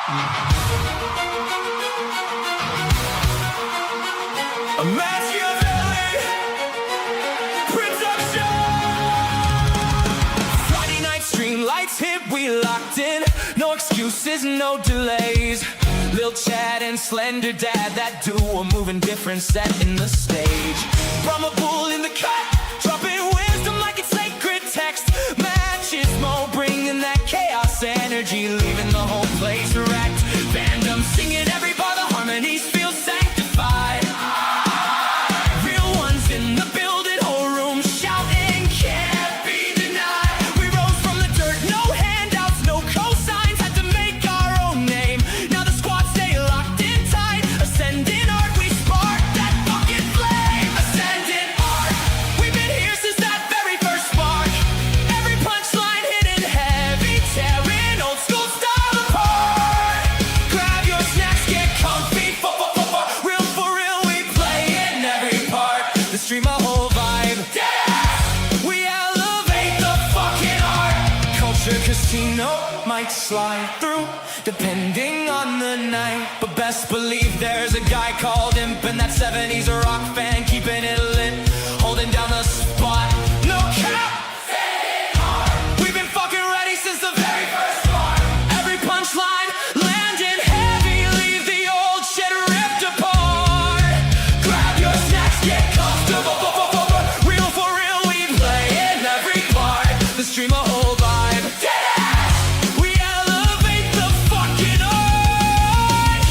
A Machiavelli production. Friday night stream lights hit, we locked in. No excuses, no delays. Lil Chad and Slender Dad, that duo moving different, setting the stage. Brahma Bull in the cut, dropping wisdom like it's sacred text. Matches Mo bringing that chaos energy, leaving the whole place wrecked. Fandom singing every bar, the harmonies feel sanctified. Real ones in the building, whole room shouting, can't be denied. We rose from the dirt, no handouts, no cosigns, had to make our own name. Now the squad stay locked in tight, ascending art, we spark that fucking flame. Ascending art, we've been here since that very first spark. Every punchline hitting heavy, tearing old school style apart. Grab your snacks, get comfy, real for real, we play in every part. The stream a whole vibe, we elevate the fucking art. Culture casino might slide through, depending on the night. But best believe there's a guy called Imp, and that 70s rock fan keeping it lit, holding down the spot. No cap, we've been fucking ready since the very first part. Every punchline landing heavy, leave the old shit ripped apart. Grab your snacks, get comfortable. Real for real, we play in every part. The stream a whole vibe. We elevate the fucking art.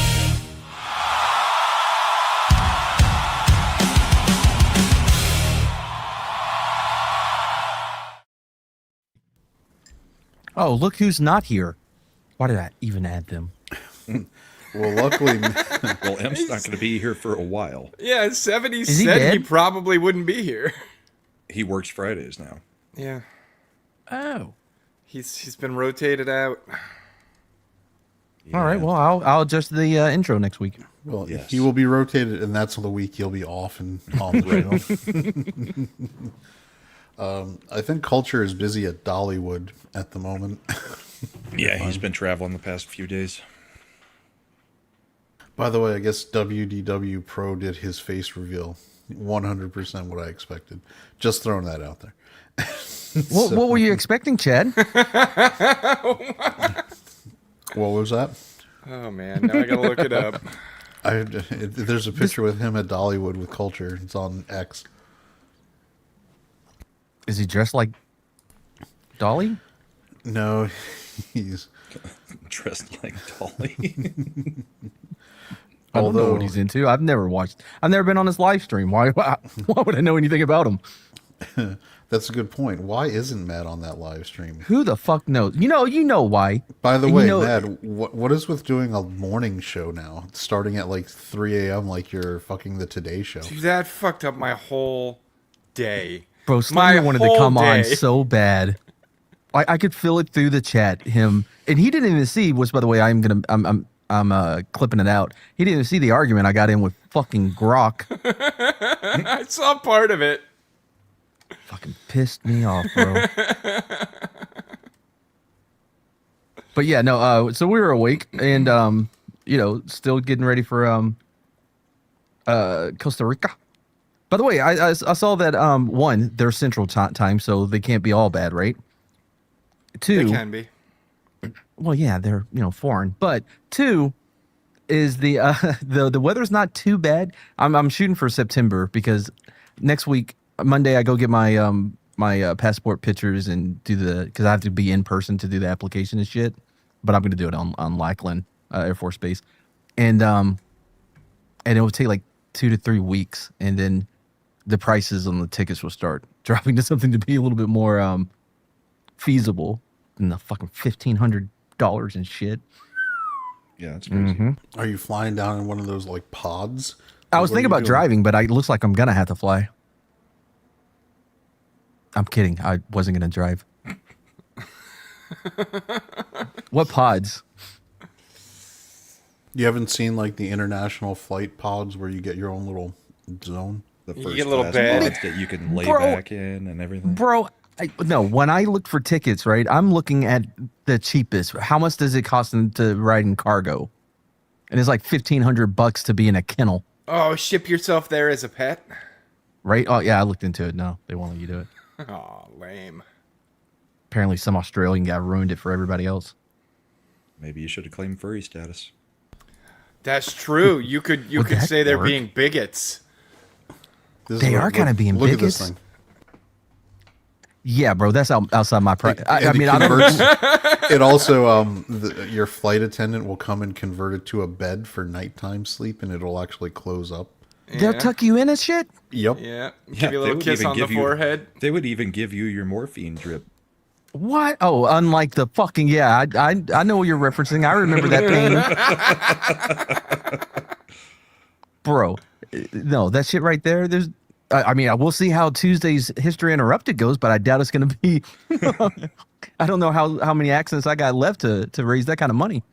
Oh, look who's not here. Why did I even add them? Well, luckily, Well, M's not going to be here for a while. Yeah, 70 Is he said he dead? probably wouldn't be here. He works Fridays now. Yeah, Oh. he's been rotated out. All right. Well, I'll adjust the intro next week. well, Yes. he will be rotated, and that's the week he'll be off and on the show. I think Culture is busy at Dollywood at the moment. Yeah, he's been traveling the past few days. By the way, I guess WDW Pro did his face reveal. 100% what I expected. Just throwing that out there. What were you expecting, Chad? What was that? Oh man, now I gotta look it up. There's a picture with him at Dollywood with Culture. It's on X. Is he dressed like Dolly? No, he's... Dressed like Dolly. I don't know Although- what he's into. I've never been on his live stream. Why would I know anything about him? That's a good point. Why isn't Matt on that live stream? Who the fuck knows? You know why. By the And way, you know- Matt, what is with doing a morning show now, starting at like 3 a.m. like you're fucking the Today Show? Dude, that fucked up my whole day. Bro, My Slender wanted to whole come on day. so bad. I could feel it through the chat. Him, and he didn't even see. Which, by the way, I'm clipping it out. He didn't even see the argument I got in with fucking Grok. I saw part of it. Fucking pissed me off, bro. But yeah, no. So we were awake and still getting ready for Costa Rica. By the way, I saw that one, they're Central Time, so they can't be all bad, right? Two, They can be. well, yeah, they're foreign. But two is the weather's not too bad. I'm shooting for September because next week Monday I go get my my passport pictures and do because I have to be in person to do the application and shit. But I'm gonna do it on Lackland Air Force Base, and it will take like 2 to 3 weeks, and then the prices on the tickets will start dropping to something to be a little bit more feasible than the fucking $1,500 and shit. Yeah, that's crazy. Mm-hmm. Are you flying down in one of those like pods? I was What are thinking you about doing? driving, but it looks like I'm gonna have to fly. I'm kidding. I wasn't gonna drive. What pods? You haven't seen like the international flight pods where you get your own little zone? The You first get a little class bed. pods that you can lay Bro. back in and everything. Bro, No, when I look for tickets, right, I'm looking at the cheapest. How much does it cost them to ride in cargo? And it's like $1,500 to be in a kennel, Oh, ship yourself there as a pet? right? Oh yeah, I looked into it. No, they won't let you do it. Oh, lame. Apparently, some Australian guy ruined it for everybody else. Maybe you should have claimed furry status. That's true. You could Would that say they're work? being bigots. This is They are kinda being Look at this bigots. thing. Yeah, bro, that's outside my price. I And mean, it I don't. converts- It also, your flight attendant will come and convert it to a bed for nighttime sleep, and it'll actually close up. They'll Yeah. tuck you in and shit. Yep. Yeah. Yeah, Give you a they little would kiss even on the give you- forehead. They would even give you your morphine drip. What? Oh, unlike the fucking I know what you're referencing. I remember that pain, bro. No, that shit right there. There's. I mean, we'll see how Tuesday's History Interrupted goes, but I doubt it's going to be. I don't know how many accents I got left to raise that kind of money.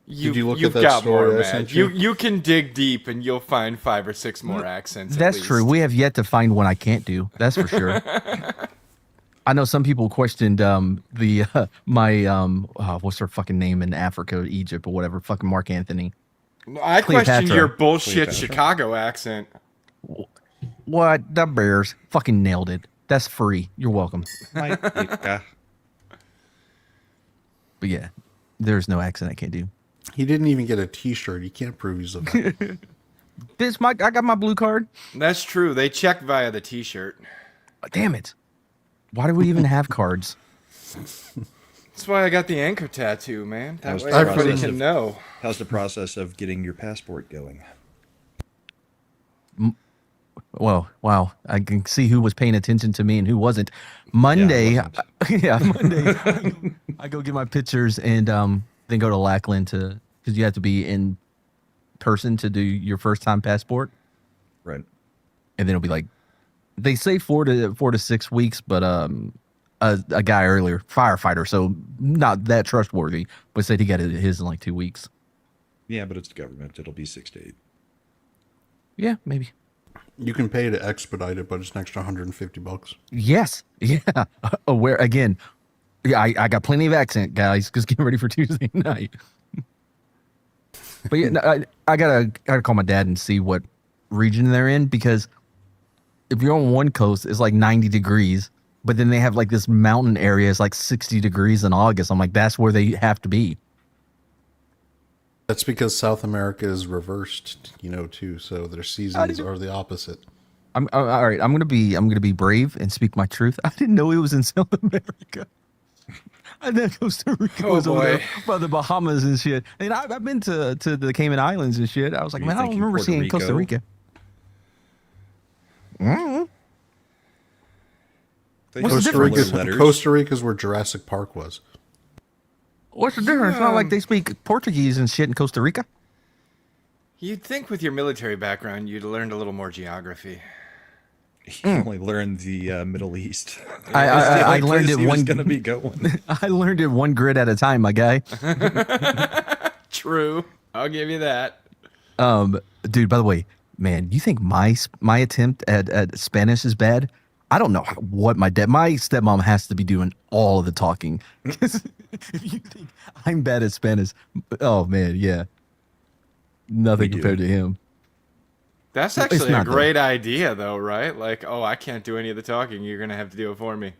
Did you look You've at that got story more, I man. sent You you? can dig deep and you'll find 5 or 6 more accents. at That's least. true. We have yet to find one I can't do. That's for sure. I know some people questioned what's her fucking name in Africa, Egypt, or whatever, fucking Mark Anthony. I question Cleopatra. your bullshit Cleopatra. Chicago accent. What the Bears fucking nailed it. That's free. You're welcome. Yeah. But yeah, there's no accent I can't do. He didn't even get a T-shirt. He can't prove he's a vet. I got my blue card. That's true. They check via the T-shirt. Damn it. Why do we even have cards? That's why I got the anchor tattoo, man. That was way the everybody process can of- know. How's the process of getting your passport going? Well, wow. I can see who was paying attention to me and who wasn't. Monday, Yeah, Monday, I go get my pictures and then go to Lackland because you have to be in person to do your first time passport. Right. And then it'll be like, they say 4 to 6 weeks, but a guy earlier, firefighter, so not that trustworthy, but said he got his in like 2 weeks. Yeah, but it's the government. It'll be 6 to 8. Yeah, maybe. You can pay to expedite it, but it's an extra $150. Yes. Yeah. Aware again. Yeah, I got plenty of accent, guys. Just get ready for Tuesday night. But yeah, no, I gotta call my dad and see what region they're in, because if you're on one coast, it's like 90 degrees, but then they have like this mountain area, it's like 60 degrees in August. I'm like, that's where they have to be. That's because South America is reversed, too. So their seasons are the opposite. I'm all right. I'm gonna be brave and speak my truth. I didn't know it was in South America. I know Costa Rica was over there by the Bahamas and shit. And I've been to the Cayman Islands and shit. I was like, You man, I don't thinking remember Puerto seeing Costa Rico? Rica. They What's the have difference? similar letters. Costa Rica's where Jurassic Park was. What's the difference? It's not like they speak Portuguese and shit in Costa Rica. You'd think with your military background, you'd learned a little more geography. He only learned the Middle East. I learned it One one. going to be going. I learned it one grid at a time, my guy. True. I'll give you that. Dude. By the way, man, you think my attempt at Spanish is bad? I don't know what my stepmom has to be doing all of the talking. 'Cause if you think I'm bad at Spanish, oh man, yeah, nothing do. compared to him. That's It's actually a not, though. great idea, though, right? Like, oh, I can't do any of the talking. You're going to have to do it for me.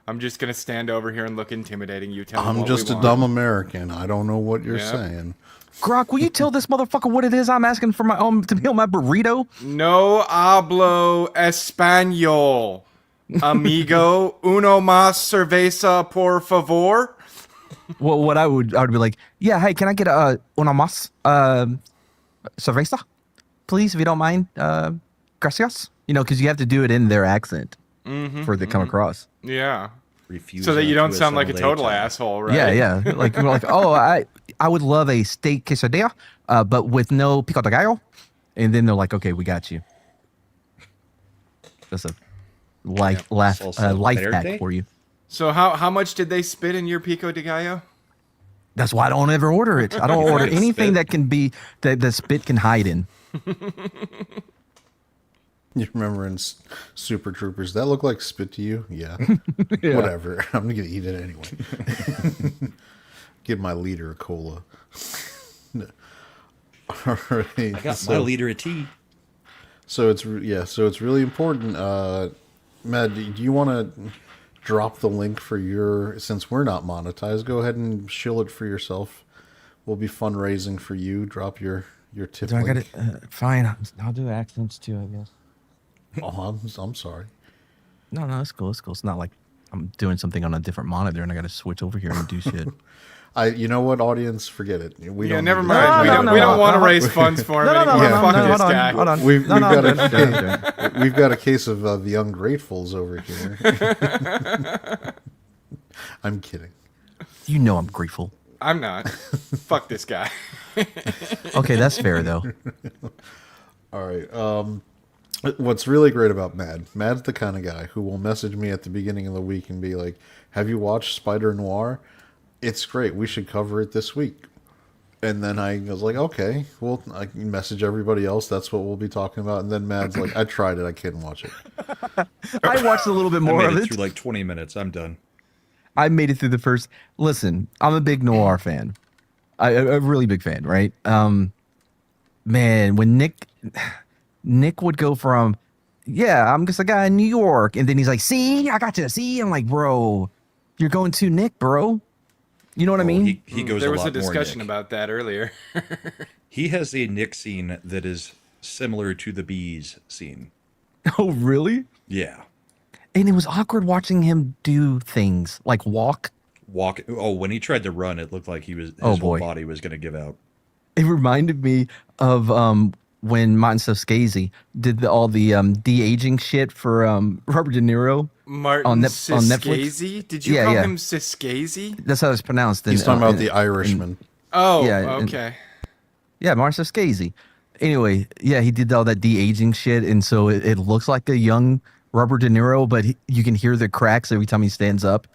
I'm just going to stand over here and look intimidating. You tell me I'm what just we a want. dumb American. I don't know what you're Yep. saying. Grok, will you tell this motherfucker what it is I'm asking for my to be on my burrito? No hablo español. Amigo, uno más cerveza, por favor. Well, what I would be like, yeah, hey, can I get una más cerveza, please, if you don't mind? Gracias. Because you have to do it in their accent for it to come across. Yeah. Refuse So that you not don't to sound like a assimilate. total asshole, right? Yeah, yeah. Like we're like, oh, I would love a steak quesadilla, but with no pico de gallo. And then they're like, okay, we got you. That's a life Salsa hack verde? for you. So how much did they spit in your pico de gallo? That's why I don't ever order it. I don't order anything Spit. that can be that the spit can hide in. You remember in Super Troopers, that looked like spit to you? Yeah. Whatever. I'm going to eat it anyway. Give my leader a cola. All right. I got my leader a tea. So it's really important. Matt, do you want to drop the link for since we're not monetized, go ahead and shill it for yourself. We'll be fundraising for you. Drop your tip I got link. it. Fine. I'll do accents too, I guess. Oh, I'm sorry. No, it's cool. It's cool. It's not like I'm doing something on a different monitor and I got to switch over here and do shit. You know what, audience? Forget it. We Yeah, don't never need mind. this. We don't want to raise funds for him anymore. Fuck this guy. Hold on. We've I'm got doing it, I'm doing it. we've got a case of the ungratefuls over here. I'm kidding. You know I'm grateful. I'm not. Fuck this guy. Okay, that's fair though. All right. What's really great about Mad's the kind of guy who will message me at the beginning of the week and be like, "Have you watched Spider-Noir? It's great. We should cover it this week." And then I was like, "Okay, well, I can message everybody else. That's what we'll be talking about." And then Mad's like, "I tried it. I couldn't watch it." I watched a little bit I more made of it it. through like 20 minutes. I'm done. I made it through the first. Listen, I'm a big noir fan. A really big fan, right? Man, when Nick would go from, yeah, I'm just a guy in New York, and then he's like, "See, I got you. See," I'm like, "Bro, you're going too Nick, bro." You know what I mean? He goes There a was lot a discussion more Nick. about that earlier. He has a Nick scene that is similar to the Bees scene. Oh, really? Yeah. And it was awkward watching him do things like walk. When he tried to run, it looked like his Oh, whole boy. body was going to give out. It reminded me of when Martin Scorsese did all the de-aging shit for Robert De Niro. Martin On Netflix? Siskasey? Did you Yeah, call yeah. him Siskasey? That's how it's pronounced. He's talking about the Irishman. Oh, Yeah, and- okay. Yeah, Martin Scorsese. Anyway, yeah, he did all that de-aging shit, and so it looks like a young Robert De Niro, but you can hear the cracks every time he stands up.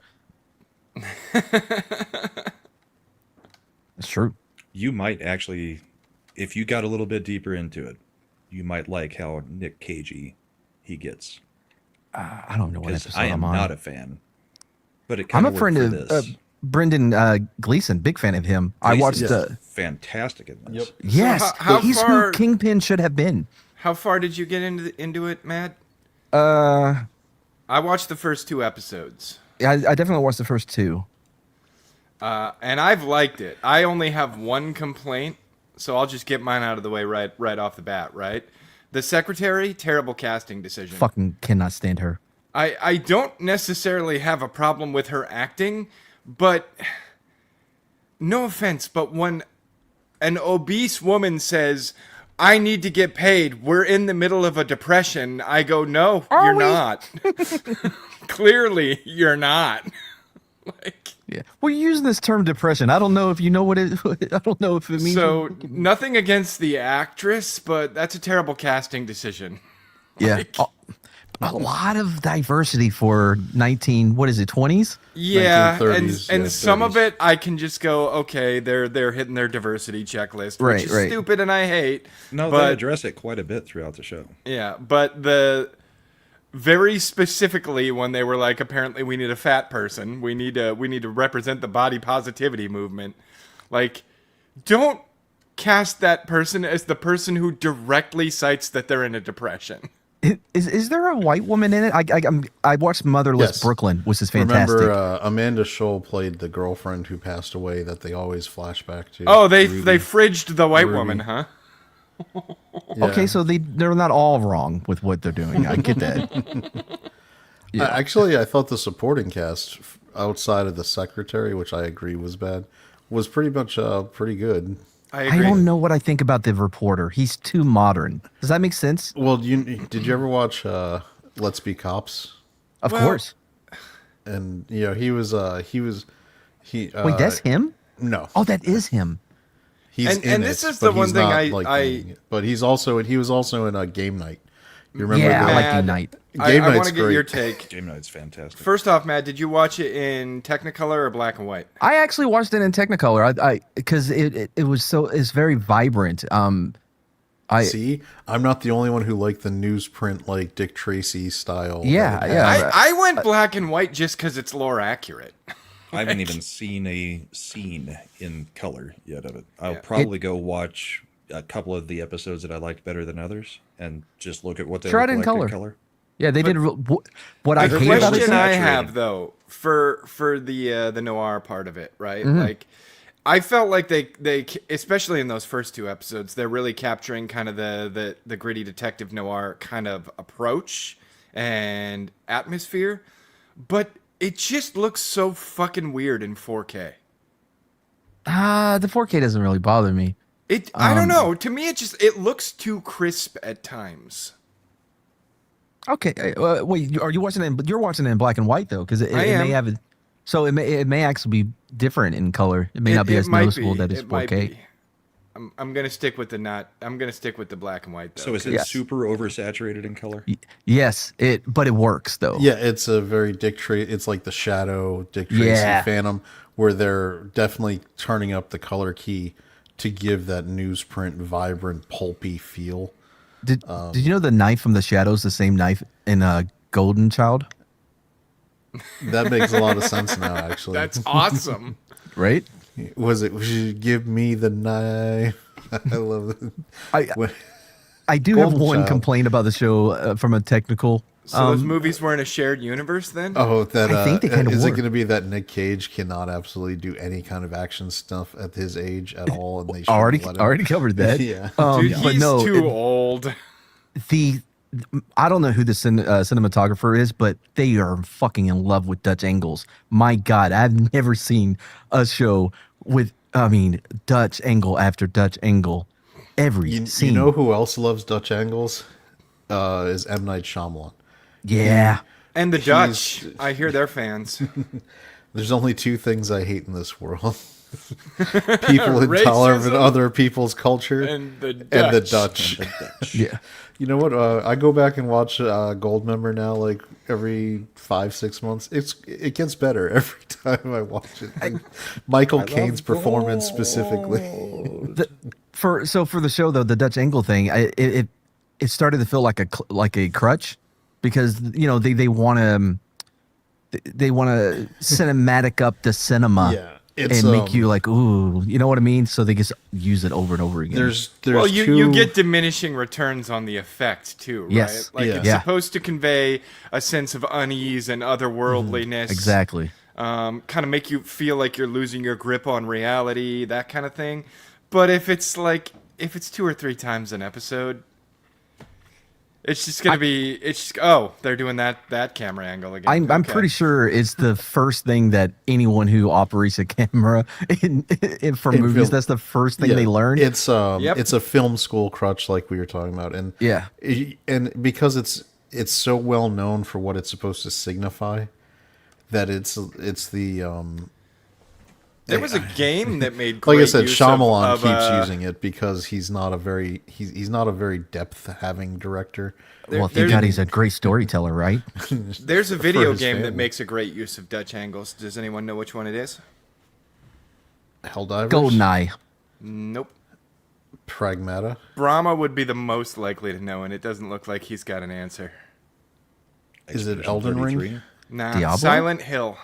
It's true. You might actually, if you got a little bit deeper into it, you might like how Nick Cagey he gets. I don't know what Because episode I am I'm on. not a fan. But it I'm kind a of friend worked for of this. Brendan Gleeson, big fan of him. I watched Gleason's fantastic in this. yes, So how he's far- who Kingpin should have been. How far did you get into it, Matt? I I watched the first 2 episodes. definitely watched the first 2. And I've liked it. I only have one complaint, so I'll just get mine out of the way right off the bat, right? The secretary, terrible casting decision. Fucking cannot stand her. I don't necessarily have a problem with her acting, but no offense, but when an obese woman says, "I need to get paid, we're in the middle of a depression," I go, "No, you're not." Clearly, you're not. Like, Yeah, we're using this term depression. I don't know if you know what it. I don't know if it means. so nothing against the actress, but that's a terrible casting decision. yeah, like- a lot of diversity for 20s. Yeah, 1930s, and yeah, some of 30s. it I can just go, okay, they're hitting their diversity checklist, Right, which is right. stupid and I hate. No, but they address it quite a bit throughout the show. yeah, but the very specifically when they were like, apparently we need a fat person, we need to represent the body positivity movement. Like, don't cast that person as the person who directly cites that they're in a depression. Is there a white woman in it? I watched Motherless Yes. Brooklyn, which is fantastic. Remember, Amanda Scholl played the girlfriend who passed away that they always flash back to. Oh, they fridged the white Ruby. woman, huh? Yeah. Okay, so they're not all wrong with what they're doing. I get that. Actually, I thought the supporting cast outside of the secretary, which I agree was bad, was pretty much pretty good. I I agree. don't know what I think about the reporter. He's too modern. Does that make sense? Well, did you ever watch Let's Be Cops? Of Well- course. And he was. Wait, that's him? No. Oh, that is him. He's And in this it, is the but one he's thing not, I- in it. But he was also in a Game Night. You remember Yeah, I that? like Mad. Game Night. I Game want Night's to get your great. take. Game Night's fantastic. First off, Matt, did you watch it in Technicolor or black and white? I actually watched it in Technicolor. I because it's very vibrant. See, I'm not the only one who liked the newsprint, like Dick Tracy style. Yeah, that it yeah. had. I went black and white just because it's lore accurate. I haven't even seen a scene in color yet of it. I'll Yeah. probably go watch a couple of the episodes that I liked better than others, and just look at what they Try look it in like color. in color. Yeah, they did. What I The hate about question it. I saturated. have though for the noir part of it, right? Mm-hmm. Like, I felt like they especially in those first two episodes, they're really capturing kind of the gritty detective noir kind of approach and atmosphere, but it just looks so fucking weird in 4K. The 4K doesn't really bother me. I don't know. To me, it looks too crisp at times. Okay, wait, are you watching it? But you're watching it in black and white though, because it I may am. have it. So it may actually be different in color. It may not be as might noticeable be. that it's It might 4K. be. I'm gonna stick with the black and white though. So is it Yes. super oversaturated in color? Yes, but it works though. Yeah, it's a very Dick Tracy. It's like the Shadow Dick Tracy Yeah. Phantom, where they're definitely turning up the color key to give that newsprint, vibrant, pulpy feel. Did you know the knife from the Shadows, the same knife in Golden Child? That makes a lot of sense now. Actually, That's awesome. Right? was it? Would you give me the knife? I love it. I I do have Golden one Child. complaint about the show from a technical. So those movies were in a shared universe then? Oh, that I think they kinda is it were. going to be that Nick Cage cannot absolutely do any kind of action stuff at his age at all, and they should Already covered that. Yeah. Dude, but he's no, too old. the I don't know who the cinematographer is, but they are fucking in love with Dutch angles. My God, I've never seen a show with Dutch angle after Dutch angle. Every You scene. know who else loves Dutch angles? Is M. Night Shyamalan. Yeah. And the Dutch, I hear they're fans. There's only two things I hate in this world: people intolerant of Racism other people's culture and the and the Dutch. Dutch. Yeah. You know what? I go back and watch Goldmember now, like every 5-6 months. It gets better every time I watch it. And Michael Caine's performance specifically. For the show though, the Dutch angle thing, it started to feel like a crutch, because they want to cinematic up the cinema. Yeah, it's, and make you like, ooh, you know what I mean? So they just use it over and over again. There's Well, two. you get diminishing returns on the effect too, right? Yes. Like Yeah. it's Yeah. supposed to convey a sense of unease and otherworldliness. exactly. Kind of make you feel like you're losing your grip on reality, that kind of thing. But if it's 2 or 3 times an episode, it's just gonna be. It's just, they're doing that camera angle again. I'm Okay. pretty sure it's the first thing that anyone who operates a camera for In movies, film. that's the first thing Yeah, they learn. It's Yep. it's a film school crutch, like we were talking about, and Yeah. and because it's so well known for what it's supposed to signify, that it's the There was a game that made like I great said, use Shyamalan of, keeps using it because he's not a very depth having director. Well, thank there's- God he's a great storyteller, right? There's a video his game that family. makes a great use of Dutch angles. Does anyone know which one it is? Helldivers, Goldeneye. Nope. Pragmata. Brahma would be the most likely to know, and it doesn't look like he's got an answer. Is it Expedition Elden Ring? 33? Nah, Diablo? Silent Hill.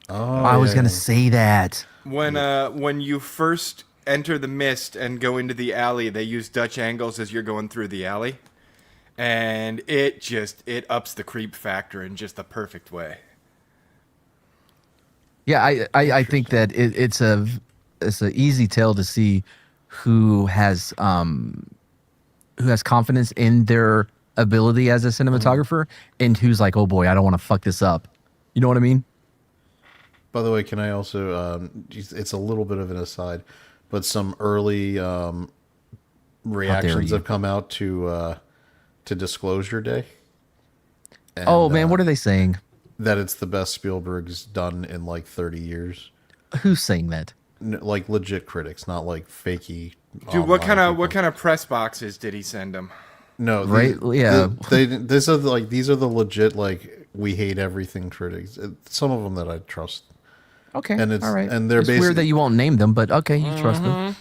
Oh, I was yeah. gonna say that. When you first enter the mist and go into the alley, they use Dutch angles as you're going through the alley, and it ups the creep factor in just the perfect way. Yeah, I think that it's a easy tell to see who has confidence in their ability as a cinematographer and who's like, oh boy, I don't want to fuck this up. You know what I mean? By the way, can I also? It's a little bit of an aside, but some early reactions you. have come out to Disclosure Day. And, Oh man, what are they saying? that it's the best Spielberg's done in like 30 years. Who's saying that? Like legit critics, not like fakey. Dude, what online kind people. of press boxes did he send them? No, Right, yeah. These are the legit like we hate everything critics. Some of them that I trust. Okay, And it's- all right. and they're it's weird basically- that you won't name them, but okay, you trust them.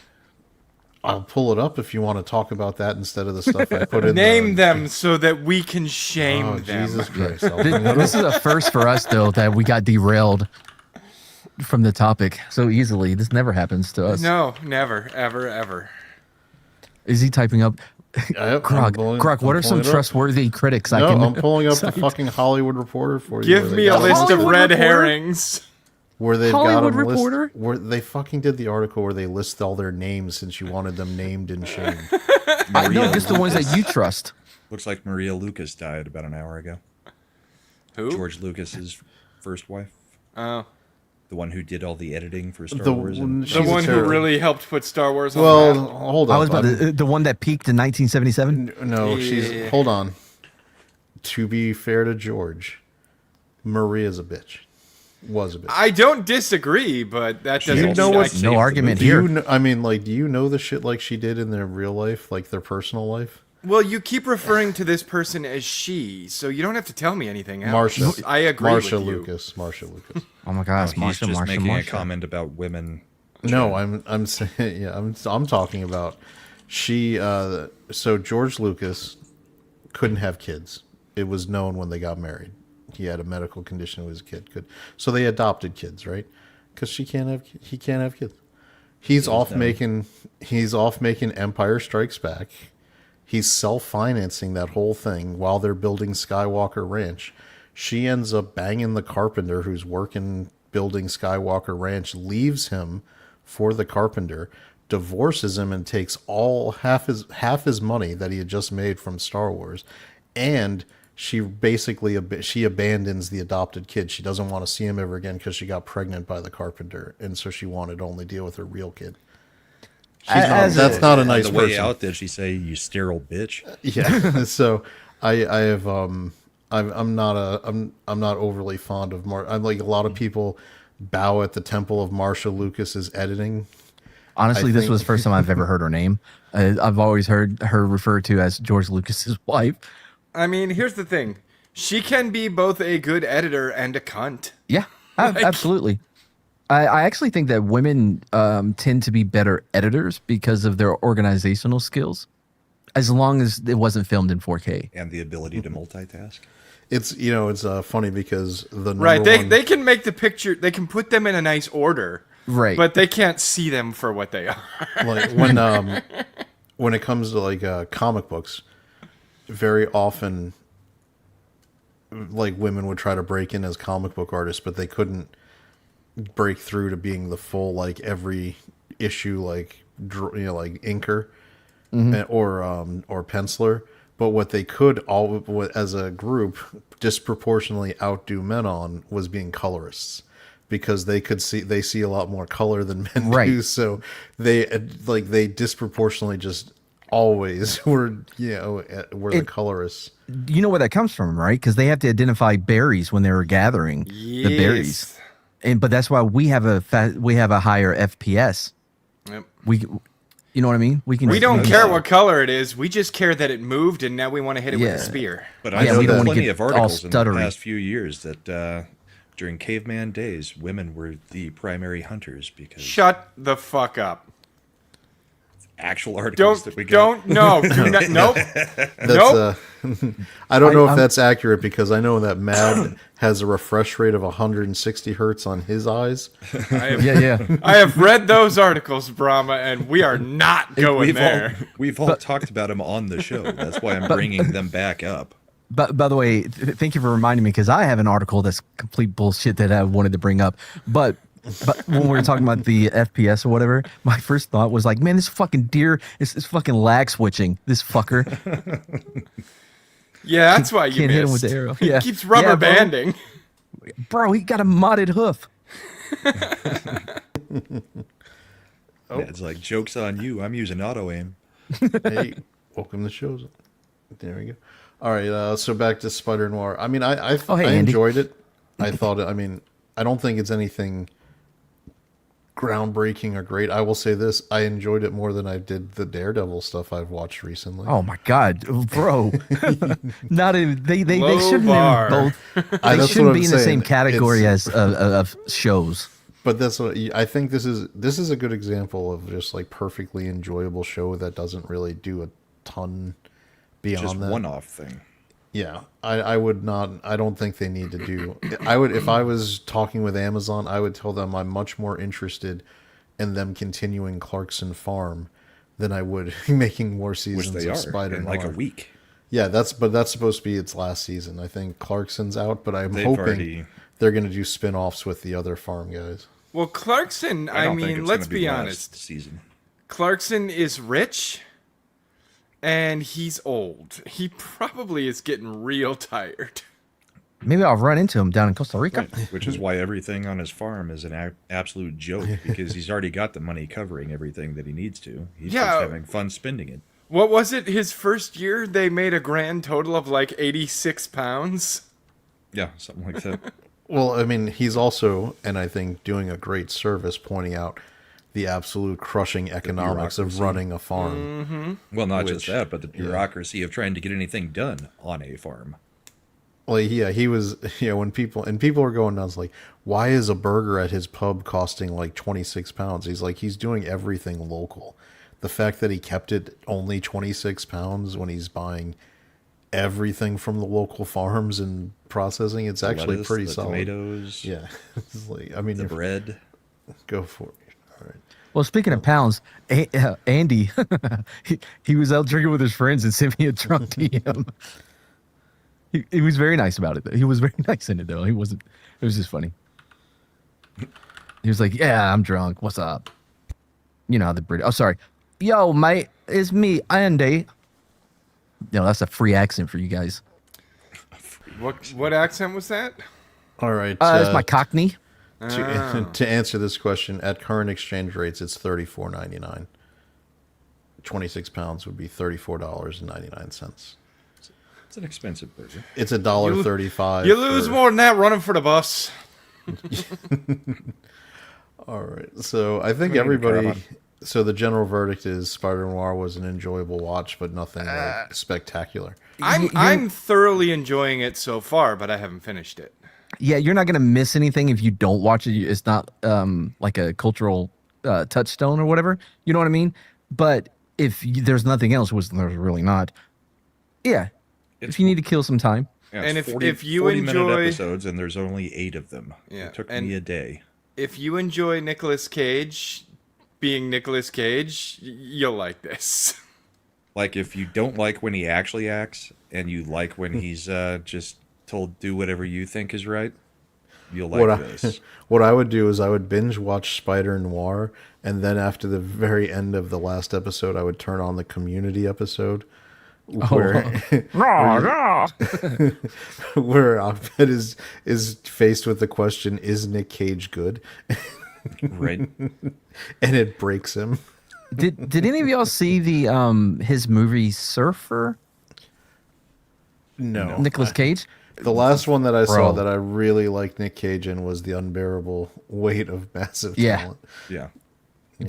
I'll pull it up if you want to talk about that instead of the stuff I put in. Name them so that we can shame Oh, them. Jesus Christ! I'll bring it up. This is a first for us, though, that we got derailed from the topic so easily. This never happens to us. No, never, ever, ever. Is he typing up? Grog, what are some trustworthy critics I No, can? I'm pulling up the fucking Hollywood Reporter for you. Give where they me a got list of Hollywood red Reporter? herrings. where they've Hollywood got them Reporter? where they fucking did the article where they list all their names since you wanted them named and shamed. I know just the ones that you trust. Looks like Maria Lucas died about an hour ago. Who? George Lucas's first wife. Oh. The one who did all the editing for Star The Wars. one- And The She's a one who terror. really helped put Star Wars on Well, the map. hold on. I was about the one that peaked in 1977. No, Yeah. she's. Hold on. To be fair to George, Maria's a bitch. Was a bitch. I don't disagree, but that doesn't. You know mean I what- can't- No argument Do here. you know, I mean, like, do you know the shit like she did in their real life, like their personal life? Well, you keep referring to this person as she, so you don't have to tell me anything else. Marsha. I agree Marsha with you. Lucas. Marsha Lucas. Oh my gosh, he's Marsha, just Marsha, making a Marsha. comment about women. No, I'm saying, yeah, I'm talking about she. So George Lucas couldn't have kids. It was known when they got married. He had a medical condition with his kid could. So they adopted kids, right? Because he can't have kids. He's off making Empire Strikes Back. He's self-financing that whole thing while they're building Skywalker Ranch. She ends up banging the carpenter who's working building Skywalker Ranch, leaves him for the carpenter, divorces him, and takes all half his money that he had just made from Star Wars, and she basically she abandons the adopted kid. She doesn't want to see him ever again because she got pregnant by the carpenter, and so she wanted to only deal with her real kid. That's not a nice On the way person. out, did she say, "You sterile bitch"? Yeah. So I have I'm not overly fond of I'm like a lot of people bow at the temple of Marsha Lucas's editing. Honestly, this think- was the first time I've ever heard her name. I've always heard her referred to as George Lucas's wife. I mean, here's the thing. She can be both a good editor and a cunt. Yeah, absolutely. I actually think that women tend to be better editors because of their organizational skills, as long as it wasn't filmed in 4K. And the ability to multitask. It's funny because the number Right, one, they can make the picture, they can put them in a nice order. Right. But they can't see them for what they are. like when it comes to like comic books, very often like women would try to break in as comic book artists, but they couldn't break through to being the full like every issue like like inker or penciler. But what they could all as a group disproportionately outdo men on was being colorists, because they see a lot more color than men Right. do. So they disproportionately just always were the colorists. You know where that comes from, right? Because they have to identify berries when they were gathering the berries, but that's why we have a higher FPS. Yep. You know what I mean? We don't care what color it is. We just care that it moved, and now we want to hit it with Yeah. a spear. But Yeah, I know we don't wanna plenty get of all articles in the stuttery. past few years that during caveman days, women were the primary hunters because Shut the fuck up. actual articles Don't, that we got. no, do not, nope. That's Nope. I don't know if I'm- that's accurate, because I know that Mad has a refresh rate of 160 hertz on his eyes. Yeah. I have read those articles, Brahma, and we are not going We've there. we've all talked about them on the show. That's why I'm bringing them back up. But by the way, thank you for reminding me, because I have an article that's complete bullshit that I wanted to bring up. But when we were talking about the FPS or whatever, my first thought was like, man, this fucking deer is fucking lag switching. This fucker Yeah, that's why you can't missed. hit him with the arrow. Yeah, Keeps rubber Yeah, bro. banding. Bro, he got a modded hoof. Yeah, it's like, joke's on you. I'm using auto aim. Hey, welcome to the show. There we go. All right, so back to Spider-Noir. I mean, I Oh, hey, I Andy. enjoyed it. I thought, I mean, I don't think it's anything groundbreaking or great. I will say this: I enjoyed it more than I did the Daredevil stuff I've watched recently. Oh my god, bro! Not even they Low shouldn't bar. even both. They That's what shouldn't I'm be in the saying. same category as of shows. But that's what I think. This is a good example of just like perfectly enjoyable show that doesn't really do a ton beyond Just that. one-off thing. Yeah, I would not. I don't think they need to do. I would, if I was talking with Amazon, I would tell them I'm much more interested in them continuing Clarkson Farm than I would making more Which seasons they of are Spider-Noir. in like a week. Yeah, but that's supposed to be its last season. I think Clarkson's out, but I'm They've hoping already- they're going to do spin-offs with the other farm guys. Well, Clarkson, I I don't think mean, it's let's gonna be last honest. Season. Clarkson is rich and he's old. He probably is getting real tired. Maybe I'll run into him down in Costa Rica. Which is why everything on his farm is an absolute joke, because he's already got the money covering everything that he needs to. He's Yeah. just having fun spending it. What was it? His first year, they made a grand total of like 86 pounds. Yeah, something like that. Well, I mean, he's also, and I think, doing a great service pointing out the absolute crushing economics of bureaucracy. running a farm. Well, not just Which- that, but the bureaucracy of trying to get anything done on a farm. Well, yeah, he was, when people were going nuts, like, why is a burger at his pub costing like 26 pounds? He's like, he's doing everything local. The fact that he kept it only 26 pounds when he's buying everything from the local farms and processing, it's actually Lettuce, pretty the solid. Tomatoes, Yeah. It's like, I mean, the if- bread. go for it. All right. Well, speaking of pounds, Andy, he was out drinking with his friends and sent me a drunk DM. He was very nice about it. Though. He was very nice in it, though. He wasn't. It was just funny. He was like, "Yeah, I'm drunk. What's up?" You know how the British. Oh, sorry. Yo, mate, it's me, Andy. No, that's a free accent for you guys. What accent was that? All right. That's my Cockney. To answer this question, at current exchange rates, it's $34.99. 26 pounds would be $34.99. It's an expensive burger. It's $1.35. You lose more than that running for the bus. All right. So I think need a everybody. caravan. So the general verdict is Spider-Noir was an enjoyable watch, but nothing like spectacular. I'm thoroughly enjoying it so far, but I haven't finished it. Yeah, you're not gonna miss anything if you don't watch it. It's not like a cultural touchstone or whatever. You know what I mean? But if there's nothing else, which there's really not. Yeah, if you need to kill some time. Yeah, And it's if you 40-minute enjoy- episodes, and there's only 8 of them. Yeah, It took and- me a day. If you enjoy Nicolas Cage being Nicolas Cage, you'll like this. Like, if you don't like when he actually acts, and you like when he's just told do whatever you think is right, you'll like this. What I would do is I would binge watch Spider-Noir, and then after the very end of the last episode, I would turn on the Community episode, where where Ahmed is faced with the question, is Nick Cage good? Right? And it breaks him. Did any of y'all see the his movie Surfer? No. Nicolas Cage? The last one that I saw Bro. that I really liked Nick Cage in was The Unbearable Weight of Massive Yeah. Talent. Yeah.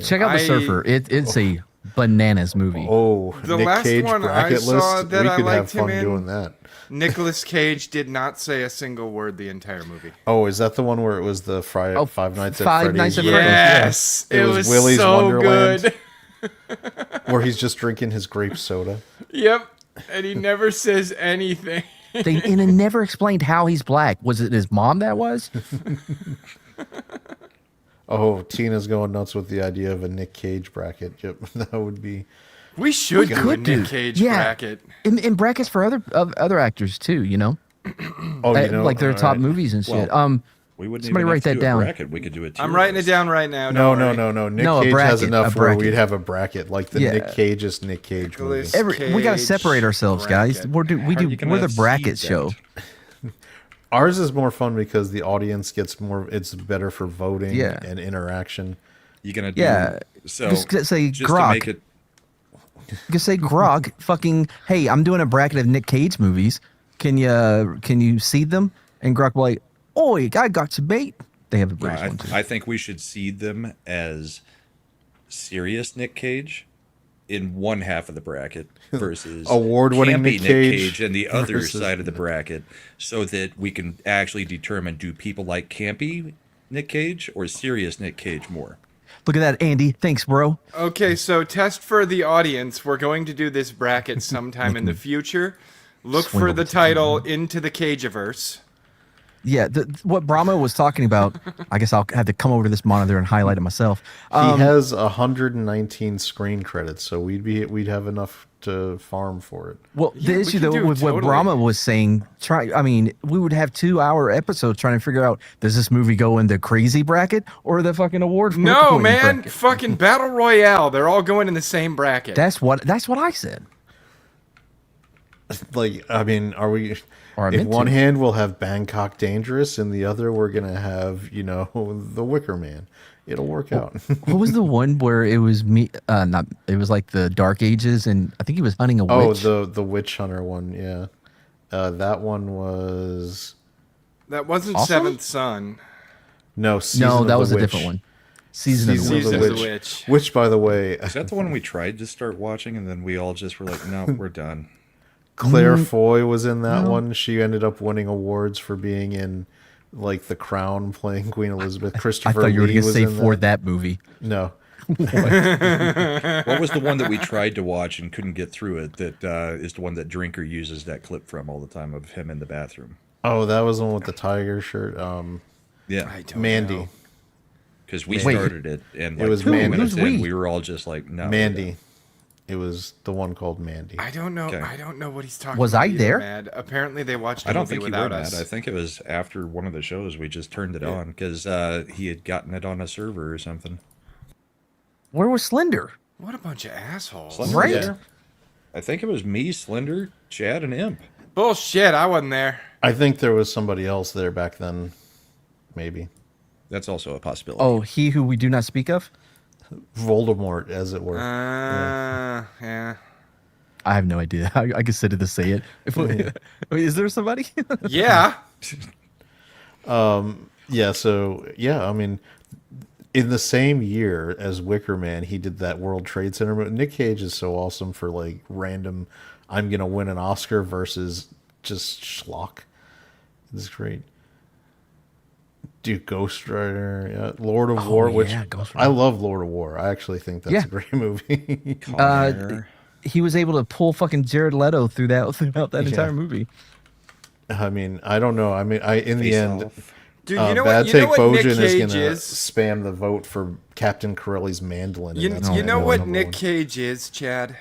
Check out the I- Surfer. It's a bananas movie. Oh, The Nick last Cage one I bracket saw list. that We I could have liked him fun in- doing that. Nicolas Cage did not say a single word the entire movie. Oh, is that the one where it was the Friday, Oh, Five Nights at Five Freddy's? Nights at where- Freddy's. Yes, It it was was Willy's so Wonderland. good. Where he's just drinking his grape soda. Yep, and he never says anything. And it never explained how he's black. Was it his mom that was? Oh, Tina's going nuts with the idea of a Nick Cage bracket. Yep, that would be. We should do a could do. Nick Cage Yeah. bracket. In brackets for other actors too, you know? Oh, you know, Like their all top right. movies and shit. Well, We wouldn't Somebody even write have to that do down. A bracket. We could do a tier I'm writing it list. down right now. No, don't no, worry. no, no. Nick No, a Cage has bracket, enough a where bracket. we'd have a bracket, like the Yeah. Nick Cage's Nick Cage movie. Nicolas- We got to Cage separate ourselves, guys. bracket. How are you gonna We're the have bracket seeds show. out? Ours is more fun because the audience gets more. It's better for voting Yeah. and interaction. You gonna do Yeah. so Just say just to grok. make it Just say Grog, fucking, hey, I'm doing a bracket of Nick Cage movies. Can you seed them? And Grog will be like, oi, I got some bait. They have a British one too. I think we should seed them as serious Nick Cage in one half of the bracket versus Award-winning campy Nick Cage in the other versus- side of the bracket, so that we can actually determine, do people like campy Nick Cage or serious Nick Cage more? Look at that, Andy. Thanks, bro. Okay, so test for the audience. We're going to do this bracket sometime in the future. Look Swing for over the to title Into the Cageverse. Yeah, what Brahma was talking about, I guess I'll have to come over to this monitor and highlight it myself. He has 119 screen credits, so we'd have enough to farm for it. Well, Yeah, the we issue can though do with what totally. Brahma was saying, we would have 2-hour episodes trying to figure out, does this movie go in the crazy bracket or the fucking award? No, winning man. bracket? Fucking Battle Royale. They're all going in the same bracket. That's what I said. Like, I mean, are we? Or I In meant one to. hand, we'll have Bangkok Dangerous, and the other, we're gonna have The Wicker Man. It'll work out. What was the one where it was me? Not. It was like the Dark Ages, and I think he was hunting a Oh, witch. the Witch Hunter one, yeah. That one was That wasn't Also? Seventh Son. no. Season No, of that the was a Witch. different one. Season of the Witch. Season of the Witch. Which, by the way, Is that the one we tried to start watching and then we all just were like, no, we're done? Claire Foy was in that one. She ended up winning awards for being in like The Crown, playing Queen Elizabeth. I Christopher thought you were Lee going to was say in for that movie. No, What was the one that we tried to watch and couldn't get through it? That is the one that Drinker uses that clip from all the time of him in the bathroom. oh, that was the one with the tiger shirt. Yeah, I don't Mandy, know. because we Wait. started it and It was 2 Mandy. minutes Who's in, we? we were all just like, no, we're Mandy. done. It was the one called Mandy. I don't know. Okay. I don't know what he's talking Was about. I either, there? Mad. Apparently, they watched a I don't movie think you were without mad. us. I think it was after one of the shows we just turned it on because he had gotten it on a server or something. Where was Slender? What a bunch of assholes. Slender Right. was there. I think it was me, Slender, Chad, and Imp. Bullshit. I wasn't there. I think there was somebody else there back then. Maybe That's also a possibility. Oh, he who we do not speak of? Voldemort, as it were. Yeah. I have no idea. I guess I to say it. Is there somebody? Yeah. Yeah, so yeah, I mean, in the same year as Wicker Man, he did that World Trade Center movie. Nick Cage is so awesome for like random, I'm gonna win an Oscar versus just schlock. It's great. Dude, Ghost Rider, yeah, Lord of War, which yeah, Ghost I Rider. love Lord of War. I actually think that's Yeah. a great movie. Con Air. He was able to pull fucking Jared Leto throughout that Yeah. entire movie. I mean, I don't know. I mean, in the Face end, Off. Dude, you know Bad what? You Take know what Nick Bojan is Cage gonna is? spam the vote for Captain Corelli's mandolin. You, and that's you gonna know go what number Nick one. Cage is, Chad?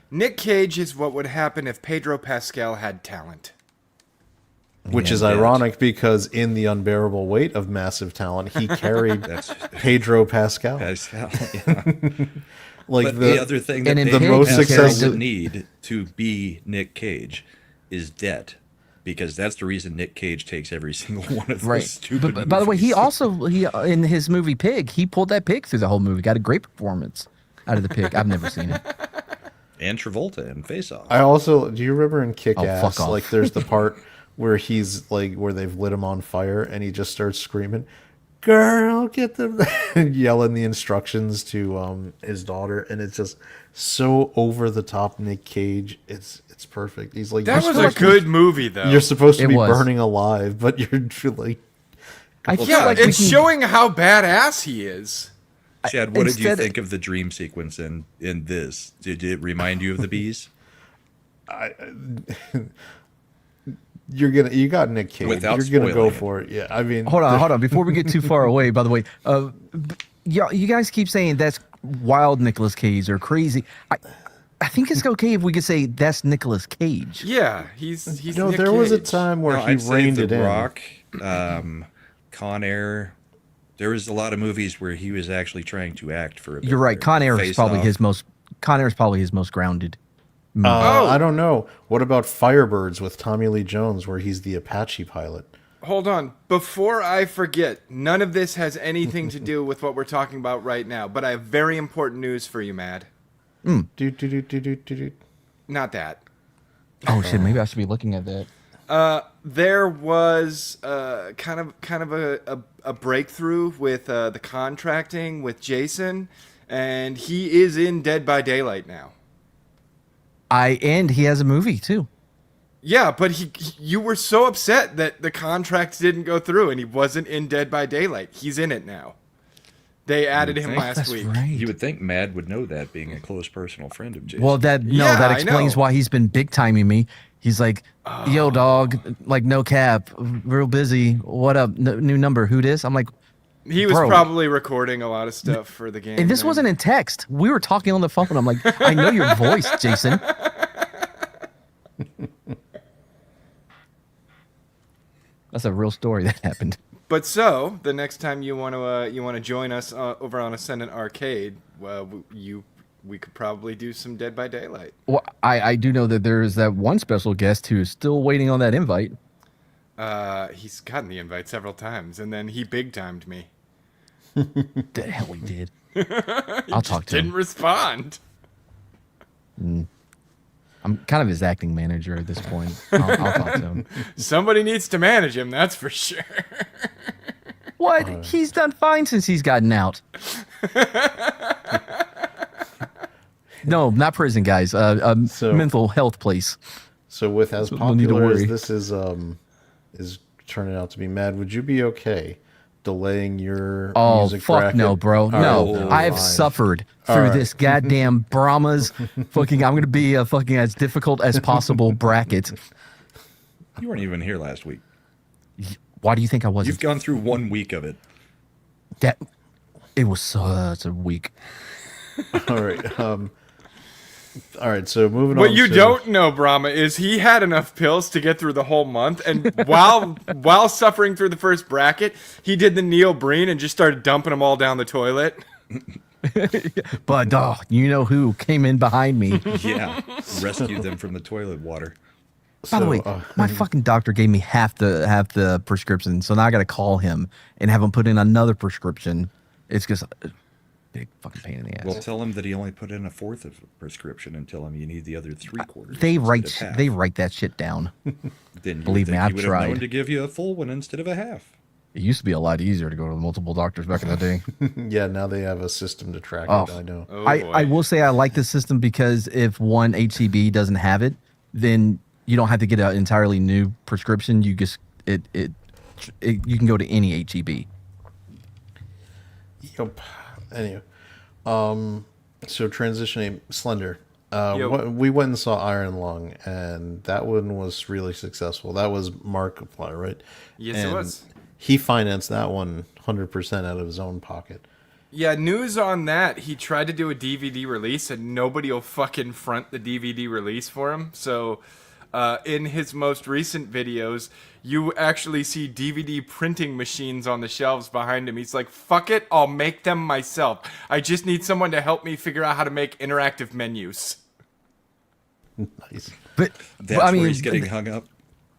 Nick Cage is what would happen if Pedro Pascal had talent. Which is Yeah, that. ironic because in The Unbearable Weight of Massive Talent, he carried That's Pedro Pascal. Pascal. Yeah. Like But the other thing that and in Pedro the most Pascal successful- would need to be Nick Cage is debt, because that's the reason Nick Cage takes every single one of those Right. stupid But by the way, he movies. also in his movie Pig, he pulled that pig through the whole movie. Got a great performance out of the pig. I've never seen it. and Travolta and Face Off. I also, do you remember in Kick Oh, Ass, fuck off. like there's the part where he's like, where they've lit him on fire and he just starts screaming, "Girl, get them," and yelling the instructions to his daughter, and it's just so over the top Nick Cage. It's perfect. He's like, That you're was a supposed to- good movie, though. You're supposed to It be was. burning alive, but you're like, I feel yeah, like we it's can- showing how badass he is. Chad, what did you instead- think of the dream sequence in this? Did it remind you of the bees? you got Nick Cage. Without You're gonna go spoiling it. for it. Yeah, I mean, Hold on. Before we get too far away, by the way, you guys keep saying that's wild Nicolas Cage or crazy. I think it's okay if we could say that's Nicolas Cage. Yeah, he's no, Nick there was a Cage. time where No, he I'd say reined The it in. Rock, Con Air. There was a lot of movies where he was actually trying to act for a bit. You're right. there. Con Air is Face probably Off. his most. Con Air is probably his most grounded. I don't know. What about Firebirds with Tommy Lee Jones, where he's the Apache pilot? Hold on. Before I forget, none of this has anything to do with what we're talking about right now, but I have very important news for you, Mad. Do, do, do, do, do, do, do. Not that. Oh shit! Maybe I should be looking at that. There was kind of a breakthrough with the contracting with Jason, and he is in Dead by Daylight now. And he has a movie too. Yeah, but you were so upset that the contract didn't go through and he wasn't in Dead by Daylight. He's in it now. They added him think last That's week. right. You would think Mad would know that, being a close personal friend of Jason. Well, that I explains know. why he's been big timing me. He's like, "Yo, dog, like no cap, real busy. What up? New number? Who this?" I'm like, He was Bro. probably recording a lot of stuff for the game. and this man. wasn't in text. We were talking on the phone. I'm like, I know your voice, Jason. That's a real story that happened. But so the next time you want to join us over on Ascendant Arcade, we could probably do some Dead by Daylight. Well, I do know that there is that one special guest who is still waiting on that invite. He's gotten the invite several times, and then he big timed me. The hell he did. I'll talk to Didn't him. respond. I'm kind of his acting manager at this point. I'll talk to him. Somebody needs to manage him, that's for sure. What? He's done fine since he's gotten out. No, not prison, guys. So- Mental health place. So with as No need to popular as worry. this is turning out to be, Mad, would you be okay delaying your Oh, music fuck bracket? no, bro. All No, right, I have fine. suffered All through right. this goddamn Brahma's fucking. I'm going to be a fucking as difficult as possible bracket. You weren't even here last week. Why do you think I wasn't? You've gone through 1 week of it. That it was such a week. All right. All right. So moving on. What you to- don't know, Brahma, is he had enough pills to get through the whole month, and while suffering through the first bracket, he did the Neobrine and just started dumping them all down the toilet. But you know who came in behind me? Yeah. Rescue them from the toilet water. By the So, way, my fucking doctor gave me half the prescription, so now I got to call him and have him put in another prescription. It's just a big fucking pain in the ass. Well, tell him that he only put in a fourth of a prescription and tell him you need the other 3/4. they instead write of half. they write that shit down. Then you believe would me, think I've he would have tried. known to give you a full one instead of a half. It used to be a lot easier to go to multiple doctors back in the day. Yeah. Now they have a system to track Oh. it. I know. Oh, I boy. will say I like this system because if one HCB doesn't have it, then you don't have to get an entirely new prescription. You just you can go to any HEB. Yep. Anyway, so transitioning Slender. Yo. We went and saw Iron Lung, and that one was really successful. That was Markiplier, right? Yes, it And was. He financed that one 100% out of his own pocket. Yeah, news on that. He tried to do a DVD release, and nobody will fucking front the DVD release for him. So, in his most recent videos, you actually see DVD printing machines on the shelves behind him. He's like, fuck it, I'll make them myself. I just need someone to help me figure out how to make interactive menus. Nice. But That's I mean, where he's getting hung up.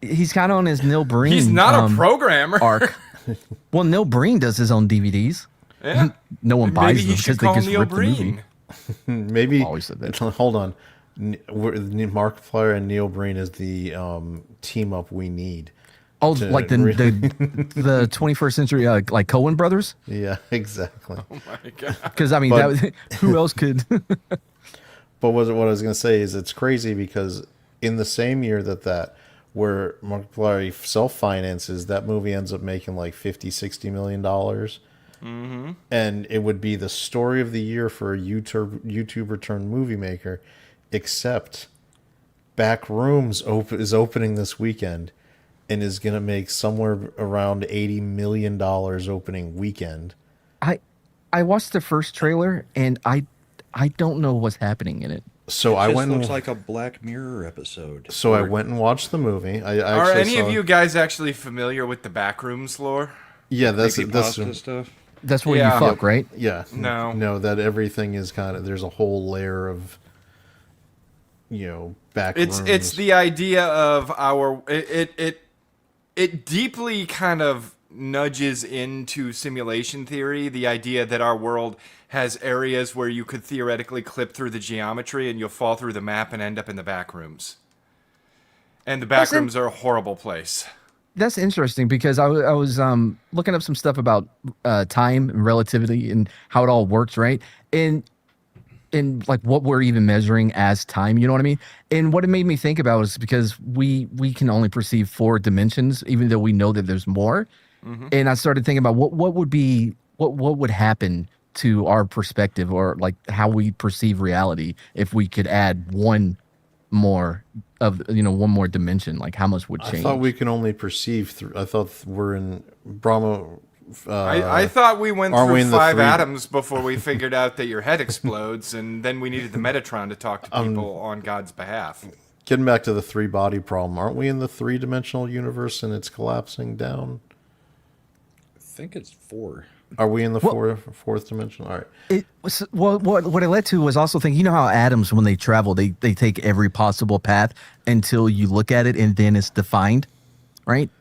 he's kind of on his Neil Breen. He's not a programmer. arc. Well, Neil Breen does his own DVDs. Yeah. No one buys Maybe them he because should they call just Neil rip the movie. Breen. Maybe. Always said that. Hold on. Markiplier and Neil Breen is the team up we need. Oh, to like the 21st century, like Coen brothers. Yeah, exactly. Oh my god. Because I mean, But- that, who else could? But what I was going to say is it's crazy because in the same year that where Markiplier self-finances, that movie ends up making like $50-60 million. Mm-hmm. And it would be the story of the year for a YouTuber turned movie maker, except Backrooms is opening this weekend and is going to make somewhere around $80 million opening weekend. I watched the first trailer and I don't know what's happening in it. So I This went looks and, like a Black Mirror episode. so I went and watched the movie. I Are actually any saw, of you guys actually familiar with the Backrooms lore? Yeah, that's Creepypasta stuff. That's where Yeah. you fuck, right? yeah. No. That everything is kind of there's a whole layer of back It's rooms. the idea of our it deeply kind of nudges into simulation theory, the idea that our world has areas where you could theoretically clip through the geometry and you'll fall through the map and end up in the back rooms. And the back rooms are a horrible place. That's interesting because I was looking up some stuff about time and relativity and how it all works, right? And in like what we're even measuring as time, you know what I mean? And what it made me think about is because we can only perceive 4 dimensions, even though we know that there's more. And I started thinking about what would happen to our perspective, or like how we perceive reality, if we could add one more one more dimension. Like how much would change? I thought we can only perceive through. I thought we're in Brahma. I thought we went Are we through in the 5 three- atoms before we figured out that your head explodes, and then we needed the Metatron to talk to people on God's behalf. Getting back to the 3-body problem, aren't we in the 3-dimensional universe and it's collapsing down? I think it's 4. Are we in the fourth dimension? All right. What it led to was also thinking, you know how atoms, when they travel, they take every possible path until you look at it and then it's defined, right?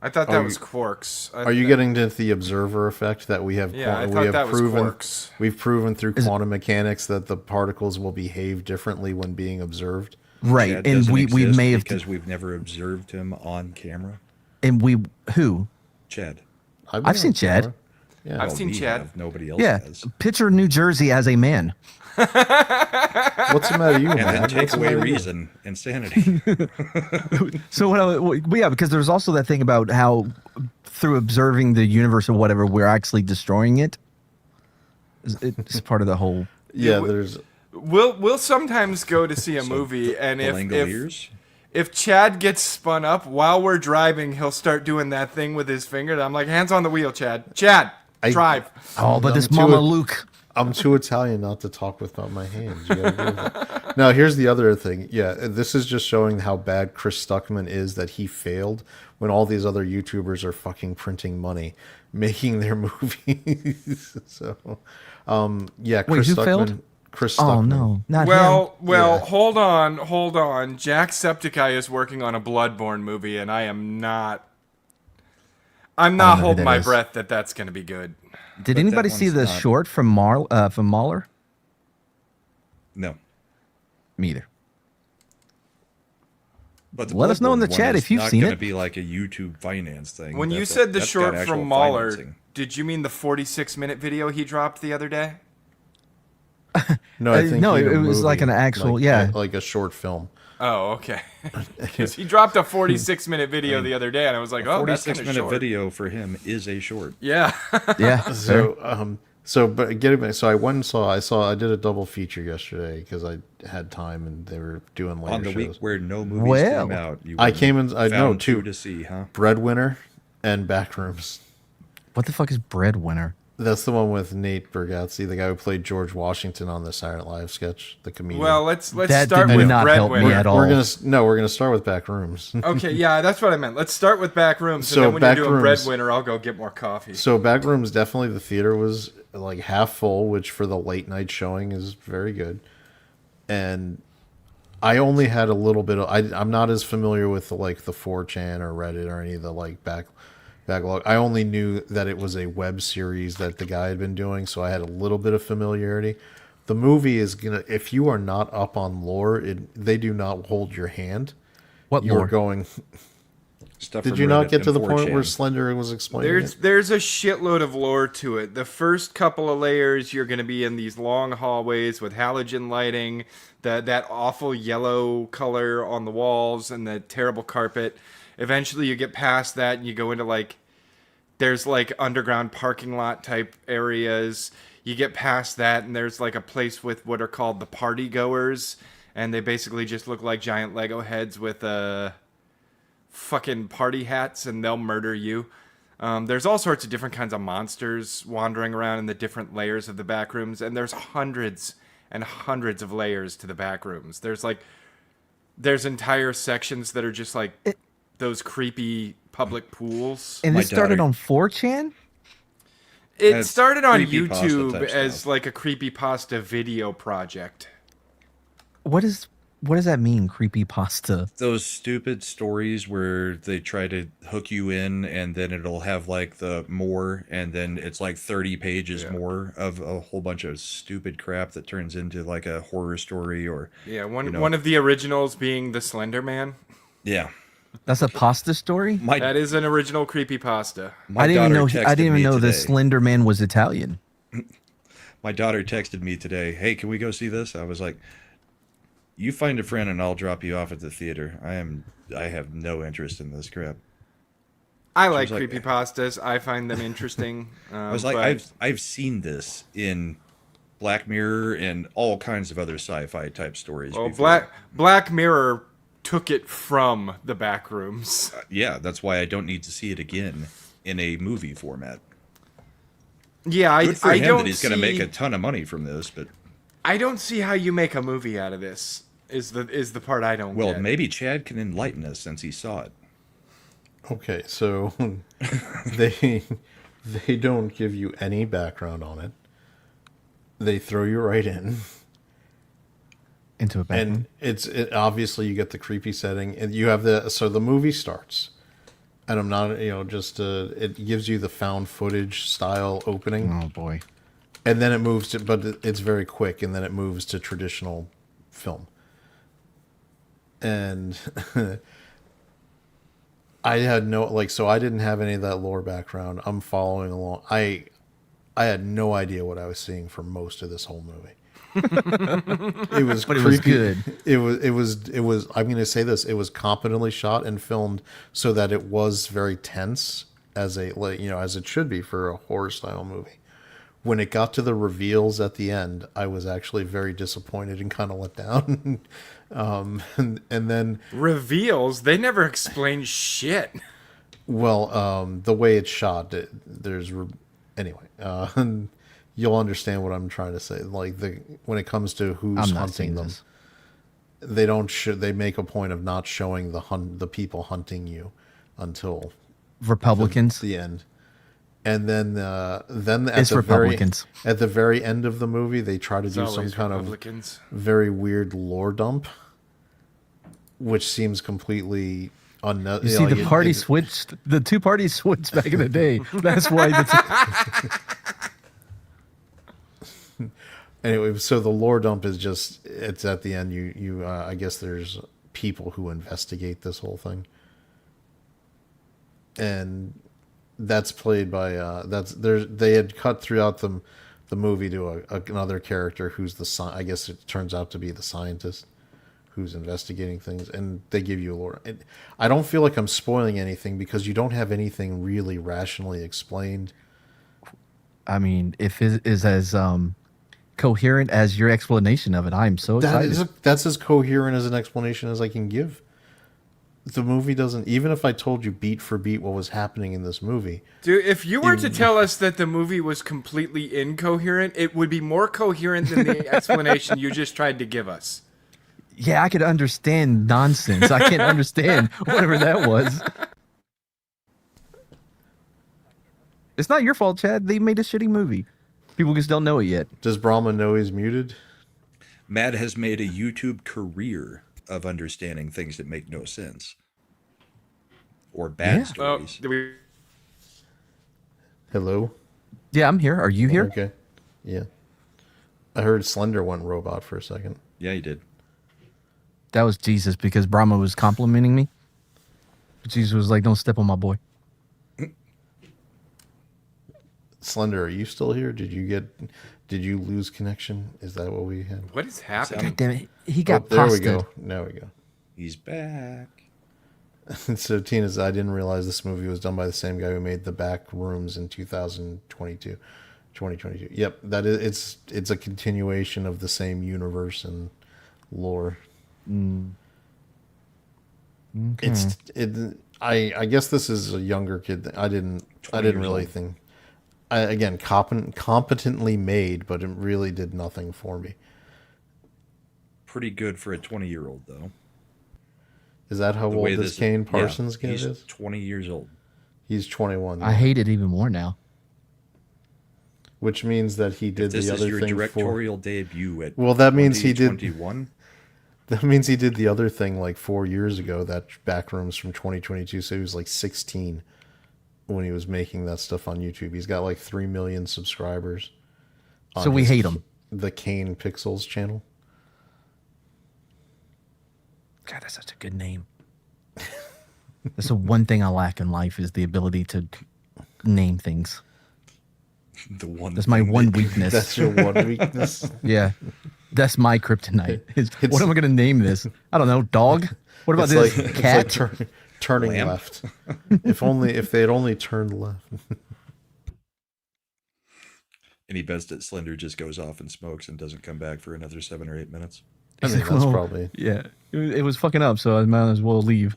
I thought that was quarks. Are you getting to the observer effect that we have? Yeah, I we thought have that was proven. quarks. We've proven through quantum mechanics that the particles will behave differently when being observed. Right, Chad and doesn't we exist may have because we've never observed him on camera. and we who Chad. Been I've seen on Chad. camera. Yeah. I've seen We Chad. have, nobody else Yeah, has. picture New Jersey as a man. What's the matter, you And then man? take What's the away matter you? reason, insanity. So yeah, because there's also that thing about how through observing the universe or whatever, we're actually destroying it. It's part of the whole. Yeah, there's. We'll sometimes go to see a movie, and if Chad gets spun up while we're driving, he'll start doing that thing with his finger. I'm like, hands on the wheel, Chad. Chad, drive. Oh, but I'm this too- Mama Luke. I'm too Italian not to talk without my hands. You gotta do that. Now, here's the other thing. Yeah, this is just showing how bad Chris Stuckman is, that he failed when all these other YouTubers are fucking printing money, making their movies. So, yeah, Chris who Stuckman. failed? Chris Stuckman. Oh no, not him. Well, Yeah. hold on. Jacksepticeye is working on a Bloodborne movie, and I'm not know who holding that my is. breath that that's going to be good. Did But anybody that see one's the not- short from Mahler? No. Me either. But the Let us know in the Bloodborne chat one if is you've not seen gonna it. be like a YouTube finance thing. When you That's said the that's got short actual from Mahler, financing. did you mean the 46-minute video he dropped the other day? No, I think no, he had a it was movie, like an actual- like, yeah. like a short film. Oh, okay. 'Cause he dropped a 46-minute video the other day, and I was like, oh, that's kind of 46-minute short. video for him is a short. Yeah. Yeah. But getting back, so I went and I did a double feature yesterday because I had time and they were doing later On the shows. week where no movies Well, came out, you I came in. I know found two to see, huh? Breadwinner and Backrooms. What the fuck is Breadwinner? That's the one with Nate Bargatze, the guy who played George Washington on the Saturday Night Live sketch, the comedian. Well, let's That start did with not help me Breadwinner. at all. we're gonna start with Backrooms. Okay, yeah, that's what I meant. Let's start with Backrooms, So and then when you're doing Backrooms- Breadwinner, I'll go get more coffee. So Backrooms, definitely the theater was like half full, which for the late night showing is very good. And I only had a little bit of. I'm not as familiar with the 4chan or Reddit or any of the backlog. I only knew that it was a web series that the guy had been doing, so I had a little bit of familiarity. The movie is gonna. If you are not up on lore, they do not hold your hand. What You're lore? going. Stuff Did from you not Reddit get to and the point 4chan. where Slender was explaining it? There's a shitload of lore to it. The first couple of layers, you're going to be in these long hallways with halogen lighting, that awful yellow color on the walls, and the terrible carpet. Eventually, you get past that, and you go into there's underground parking lot type areas. You get past that, and there's a place with what are called the party goers, and they basically just look like giant Lego heads with fucking party hats, and they'll murder you. There's all sorts of different kinds of monsters wandering around in the different layers of the Backrooms, and there's hundreds and hundreds of layers to the Backrooms. There's entire sections that are just those creepy public pools. And My this started daughter- on 4chan? It That's started on creepypasta YouTube type as stuff. a creepypasta video project. What does that mean, creepy pasta? Those stupid stories where they try to hook you in, and then it'll have the more, and then it's 30 pages more of a whole bunch of stupid crap that turns into a horror story or Yeah, one of the originals being the Slender Man. yeah. That's a pasta story? That is an original creepypasta. My I didn't even daughter know. I texted didn't even me know the today. Slender Man was Italian. My daughter texted me today, "Hey, can we go see this?" I was like, "You find a friend and I'll drop you off at the theater. I have no interest in this crap." I like was like- creepypastas. I find them interesting. I was like, I've seen this in Black Mirror and all kinds of other sci-fi type stories. Well, before. Black Mirror took it from the Backrooms. Yeah, that's why I don't need to see it again in a movie format. Yeah, Good for I him don't that he's going to see- make a ton of money from this, but I don't see how you make a movie out of this. Is the part I don't well, get. maybe Chad can enlighten us since he saw it. Okay, so they don't give you any background on it. They throw you right in, Into a bedroom. and obviously you get the creepy setting, and you have the movie starts, and I'm not just it gives you the found footage style opening, Oh boy. and then it moves to, but it's very quick, and then it moves to traditional film, and I had so I didn't have any of that lore background. I'm following along. I had no idea what I was seeing for most of this whole movie. It was But it creepy. was good. It was I'm going to say this. It was competently shot and filmed so that it was very tense as as it should be for a horror style movie. When it got to the reveals at the end, I was actually very disappointed and kind of let down. And then, Reveals, they never explain shit. well, the way it's shot, anyway, you'll understand what I'm trying to say. Like when it comes to who's I'm not hunting seeing them, this. they don't they make a point of not showing the people hunting you until Republicans. the end. And then at It's the Republicans. at the very end of the movie, they try to do some Always kind Republicans. of very weird lore dump, which seems completely You see, the party switched. The two parties switched back in the day. That's why. Anyway, so the lore dump is just it's at the end. I guess there's people who investigate this whole thing, and that's played by they had cut throughout the movie to another character who's I guess it turns out to be the scientist who's investigating things, and they give you a lore. I don't feel like I'm spoiling anything because you don't have anything really rationally explained. I mean, if it is as coherent as your explanation of it, I'm so excited. That's as coherent as an explanation as I can give. The movie doesn't, even if I told you beat for beat what was happening in this movie. Dude, if you were to tell us that the movie was completely incoherent, it would be more coherent than the explanation you just tried to give us. Yeah, I could understand nonsense. I can't understand whatever that was. It's not your fault, Chad. They made a shitty movie. People just don't know it yet. Does Brahma know he's muted? Matt has made a YouTube career of understanding things that make no sense or bad Yeah. stories. Did we... Hello? Yeah, I'm here. Are you here? Okay. Yeah. I heard Slender went robot for a second. Yeah, he did. That was Jesus because Brahma was complimenting me. Jesus was like, "Don't step on my boy." Slender, are you still here? Did you lose connection? Is that what we had? What is happening? Damn it, he got There we pasta. go. Now we go. He's back. So Tina's, I didn't realize this movie was done by the same guy who made the Backrooms in 2022. Yep, that is it's a continuation of the same universe and lore. Okay. I guess this is a younger kid. I didn't really old. think. Again, competently made, but it really did nothing for me. Pretty good for a 20-year-old, though. Is that how old this Kane Parsons kid he's is? 20 years old. He's 21. I hate it even more now. Which means that he did This the is other your thing directorial debut at Well, that means he did. 2021. That means he did the other thing like 4 years ago, that Backrooms from 2022. So he was like 16 when he was making that stuff on YouTube. He's got like 3 million subscribers. on So we his- hate him. The Kane Pixels channel. God, that's such a good name. That's the one thing I lack in life is the ability to name things. The one. That's my thing one that- weakness. That's your one weakness. Yeah, that's my kryptonite. What am I gonna name this? I don't know. Dog. What about It's this? like Cat. it's like turning Lamp? left. If they had only turned left. And he bets that Slender just goes off and smokes and doesn't come back for another 7 or 8 minutes. I mean, that's Well, probably. Yeah. It was fucking up, so I might as well leave.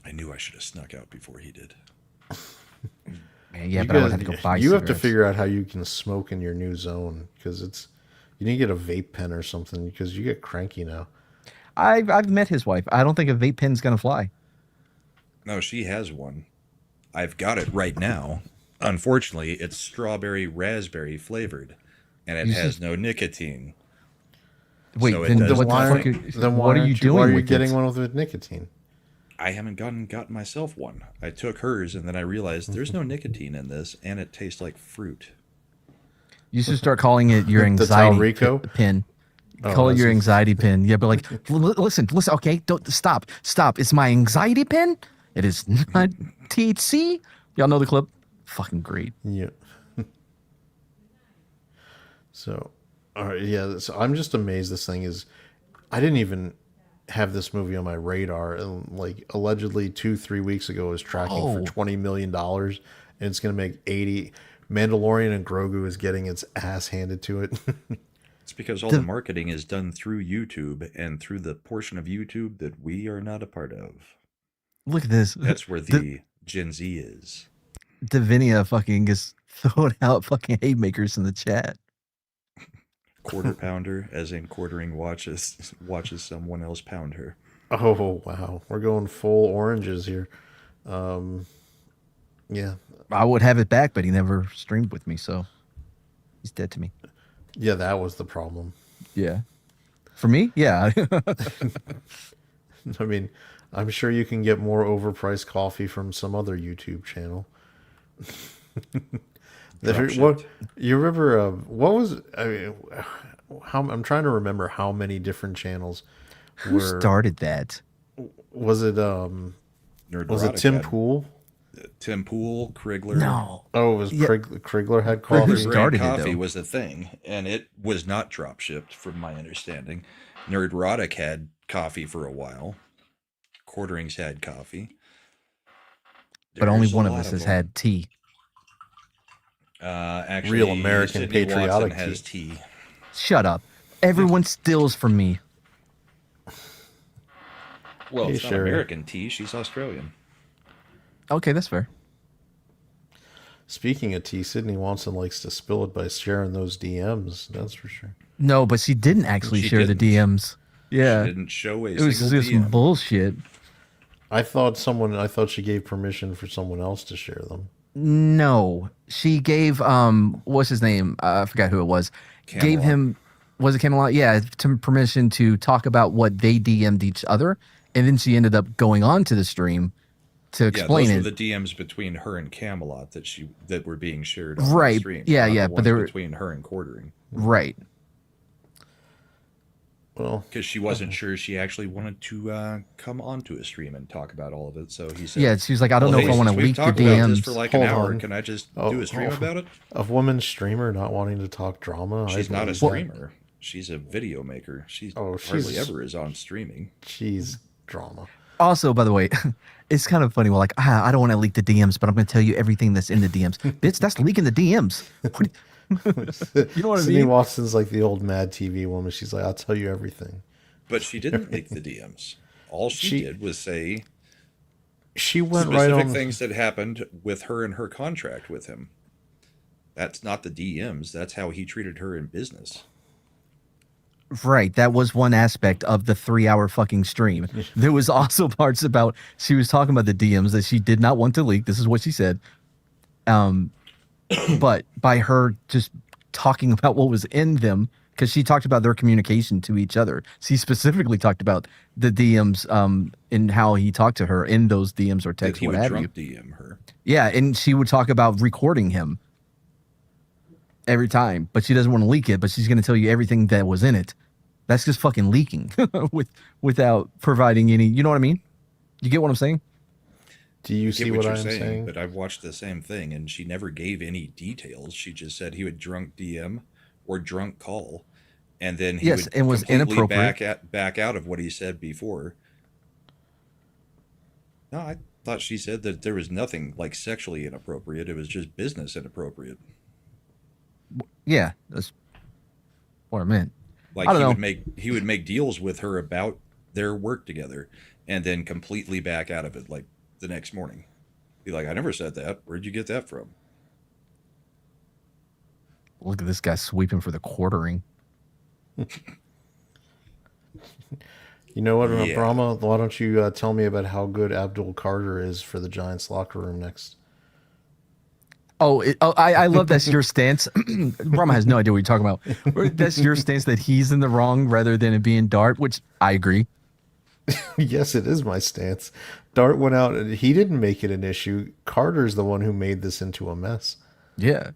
I knew I should have snuck out before he did. Man, yeah, You but I would guys- have to go buy. You have to cigarettes. figure out how you can smoke in your new zone because you need to get a vape pen or something because you get cranky now. I've met his wife. I don't think a vape pen's gonna fly. No, she has one. I've got it right now. Unfortunately, it's strawberry raspberry flavored, and it You has just- no nicotine. Wait, So it then does what the why- fuck? What are you doing? Why are you with getting it? one with nicotine? I haven't gotten myself one. I took hers, and then I realized there's no nicotine in this, and it tastes like fruit. You should start calling it your The anxiety Talrico? pin. Oh, Call it that's your a- anxiety pin. Yeah, but like, listen. Okay, don't stop. It's my anxiety pin. It is not THC. Y'all know the clip. Fucking great. Yeah. So, all right, yeah. So I'm just amazed. This thing is. I didn't even have this movie on my radar, and like allegedly 2-3 weeks ago, it was tracking for Oh. $20 million, and it's gonna make 80. Mandalorian and Grogu is getting its ass handed to it. It's because all the marketing is done through YouTube and through the portion of YouTube that we are not a part of. Look at this. That's where the Gen Z is. Davinia fucking is throwing out fucking haymakers in the chat. Quarter pounder, as in quartering watches someone else pound her. Oh wow, we're going full oranges here. Yeah, I would have it back, but he never streamed with me, so he's dead to me. yeah, that was the problem. Yeah. For me, yeah. I mean, I'm sure you can get more overpriced coffee from some other YouTube channel. What you remember? What was? I mean, I'm trying to remember how many different channels Who started that? Was it? Was it Tim Pool? Tim Pool, Krigler. No. Oh, it was Yeah. Krigler had Who coffee. started it, Coffee though? was the thing, and it was not drop shipped, from my understanding. Nerdrotic had coffee for a while. Quarterings had coffee. But only There's a one of lot us has them. had tea. Actually, Real American Sydney patriotic Watson has tea. Shut up. Everyone steals from me. Well, Hey, it's not Sherry. American tea. She's Australian. Okay, that's fair. Speaking of tea, Sydney Watson likes to spill it by sharing those DMs. That's for sure. No, but she didn't actually She share the didn't. DMs. Yeah. Uh, She didn't show a It was single just DM. bullshit. I thought she gave permission for someone else to share them. No. She gave what's his name? I forgot who it was. Gave Camelot. him was it Camelot? Yeah, to permission to talk about what they DM'd each other. And then she ended up going on to the stream to Yeah, explain those it. were the DMs between her and Camelot that were being shared on Right. the stream. Yeah, not yeah, the but ones they were- between her and Quartering. Right. Well, Because she wasn't sure she actually wanted to come onto a stream and talk about all of it. So he said, Yeah, she was like, I don't "Well, know if hey, I want to since we've leak the talked about this DMs. for like Hold an hour. on. Can I just Oh, do a stream oh. about it?" a woman streamer not wanting to talk drama. She's not a believe that. streamer. She's a video maker. She's Oh, hardly she's- ever is on streaming. She's drama. Also, by the way, it's kind of funny. Well, like, I don't want to leak the DMs, but I'm going to tell you everything that's in the DMs. Bitch, that's leaking the DMs. You know what I Sydney mean? Watson's like the old Mad TV woman. She's like, I'll tell you everything. But she didn't leak the DMs. All she did was say She went specific right on. things that happened with her and her contract with him. That's not the DMs. That's how he treated her in business. Right. That was one aspect of the 3-hour fucking stream. There was also parts about she was talking about the DMs that she did not want to leak. This is what she said. But by her just talking about what was in them, because she talked about their communication to each other. She specifically talked about the DMs and how he talked to her in those DMs or That texts, he what would have you. drunk DM her. Yeah, and she would talk about recording him every time, but she doesn't want to leak it, but she's going to tell you everything that was in it. That's just fucking leaking without providing any, you know what I mean? You get what I'm saying? Do you I see get what you're I'm saying? but I've watched the same thing, and she never gave any details. She just said he would drunk DM or drunk call, and then he Yes, would and was completely inappropriate. back out of what he said before. No, I thought she said that there was nothing like sexually inappropriate. It was just business inappropriate. Yeah, that's what I meant. Like I don't know. he would make deals with her about their work together, and then completely back out of it like the next morning. Be like, I never said that. Where'd you get that from? Look at this guy sweeping for the quartering. You know what, Yeah. Brahma? Why don't you tell me about how good Abdul Carter is for the Giants locker room next? I love that's your stance. Brahma has no idea what you're talking about. That's your stance that he's in the wrong rather than it being Dart, which I agree. Yes, it is my stance. Dart went out and he didn't make it an issue. Carter's the one who made this into a mess. Yeah.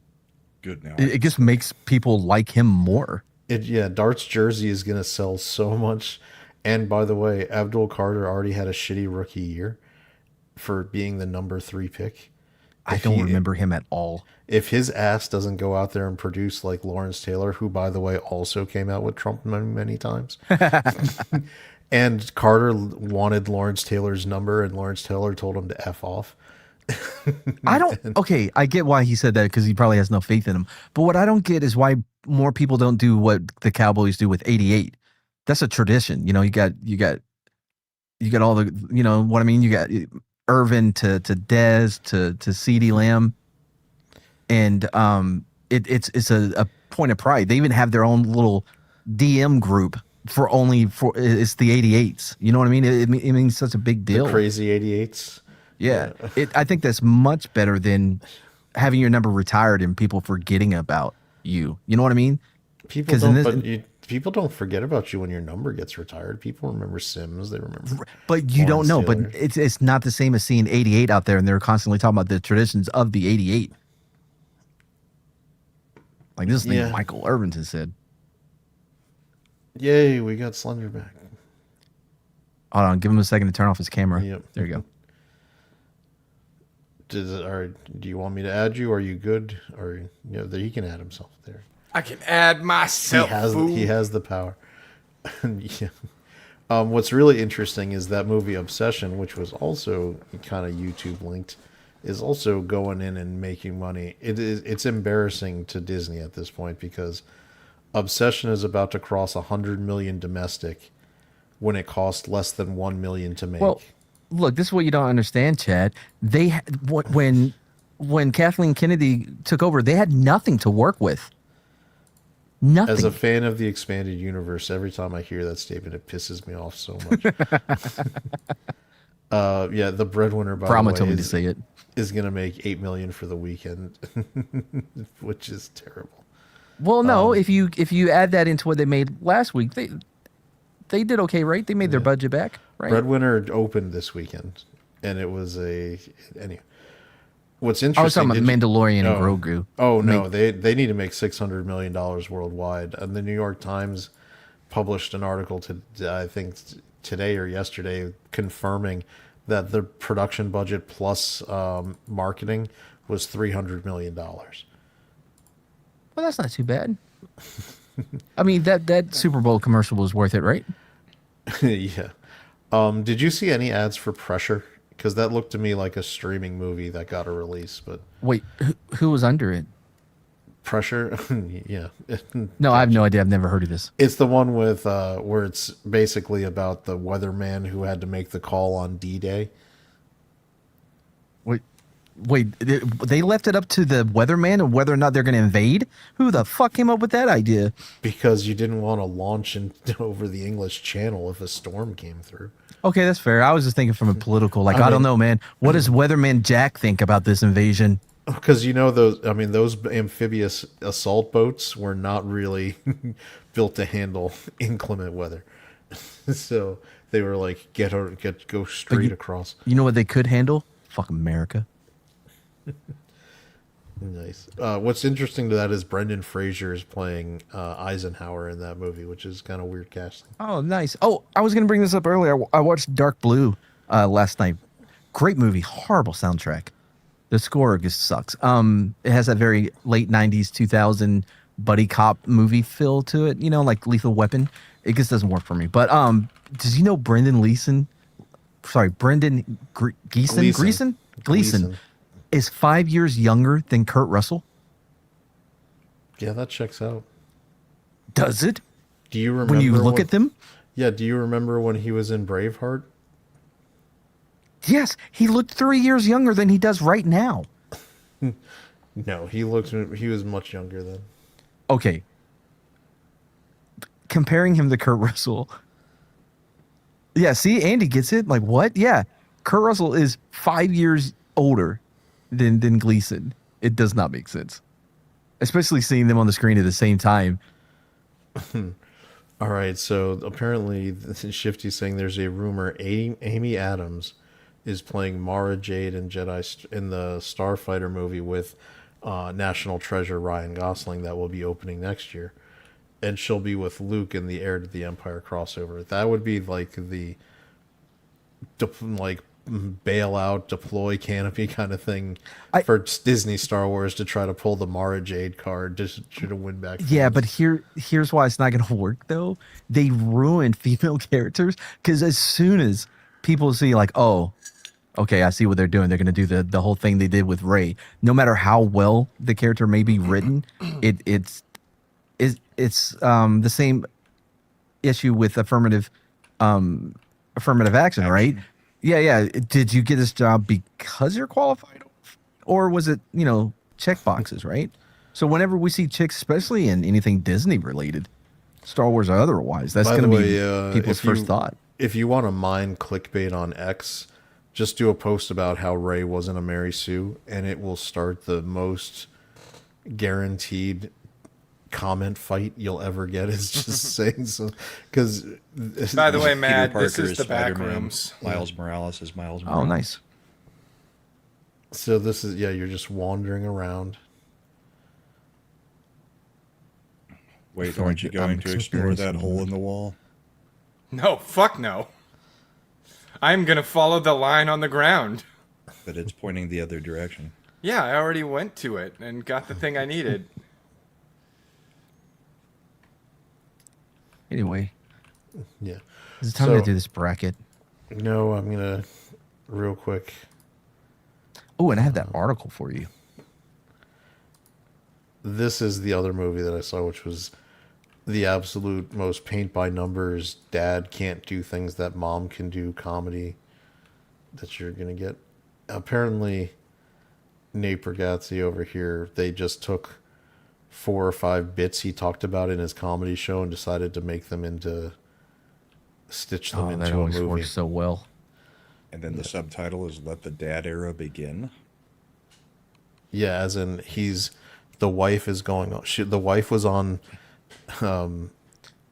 Good now. It just makes people like him more. Dart's jersey is going to sell so much. And by the way, Abdul Carter already had a shitty rookie year for being the number 3 pick. I don't remember him at all. If his ass doesn't go out there and produce like Lawrence Taylor, who by the way also came out with Trump many times, and Carter wanted Lawrence Taylor's number, and Lawrence Taylor told him to F off. Okay, I get why he said that because he probably has no faith in him. But what I don't get is why more people don't do what the Cowboys do with 88. That's a tradition. You know, you got all the, you know what I mean? You got Irvin to Dez to CeeDee Lamb. And it's a point of pride. They even have their own little DM group for it's the 88s. You know what I mean? It means such a big deal. The crazy 88s. Yeah. I think that's much better than having your number retired and people forgetting about you. You know what I mean? People don't forget about you when your number gets retired. People remember Sims. They remember. But you don't know. Taylor. But it's not the same as seeing 88 out there, and they're constantly talking about the traditions of the 88. Like this thing Michael Irvington said. Yay, we got Slender back. Hold on, give him a second to turn off his camera. Yep. There you go. Do you want me to add you? Are you good? Or he can add himself there. I can add myself. He has the power. Yeah. What's really interesting is that movie Obsession, which was also kind of YouTube linked, is also going in and making money. It's embarrassing to Disney at this point because Obsession is about to cross 100 million domestic when it cost less than 1 million to make. Well, look, this is what you don't understand, Chad. When Kathleen Kennedy took over, they had nothing to work with. Nothing. As a fan of the expanded universe, every time I hear that statement, it pisses me off so much. The breadwinner, by Brahma the way, told me to say it. Is going to make $8 million for the weekend, which is terrible. Well, no, if you add that into what they made last week, they did okay, right? They made their budget back, right? Breadwinner opened this weekend, and it was anyway. What's I was interesting? talking about Mandalorian and Grogu. Oh no, they need to make $600 million worldwide. And the New York Times published an article I think today or yesterday confirming that the production budget plus marketing was $300 million. Well, that's not too bad. I mean, that Super Bowl commercial was worth it, right? Yeah. Did you see any ads for Pressure? Because that looked to me like a streaming movie that got a release. But Wait, who was under it? Pressure? Yeah. No, I have no idea. I've never heard of this. It's the one with where it's basically about the weatherman who had to make the call on D-Day. Wait, they left it up to the weatherman and whether or not they're going to invade? Who the fuck came up with that idea? Because you didn't want to launch over the English Channel if a storm came through. Okay, that's fair. I was just thinking from a political, I don't know, man. What does Weatherman Jack think about this invasion? Because those amphibious assault boats were not really built to handle inclement weather. So they were like, go straight across. You know what they could handle? Fuck America. Nice. What's interesting to that is Brendan Fraser is playing Eisenhower in that movie, which is kind of weird casting. Oh, nice. Oh, I was going to bring this up earlier. I watched Dark Blue last night. Great movie, horrible soundtrack. The score just sucks. It has that very late '90s, 2000 buddy cop movie feel to it. You know, like Lethal Weapon. It just doesn't work for me. But does you know Brendan Gleeson? Sorry, Brendan Gleeson is 5 years younger than Kurt Russell. Yeah, that checks out. Does it? Do you remember When you look at them? Yeah, do you remember when he was in Braveheart? Yes, he looked 3 years younger than he does right now. No, he was much younger then. Okay. Comparing him to Kurt Russell. Yeah, see, Andy gets it. Like, what? Yeah. Kurt Russell is 5 years older than Gleason. It does not make sense. Especially seeing them on the screen at the same time. All right, so apparently Shifty's saying there's a rumor Amy Adams is playing Mara Jade in in the Starfighter movie with National Treasure Ryan Gosling that will be opening next year, and she'll be with Luke in the Heir to the Empire crossover. That would be like the bailout, deploy canopy kind of thing for Disney Star Wars to try to pull the Mara Jade card just to win back. Yeah, but here's why it's not going to work though. They ruined female characters because as soon as people see like, oh, okay, I see what they're doing. They're going to do the whole thing they did with Rey. No matter how well the character may be written, it's the same issue with affirmative action, right? Yeah. Did you get this job because you're qualified, or was it check boxes, right? So whenever we see chicks, especially in anything Disney related, Star Wars or otherwise, that's going to be people's first thought. If you want to mine clickbait on X, just do a post about how Rey wasn't a Mary Sue, and it will start the most guaranteed comment fight you'll ever get. Is just saying so. Because by the way, Matt, Peter this Parker is the Spider-Man. Backrooms. Miles Morales is Miles Morales. Oh, nice. So this is you're just wandering around. Wait, aren't you going to explore that hole in the wall? No, fuck no. I'm gonna follow the line on the ground. But it's pointing the other direction. Yeah, I already went to it and got the thing I needed. Anyway, Yeah. is it time to do this bracket? No, I'm gonna real quick. Oh, and I have that article for you. This is the other movie that I saw, which was the absolute most paint by numbers. Dad can't do things that mom can do comedy that you're gonna get. Apparently, Nate Bargatze over here, they just took 4 or 5 bits he talked about in his comedy show and decided to make them stitch them That into a always movie. works so well. And then the subtitle is "Let the Dad Era Begin." Yeah, as in the wife is going on. The wife was on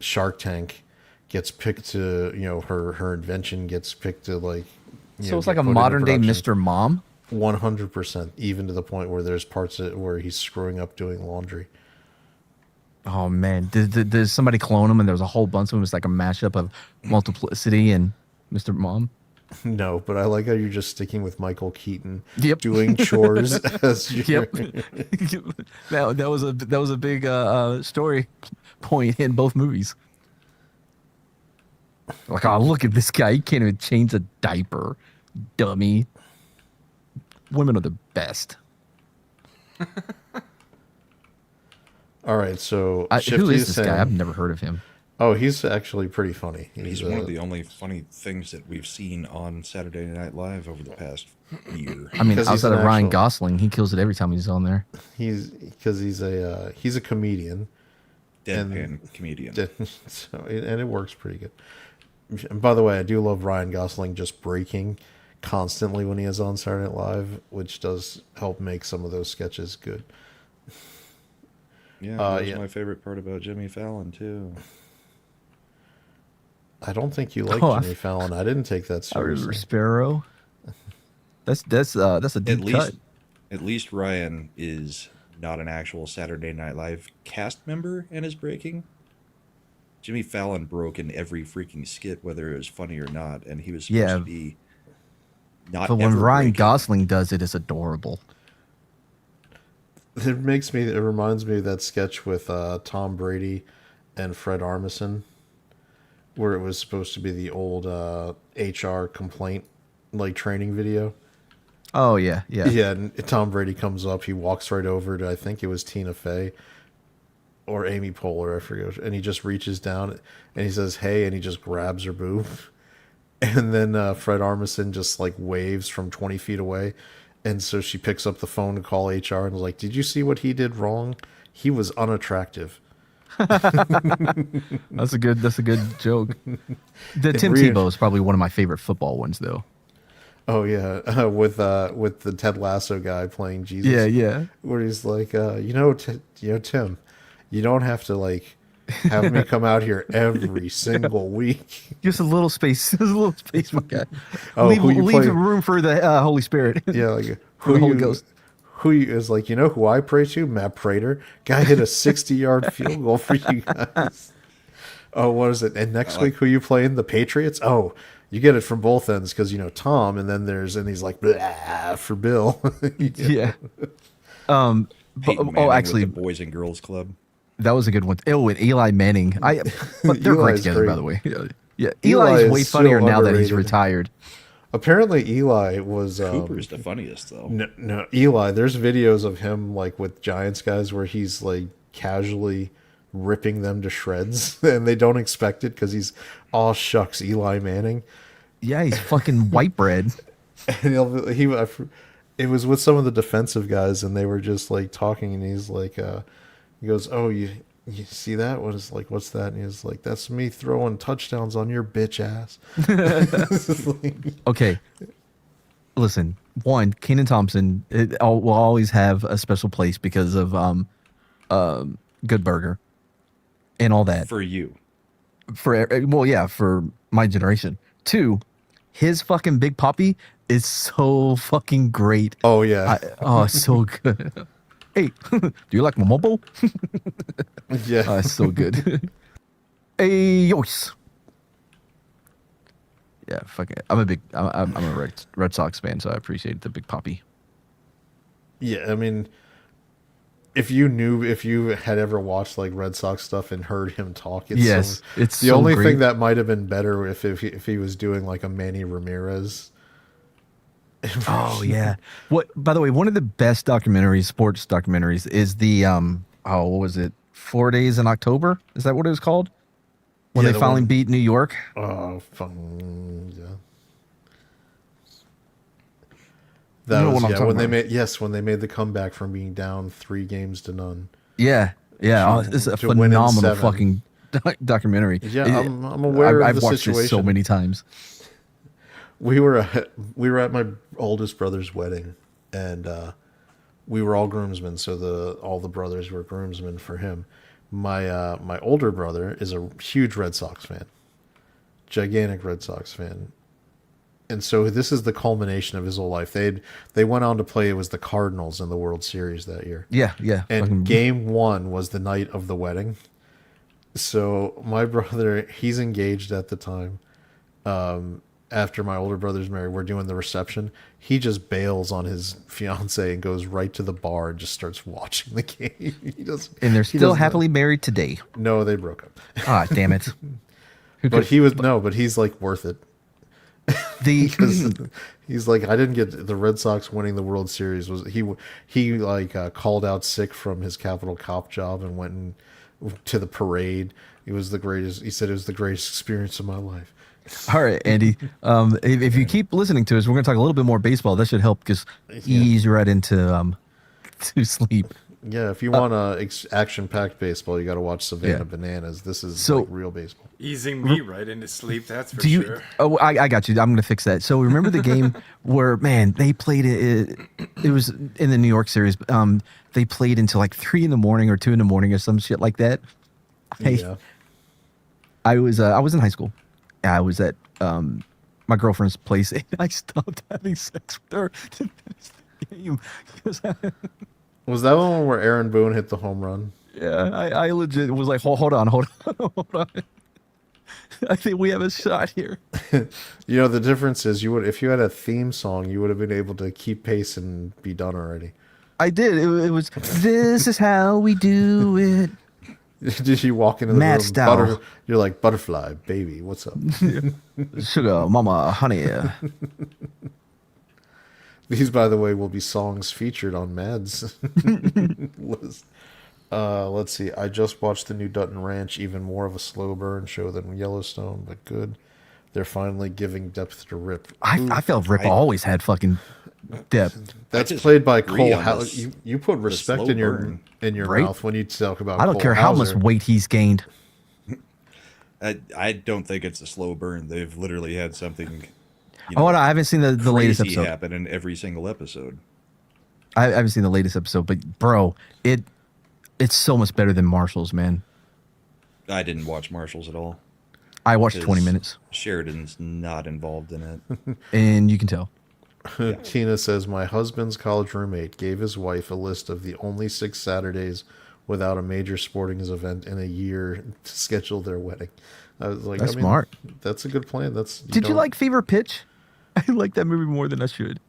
Shark Tank, gets picked to her invention gets picked to So it's like a modern day Mr. Mom. 100%, even to the point where there's parts where he's screwing up doing laundry. Oh man, did somebody clone him and there was a whole bunch of them? It's like a mashup of Multiplicity and Mr. Mom. No, but I like how you're just sticking with Michael Keaton Yep. doing chores as your... Yep. that was a big story point in both movies. Like, oh, look at this guy. He can't even change a diaper, dummy. Women are the best. All right, so Who is this saying, guy? I've never heard of him. Oh, he's actually pretty funny. He's one of the only funny things that we've seen on Saturday Night Live over the past year. I mean, 'Cause he's outside of an Ryan actual- Gosling, he kills it every time he's on there. He's a comedian. Deadpan comedian. So, and it works pretty good. And by the way, I do love Ryan Gosling just breaking constantly when he is on Saturday Night Live, which does help make some of those sketches good. Yeah, that's my favorite part about Jimmy Fallon too. I don't think you like Oh, Jimmy Fallon. I didn't take that seriously. Sparrow. That's a deep cut. At least Ryan is not an actual Saturday Night Live cast member and is breaking. Jimmy Fallon broke in every freaking skit, whether it was funny or not, and he was supposed to be not But when ever Ryan breaking. Gosling does it, it's adorable. It reminds me of that sketch with Tom Brady and Fred Armisen, where it was supposed to be the old HR complaint like training video. Oh yeah, yeah. Yeah, and Tom Brady comes up, he walks right over to, I think it was Tina Fey or Amy Poehler, I forget, and he just reaches down and he says, "Hey," and he just grabs her boob. And then Fred Armisen just like waves from 20 feet away. And so she picks up the phone to call HR and is like, "Did you see what he did wrong? He was unattractive." That's a good joke. The Tim really- Tebow is probably one of my favorite football ones, though. Oh yeah, with the Ted Lasso guy playing Jesus. Yeah, yeah. Where he's like, Tim, you don't have to like have me come out here every single week. Just a little space, just a little space, my guy. Oh, leave who you leave play- room for the Holy Spirit. Yeah, like For who the Holy you, Ghost. who you is like, who I pray to? Matt Prater. Guy hit a 60-yard field goal for you guys. Oh, what is it? And next week, who you playing? The Patriots? Oh, you get it from both ends because Tom, and then he's like blah for Bill. Yeah. Peyton Manning Actually, with the Boys and Girls Club. that was a good one. Oh, and Eli Manning. But they're great Eli's together, great. by the way. Yeah. Eli Eli's is way still funnier now that he's underrated. retired. Apparently, Eli was Cooper's the funniest though. no Eli. There's videos of him like with Giants guys where he's like casually ripping them to shreds, and they don't expect it because he's all shucks Eli Manning. Yeah, he's fucking white bread. And it was with some of the defensive guys, and they were just like talking, and he's like, he goes, "Oh, you see that? What's that?" And he's like, "That's me throwing touchdowns on your bitch ass." Okay. Listen, one, Kenan Thompson will always have a special place because of Good Burger and all that. For you. For my generation. Two, his fucking Big Poppy is so fucking great. Oh yeah, It's so good. Hey, do you like my mobile? yeah. It's so good. Hey, yois. Yeah, fuck it. I'm a Red Sox fan, so I appreciate the Big Poppy. Yeah, I mean, if you had ever watched like Red Sox stuff and heard him talk, Yes, it's the so only great. thing that might have been better if he was doing like a Manny Ramirez. Oh yeah. What? By the way, one of the best sports documentaries, is the what was it? 4 Days in October? Is that what it was called? When Yeah, they finally beat New York. Oh, fun, yeah. You know what I'm talking when they made the comeback from being down 3-0. Yeah, yeah. Oh, this is a To win in phenomenal 7. fucking documentary. Yeah, I'm aware of I've the watched it so situation. many times. We were at my oldest brother's wedding, and we were all groomsmen. So all the brothers were groomsmen for him. My older brother is a huge Red Sox fan, gigantic Red Sox fan, and so this is the culmination of his whole life. They went on to play. It was the Cardinals in the World Series that year. Yeah, yeah. And fucking- game 1 was the night of the wedding. So my brother, he's engaged at the time. After my older brother's married, we're doing the reception. He just bails on his fiance and goes right to the bar and just starts watching the game. and they're still happily married today. No, they broke up. Ah, damn it. But he's like worth it. The He's like, I didn't get the Red Sox winning the World Series. He called out sick from his Capitol Cop job and went to the parade. It was the greatest. He said it was the greatest experience of my life. All right, Andy. If you keep listening to us, we're going to talk a little bit more baseball. That should help just ease you right into to sleep. Yeah, if you want action-packed baseball, you got to watch Savannah Bananas. This is like real baseball. Easing me right into sleep, that's for Do you? sure. Oh, I got you. I'm going to fix that. So remember the game where they played it? It was in the New York series. They played until like 3 a.m. or 2 a.m. or some shit like that. Yeah. I was in high school. I was at my girlfriend's place, and I stopped having sex with her to finish the game. Was that one where Aaron Boone hit the home run? Yeah, I legit was like, hold on. I think we have a shot here. You know, the difference is if you had a theme song, you would have been able to keep pace and be done already. I did. It was. This is how we do it. Did you walk into the Mad room? style. You're like, butterfly, baby, what's up? Sugar, mama, honey. These, by the way, will be songs featured on Mad's list. Let's see. I just watched the new Dutton Ranch, even more of a slow burn show than Yellowstone, but good. They're finally giving depth to Rip. I felt Rip always had fucking depth. That's just played by agree Cole. on Hauser. You put respect slow in your burn. Right? mouth when you talk about. I don't Cole care how much Hauser. weight he's gained. I don't think it's a slow burn. They've literally had something. Oh, I haven't seen the latest crazy episode. happen in every single episode. I haven't seen the latest episode, but bro, it's so much better than Marshall's, man. I didn't watch Marshall's at all. I watched 20 'cause minutes, Sheridan's not involved in it. and you can tell. Tina says, my husband's college roommate gave his wife a list of the only 6 Saturdays without a major sporting event in a year to schedule their wedding. I was like, That's smart. That's a good plan. Did you don't- like Fever Pitch? I like that movie more than I should.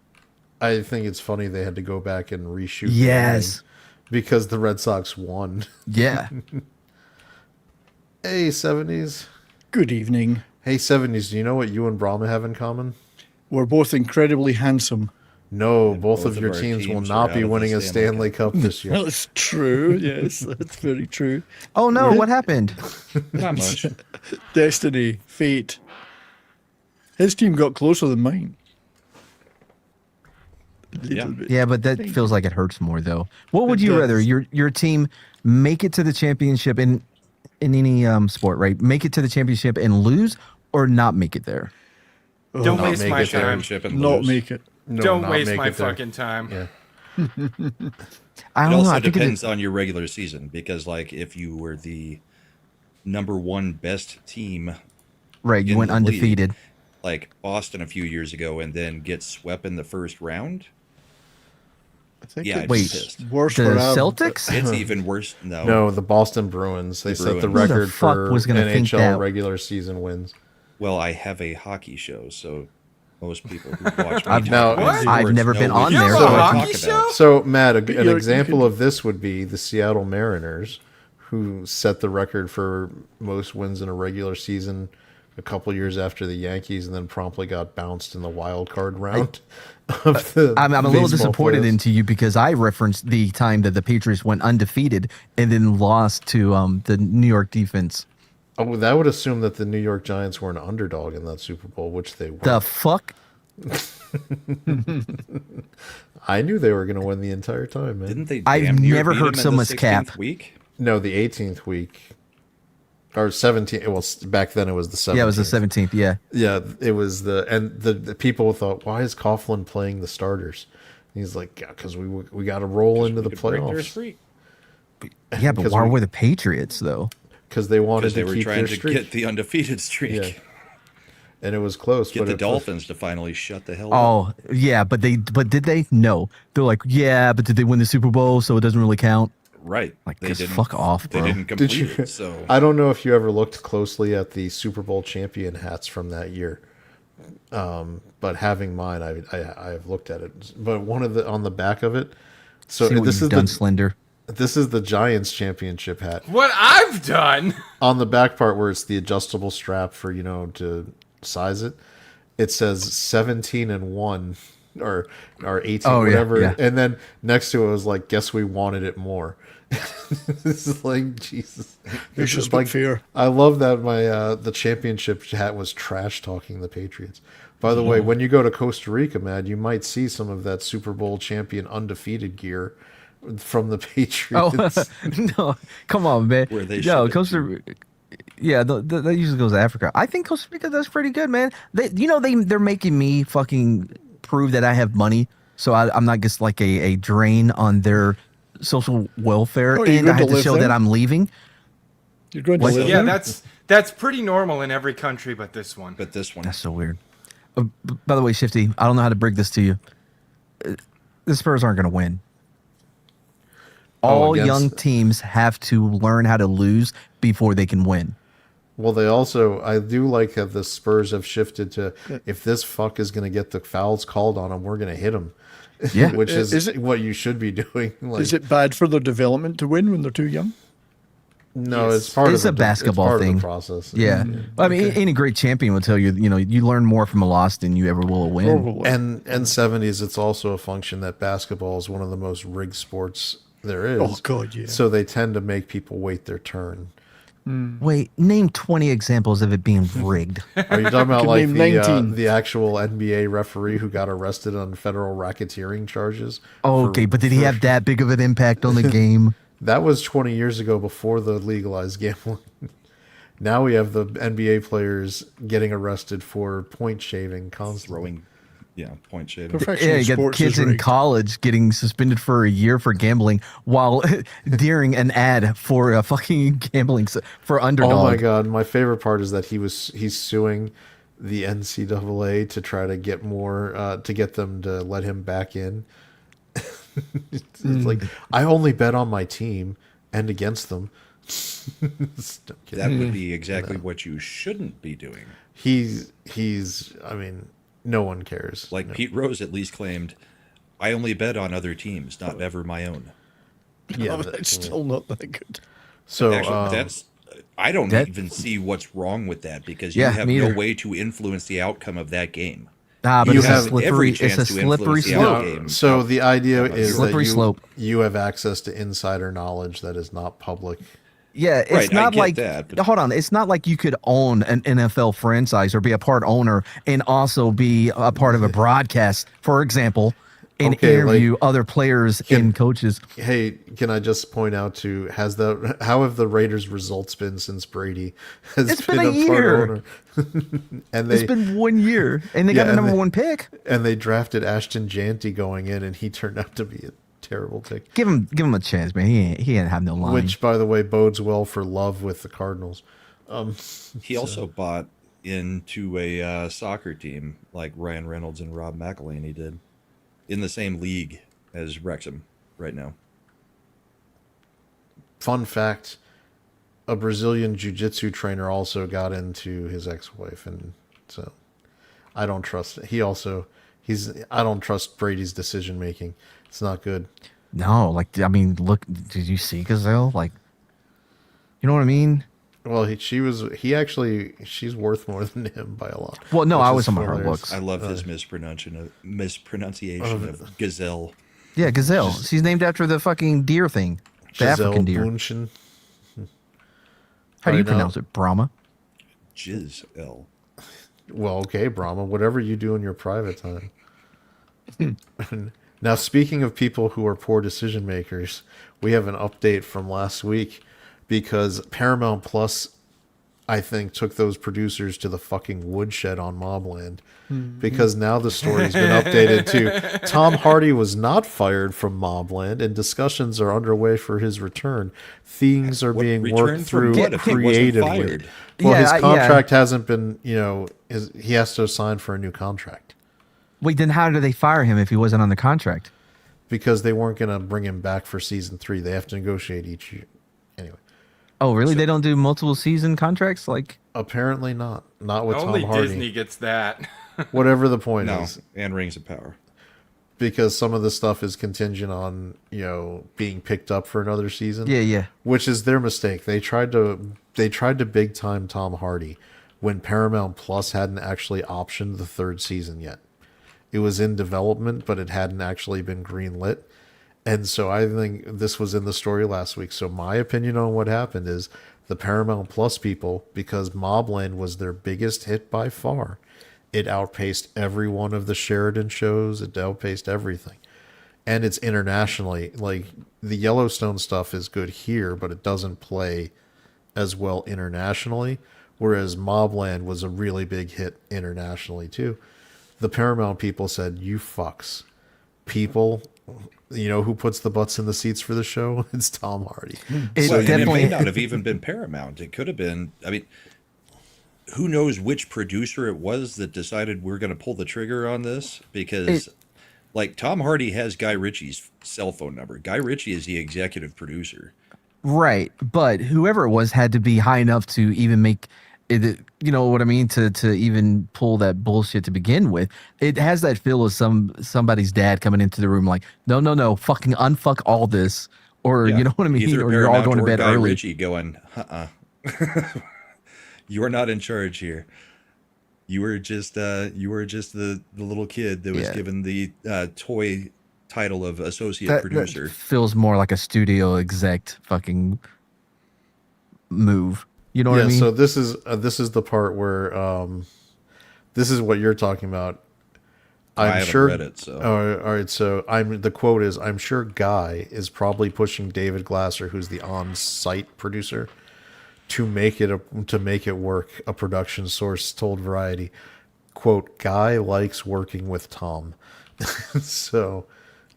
I think it's funny they had to go back and reshoot. the Yes. wedding because the Red Sox won. Yeah. Hey, 70s. Good evening. Hey, 70s. Do you know what you and Brahma have in common? We're both incredibly handsome. No, both both of of your our teams will teams not are be out of the winning a Stanley Stanley Cup this year. That's true. Yes, that's very true. Oh no, what happened? Not much. Destiny, fate. His team got closer than mine. A little Yeah. bit. Yeah, but that feels like it hurts more though. What would It you does. rather? Your team make it to the championship in any sport, right? Make it to the championship and lose, or not make it there? Don't not waste make my it there. time. Championship and Not lose. make it. No, Don't not waste make my it there. fucking time. Yeah. I It don't know. also I think depends on your regular season because, like, if you were the number one best team, right. You in went the league, undefeated. like Boston a few years ago, and then get swept in the first round, I think Yeah, it's Wait. pissed. worse The for Celtics? it's even worse. No, the Boston Bruins. They set the Bruins. Who the record fuck for was gonna think NHL that? regular season wins. Well, I have a hockey show, so most people who watch me I've talk now- about What? sports I've never know been which on You there, have so a I can- hockey show? So, Matt, an you example can- of this would be the Seattle Mariners, who set the record for most wins in a regular season a couple years after the Yankees, and then promptly got bounced in the wild card round. Of the I'm a little baseball disappointed playoffs. into you because I referenced the time that the Patriots went undefeated and then lost to the New York defense. Oh, that would assume that the New York Giants were an underdog in that Super Bowl, which they were. The fuck? I knew they were going to win the entire time, man. Didn't they? I've damn near never beat heard them in so the much 16th cap. Week? No, the 18th week. Or 17th. Well, back then it was the 17th. Yeah, it was the 17th. Yeah. Yeah, it was the people thought, why is Coughlin playing the starters? And he's like, yeah, because we got to roll into the Could break their playoffs streak. Yeah, but 'Cause why we- were the Patriots though? because they wanted Because they to were keep trying their to streak. get the undefeated streak. Yeah. And it was close. Get but the it- Dolphins to finally shut the hell up. Oh, yeah, but did they? No. They're like, yeah, but did they win the Super Bowl? So it doesn't really count. Right. Like, They just didn't- fuck off, They bro. didn't Did complete you? it, so I don't know if you ever looked closely at the Super Bowl champion hats from that year. But having mine, I've looked at it. But one of the on the back of it. So See what this you've is done, the Slender. this is the Giants championship hat. What I've done? On the back part where it's the adjustable strap for to size it, it says 17-1 or 18 Oh, yeah, whatever, yeah. and then next to it was like, guess we wanted it more. This is like Jesus. It's just just like fair. I love that my the championship hat was trash talking the Patriots. By the way, when you go to Costa Rica, Matt, you might see some of that Super Bowl champion undefeated gear from the Oh Patriots. no! Come on, man. Where they No, ship it Costa Rica. Yeah, that usually goes to Africa. I think Costa Rica does pretty good, man. They're making me fucking prove that I have money, so I'm not just like a drain on their social welfare, Oh, you're and I going have to to live show there? that I'm leaving. You're going to What? live Yeah, there? that's pretty normal in every country but this one. but this one That's so weird. By the way, Shifty, I don't know how to break this to you. The Spurs aren't going to win. All against- young teams have to learn how to lose before they can win. Well, they also, I do like that the Spurs have shifted to, if this fuck is going to get the fouls called on him, we're going to hit him. Yeah. Which is it- what you should be doing. Like, Is it bad for their development to win when they're too young? no, Yes. it's part It's of a the, basketball it's part thing. Of the process. Yeah. I mean, any great champion will tell you, you learn more from a loss than you ever will a win. Probably. And 70s, it's also a function that basketball is one of the most rigged sports there is. Oh, God, yeah. So they tend to make people wait their turn. Wait, name 20 examples of it being rigged. Are you talking about Could like name 19. the actual NBA referee who got arrested on federal racketeering charges? Okay, but did he have that big of an impact on the game? That was 20 years ago before the legalized gambling. Now we have the NBA players getting arrested for point shaving constantly. Throwing, point shaving. Professional Yeah, you got sports kids is in rigged. college getting suspended for a year for gambling while during an ad for a fucking gambling for Underdog. Oh my god, my favorite part is that he's suing the NCAA to try to get more to get them to let him back in. It's like, I only bet on my team and against them. That would be exactly what you shouldn't be doing. He's I mean, no one cares. Like No. Pete Rose at least claimed, I only bet on other teams, not ever my own. Yeah, Oh, that's still not that good. so Actually, I don't that- even see what's wrong with that because Yeah, you have me no either. way to influence the outcome of that game. But You it's have a slippery, every it's a chance to slippery influence the slope. outcome. so the idea is that Slippery slope. you have access to insider knowledge that is not public. Yeah, it's Right, I not get like that, but- hold on. It's not like you could own an NFL franchise or be a part owner and also be a part of a broadcast, for example, and Okay, interview other players and coaches. Hey, can I just point out how have the Raiders' results been since Brady has It's been a part year. owner? And It's they been 1 year, and they got Yeah, the and number they- one pick. and they drafted Ashton Janty going in, and he turned out to be a terrible pick. Give him a chance, man. He ain't have no line. Which, by the way, bodes well for Love with the Cardinals. He also bought into a soccer team like Ryan Reynolds and Rob McElhaney did in the same league as Wrexham right now. Fun fact: a Brazilian jiu-jitsu trainer also got into his ex-wife, and so I don't trust it. I don't trust Brady's decision making. It's not good. no, like I mean, look, did you see Gazelle? Like, you know what I mean? Well, she's worth more than him by a lot. Well, no, which I is was talking about her hilarious. looks. I love his mispronunciation of gazelle. Yeah, Gazelle. She's named after the fucking deer thing, the Giselle African deer. Bundchen. How do you I know. pronounce it? Brahma. Giselle. Well, okay, Brahma, whatever you do in your private time. Now, speaking of people who are poor decision makers, we have an update from last week because Paramount Plus, I think, took those producers to the fucking woodshed on Mobland because now the story's been updated to Tom Hardy was not fired from Mobland and discussions are underway for his return. Things are What being return worked from through what if he wasn't creatively. fired? Well, Yeah, his yeah. contract hasn't been, he has to sign for a new contract Wait, then how did they fire him if he wasn't on the contract? because they weren't going to bring him back for season 3. They have to negotiate each year. Anyway, Oh, really? They don't do multiple season contracts? Like, apparently not. Not with Only Tom Hardy. Disney gets that. Whatever the point No, is, and Rings of Power. because some of the stuff is contingent on, being picked up for another season. yeah. Which is their mistake. They tried to big time Tom Hardy when Paramount Plus hadn't actually optioned the 3rd season yet. It was in development, but it hadn't actually been greenlit. And so I think this was in the story last week. So my opinion on what happened is the Paramount Plus people, because Mobland was their biggest hit by far, it outpaced every one of the Sheridan shows. It outpaced everything. And it's internationally. Like, the Yellowstone stuff is good here, but it doesn't play as well internationally. Whereas Mobland was a really big hit internationally, too. The Paramount people said, you fucks. People, who puts the butts in the seats for the show? It's Tom Hardy. It Well, and it definitely. may not have even been Paramount. It could have been. I mean, who knows which producer it was that decided we're going to pull the trigger on this? Because, like, Tom Hardy has Guy Ritchie's cell phone number. Guy Ritchie is the executive producer. Right, but whoever it was had to be high enough to even make it. You know what I mean? To even pull that bullshit to begin with. It has that feel of somebody's dad coming into the room like, no, no, no, fucking unfuck all this, or Yeah. you know what I mean, Either or you're all Paramount going to or bed Guy early. Ritchie going, you are not in charge here. You were just the little kid that was Yeah. given the toy title of associate That producer. feels more like a studio exec fucking move. You know what Yeah, I mean? so this is the part where this is what you're talking about. I I'm haven't sure. read it, so. All right. So the quote is, "I'm sure Guy is probably pushing David Glasser, who's the on-site producer, to make it work." A production source told Variety, "Quote: Guy likes working with Tom." So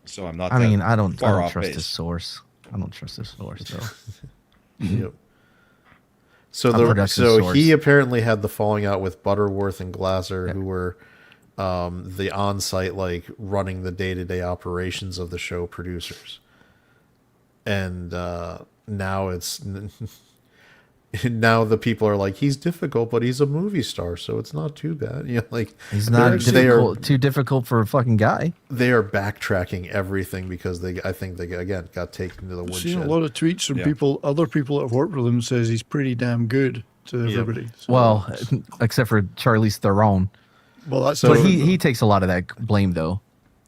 So I'm not. I mean, I I don't off trust base. this source. I don't trust this source though. yep. So A production source. he apparently had the falling out with Butterworth and Glasser, who were the on-site, like, running the day-to-day operations of the show producers. And now it's now the people are like, he's difficult, but he's a movie star, so it's not too bad. You know, like, He's not too difficult for a fucking guy. they are backtracking everything because I think they again got taken to the I've seen a woodshed. lot of tweets from Yeah. other people that have worked with him says he's pretty damn good to everybody. So- Well, except for Charlize Theron, well, that's So- but different, he takes a lot of that blame though.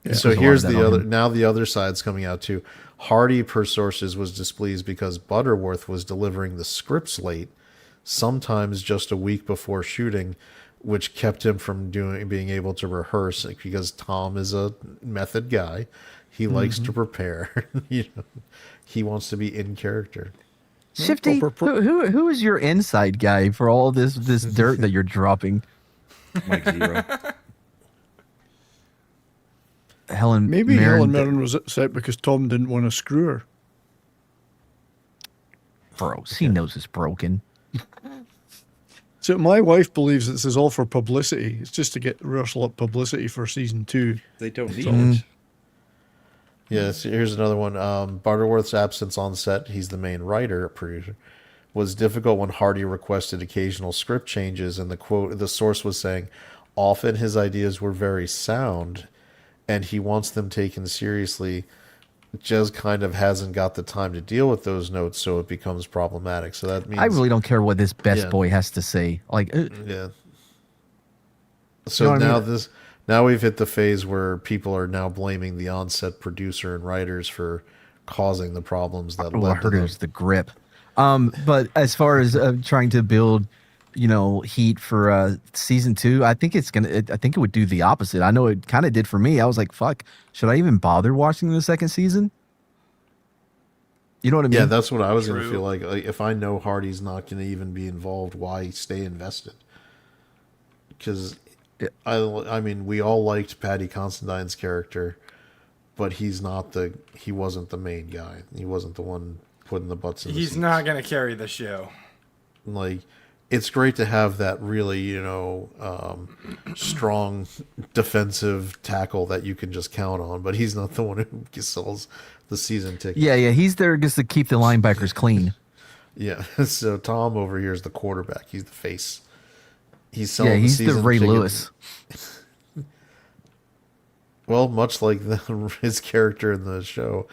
So There's a lot here's of that the on other. him. Now the other side's coming out too. Hardy, per sources, was displeased because Butterworth was delivering the scripts late, sometimes just a week before shooting, which kept him from being able to rehearse. Because Tom is a method guy, he likes to prepare. You know, he wants to be in character. Shifty, who is your inside guy for all this dirt that you're dropping? Mike Zero. Helen maybe Mirren. Helen Mirren was upset because Tom didn't want to screw her. Bro, she knows it's broken. So my wife believes this is all for publicity. It's just to get Russell up publicity for season 2. They don't need it. Yes, here's another one. Butterworth's absence on set, he's the main writer, producer, was difficult when Hardy requested occasional script changes, and the source was saying, often his ideas were very sound, and he wants them taken seriously, just kind of hasn't got the time to deal with those notes, so it becomes problematic. So that means I really don't care what this best Yeah. boy has to say. Like, yeah. So You know what I now mean? now we've hit the phase where people are now blaming the on-set producer and writers for causing the problems that well, I led to heard it the was the grip. But as far as trying to build, heat for season 2, I think I think it would do the opposite. I know it kind of did for me. I was like, fuck, should I even bother watching the second season? You know what I mean? Yeah, that's what I was going to feel like. Like, if I know Hardy's not going to even be involved, why stay invested? Because, I mean, we all liked Paddy Considine's character, but he wasn't the main guy. He wasn't the one putting the butts in the He's seats. not going to carry the show. Like, it's great to have that really, strong defensive tackle that you can just count on, but he's not the one who sells the season ticket. yeah. He's there just to keep the linebackers clean. Yeah. So Tom over here is the quarterback. He's the face. He's selling Yeah, he's the the season Ray ticket. Lewis. Well, much like his character in the show,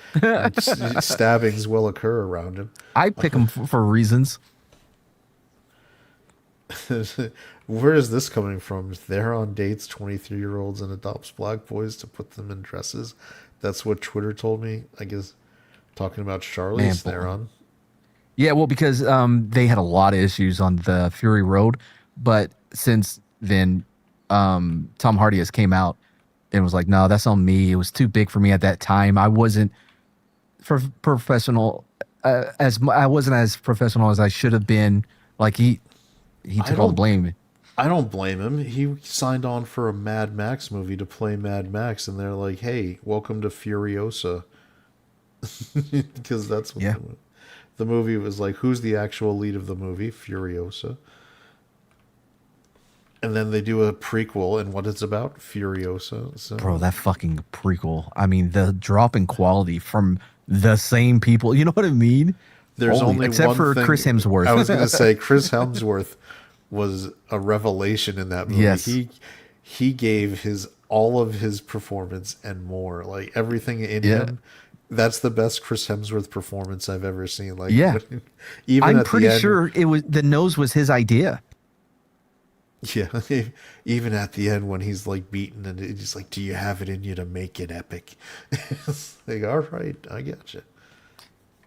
stabbings will occur around him. I pick him for reasons. Where is this coming from? They're on dates, 23-year-olds, and adopts black boys to put them in dresses. That's what Twitter told me. I guess talking about Charlize Man, Theron. Yeah, well, because they had a lot of issues on the Fury Road, but since then, Tom Hardy has came out and was like, "No, that's on me. It was too big for me at that time. I wasn't professional I wasn't as professional as I should have been." Like he took all the blame. I don't blame him. He signed on for a Mad Max movie to play Mad Max, and they're like, "Hey, welcome to Furiosa," because that's what Yeah. the movie was like. Who's the actual lead of the movie? Furiosa. And then they do a prequel, and what it's about? Furiosa. So. Bro, that fucking prequel. I mean, the drop in quality from the same people. You know what I mean? There's Holy- only except one for thing, Chris Hemsworth. I was going to say Chris Hemsworth was a revelation in that movie. Yes. He gave all of his performance and more, like everything in Yeah. him. That's the best Chris Hemsworth performance I've ever seen. Like, Yeah. even I'm at pretty the end, sure it was the nose was his idea. yeah, even at the end when he's like beaten and he's like, "Do you have it in you to make it epic?" It's like, all right, I get you.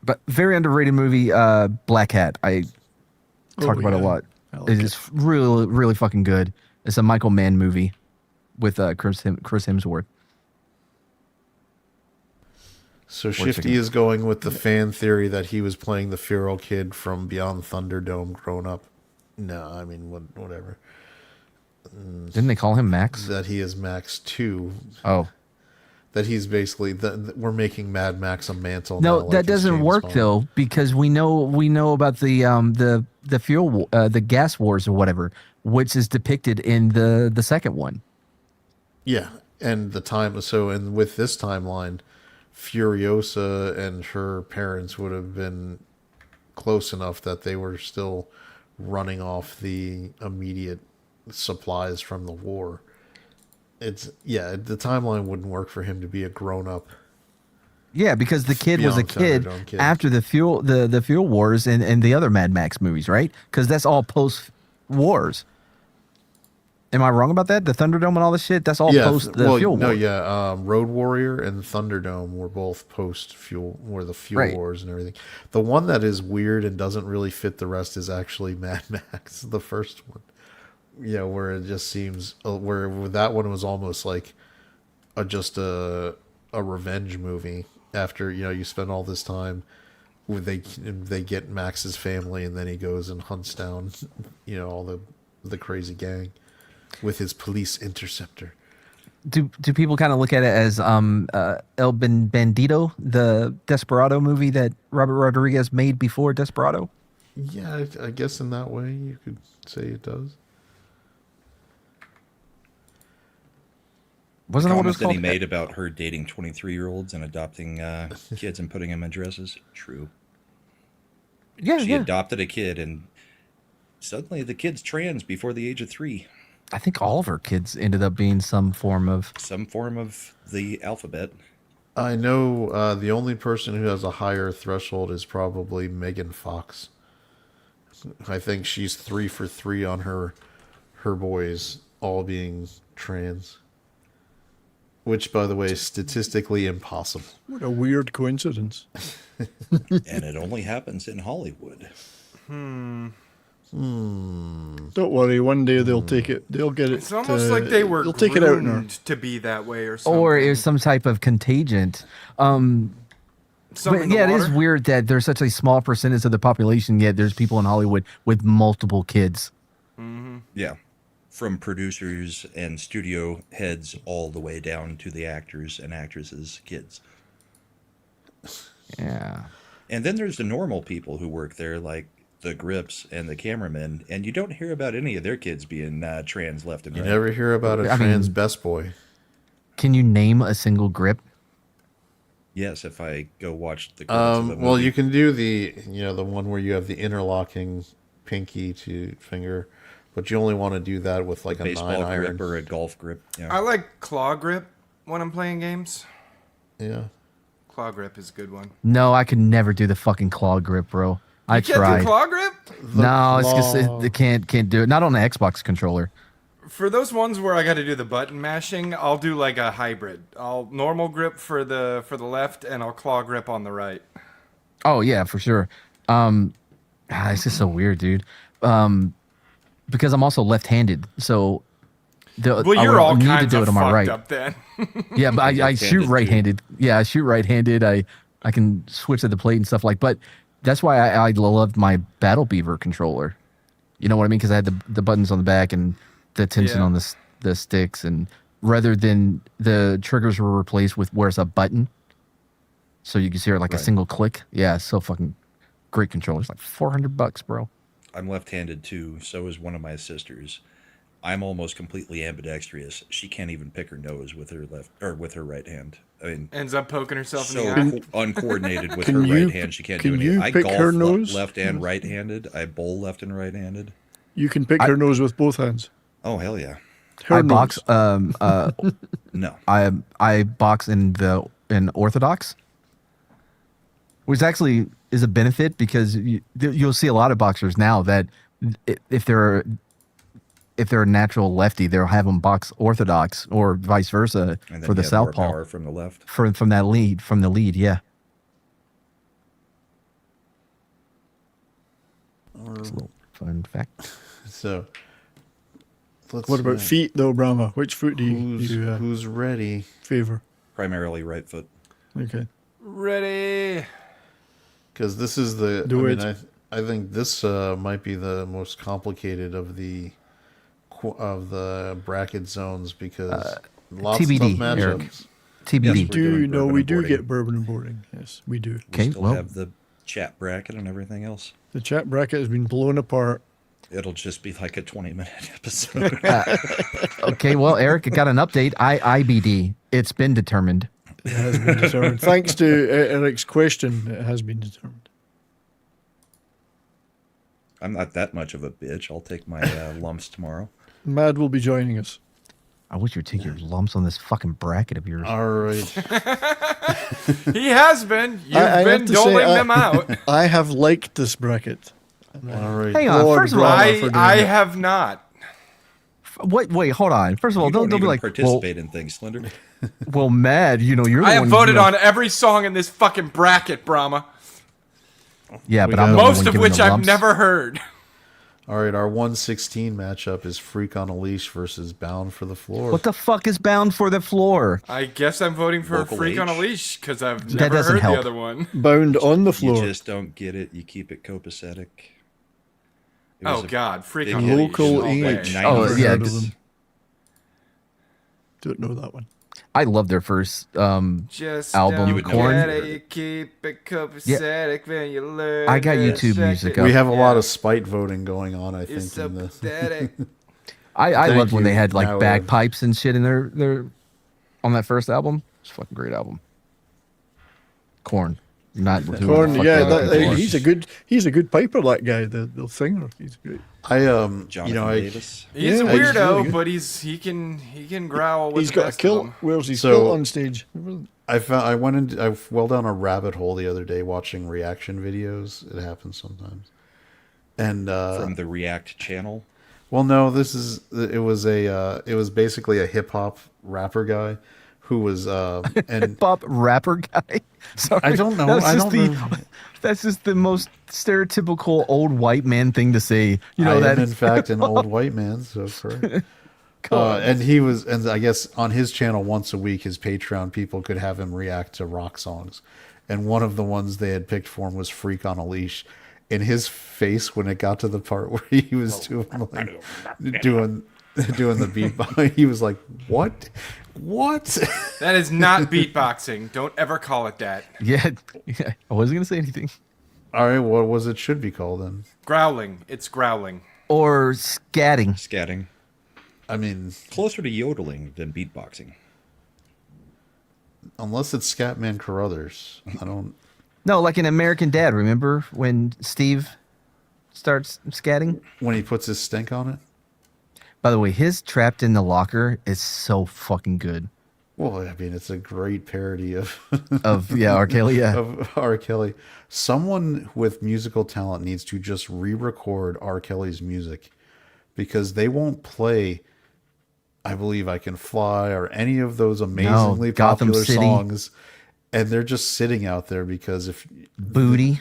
But very underrated movie, Black Hat. I talk about it a yeah. lot. I like It's really, really fucking good. It's a Michael Mann movie with Chris Hemsworth. So Shifty is going with the fan theory that he was playing the feral kid from Beyond Thunderdome grown up. No, I mean, whatever. Didn't they call him Max? That he is Max 2. Oh. That he's basically we're making Mad Max a mantle. No, now, like that it's doesn't James work Bond. though, because we know about the fuel the gas wars or whatever, which is depicted in the second one. Yeah, and the time. So, and with this timeline, Furiosa and her parents would have been close enough that they were still running off the immediate supplies from the war. The timeline wouldn't work for him to be a grown up. Yeah, because the kid was a Beyond kid Thunderdome kid. after the fuel wars and the other Mad Max movies, right? Because that's all post wars. Am I wrong about that? The Thunderdome and all this shit, that's all post the fuel no, war. yeah. Road Warrior and Thunderdome were both post fuel, were the fuel Right. wars and everything. The one that is weird and doesn't really fit the rest is actually Mad Max, the first one. Yeah, where it just seems where that one was almost like just a revenge movie. After you spend all this time, where they get Max's family, and then he goes and hunts down all the crazy gang with his police interceptor. Do people kind of look at it as El Bandito, the Desperado movie that Robert Rodriguez made before Desperado? Yeah, I guess in that way you could say it does. Wasn't that what it was Comments that he called? made about her dating 23-year-olds and adopting kids and putting them in dresses? True. Yeah, She yeah. adopted a kid, and suddenly the kid's trans before the age of 3. I think all of her kids ended up being some form of. Some form of the alphabet. I know the only person who has a higher threshold is probably Megan Fox. I think she's 3 for 3 on her boys all being trans. Which, by the way, is statistically impossible. What a weird coincidence. And it only happens in Hollywood. Don't worry, one day they'll take it. They'll get it. It's almost like they were They'll take it out in her. groomed to be that way or something. Or it was some type of contagion. Something But in the yeah, it is water. weird that there's such a small percentage of the population, yet there's people in Hollywood with multiple kids. Yeah. From producers and studio heads all the way down to the actors and actresses' kids. Yeah. And then there's the normal people who work there, like the grips and the cameramen, and you don't hear about any of their kids being trans left and You right. never hear about a I trans mean- best boy. Can you name a single grip? Yes, if I go watch the credits of the Well, movie. you can do the one where you have the interlocking pinky to finger, but you only want to do that with like a 9 baseball iron. grip or a golf grip. Yeah. I like claw grip when I'm playing games. Yeah. Claw grip is a good one. No, I could never do the fucking claw grip, bro. I You can't tried. do claw grip? No, it's just claw. it can't do it. Not on the Xbox controller. For those ones where I got to do the button mashing, I'll do like a hybrid. I'll normal grip for the left, and I'll claw grip on the right. Oh yeah, for sure. It's just so weird, dude. Because I'm also left-handed, so Well, I you're would all need to kinds do of it on my fucked right. up then. Yeah, but I shoot Left-handed, too. right-handed. Yeah, I shoot right-handed. I can switch to the plate and stuff like. But that's why I loved my Battle Beaver controller. You know what I mean? Because I had the buttons on the back and the tension Yeah. on the sticks, and rather than the triggers were replaced with where it's a button, so you can hear like a Right. single click. Yeah, it's so fucking great controller. It's like $400, bro. I'm left-handed too. So is one of my sisters, I'm almost completely ambidextrous. She can't even pick her nose with her left or with her right hand. I mean, Ends up poking herself in so the eye. uncoordinated with Can her you- right hand. She can't can do you anything. I pick her golf nose? left and right-handed. I bowl left and right-handed. You can pick her nose with both hands. Oh hell yeah! Her I nose. box. No, I box in Orthodox, which actually is a benefit because you'll see a lot of boxers now that if they're a natural lefty, they'll have them box Orthodox or vice versa and then for the you have more southpaw power from the left. from the lead. Yeah. It's a little fun fact. So, let's What about see. feet, though, Brahma? Which foot do you Who's ready? favor? Primarily right foot. Okay. Ready. Because this is the. Do I it. mean, I think this might be the most complicated of the bracket zones because lots TBD, of tough Eric. matchups. TBD. Yes, we're doing bourbon We and do boarding. get bourbon and boarding. Yes, we do. Okay, Still well, have the chat bracket and everything else. The chat bracket has been blown apart. It'll just be like a 20-minute episode. okay. Well, Eric got an update. IBD. It's been determined. It has been determined. Thanks to Eric's question, it has been determined. I'm not that much of a bitch. I'll take my lumps tomorrow. Mad will be joining us. I wish you'd take your lumps on this fucking bracket of yours. All right. He has been. You've I been have to say, doling them out. I have liked this bracket. All right. Hang on. Lord First of all, Brahma. I for doing I it. have not. wait. Hold on. First of all, You don't be even like, well, participate in things, Slender. Mad. You're the I have one, voted on every song in this fucking bracket, Brahma. Yeah, We but got- I'm the Most one of giving which the I've lumps. never heard. All right. Our 116 matchup is Freak on a Leash versus Bound for the Floor. What the fuck is bound for the floor? I guess I'm voting for Local Freak on a H? Leash because I've That never doesn't heard help. the other one. Bound on the You floor. just don't get it. You keep it copacetic. It Oh was a God, Freak big on a hit. Leash. Local all day. H. Oh, Never yeah, Heard of just- them. Don't know that one. I love their first Just album, don't You would know Korn. get it. it, you keep it copacetic when you learn. I got to YouTube check music it. up. We have a lot Yeah. of spite voting going on, I You're think. so in the, pathetic. I Thank loved when you, they had like Howard. bagpipes and shit in their on that first album. It's a fucking great album. Korn. Not who the Korn, fuck yeah, they're looking for. he's a good piper. That guy, the singer, he's great. Jonathan Davis. He's a Yeah, he's weirdo, really good. but he can growl with He's the got a best of kilt. them. Where's his So- kilt on stage? I fell down a rabbit hole the other day watching reaction videos. It happens sometimes. And From the React channel. well, no, it was basically a hip hop rapper guy who was and Pop rapper guy. Sorry, I don't know. That's I just don't the know. that's just the most stereotypical old white man thing to say. You know I that am in fact an old white man, so correct. And I guess on his channel once a week, his Patreon people could have him react to rock songs, and one of the ones they had picked for him was "Freak on a Leash." And his face when it got to the part where he was doing the beat, he was like, "What? What?" That is not beatboxing. Don't ever call it that. yeah, I wasn't gonna say anything. All right, what was it? Should be called then? Growling. It's growling. Or scatting. Scatting. I mean, Closer to yodeling than beatboxing. unless it's Scatman Carruthers, I don't. No, like in American Dad. Remember when Steve starts scatting? When he puts his stink on it. By the way, his "Trapped in the Locker" is so fucking good. Well, I mean, it's a great parody of Of R. Kelly. Yeah. of R. Kelly. Someone with musical talent needs to just re-record R. Kelly's music because they won't play I Believe I Can Fly or any of those amazingly Gotham popular City. songs. And they're just sitting out there because if Booty.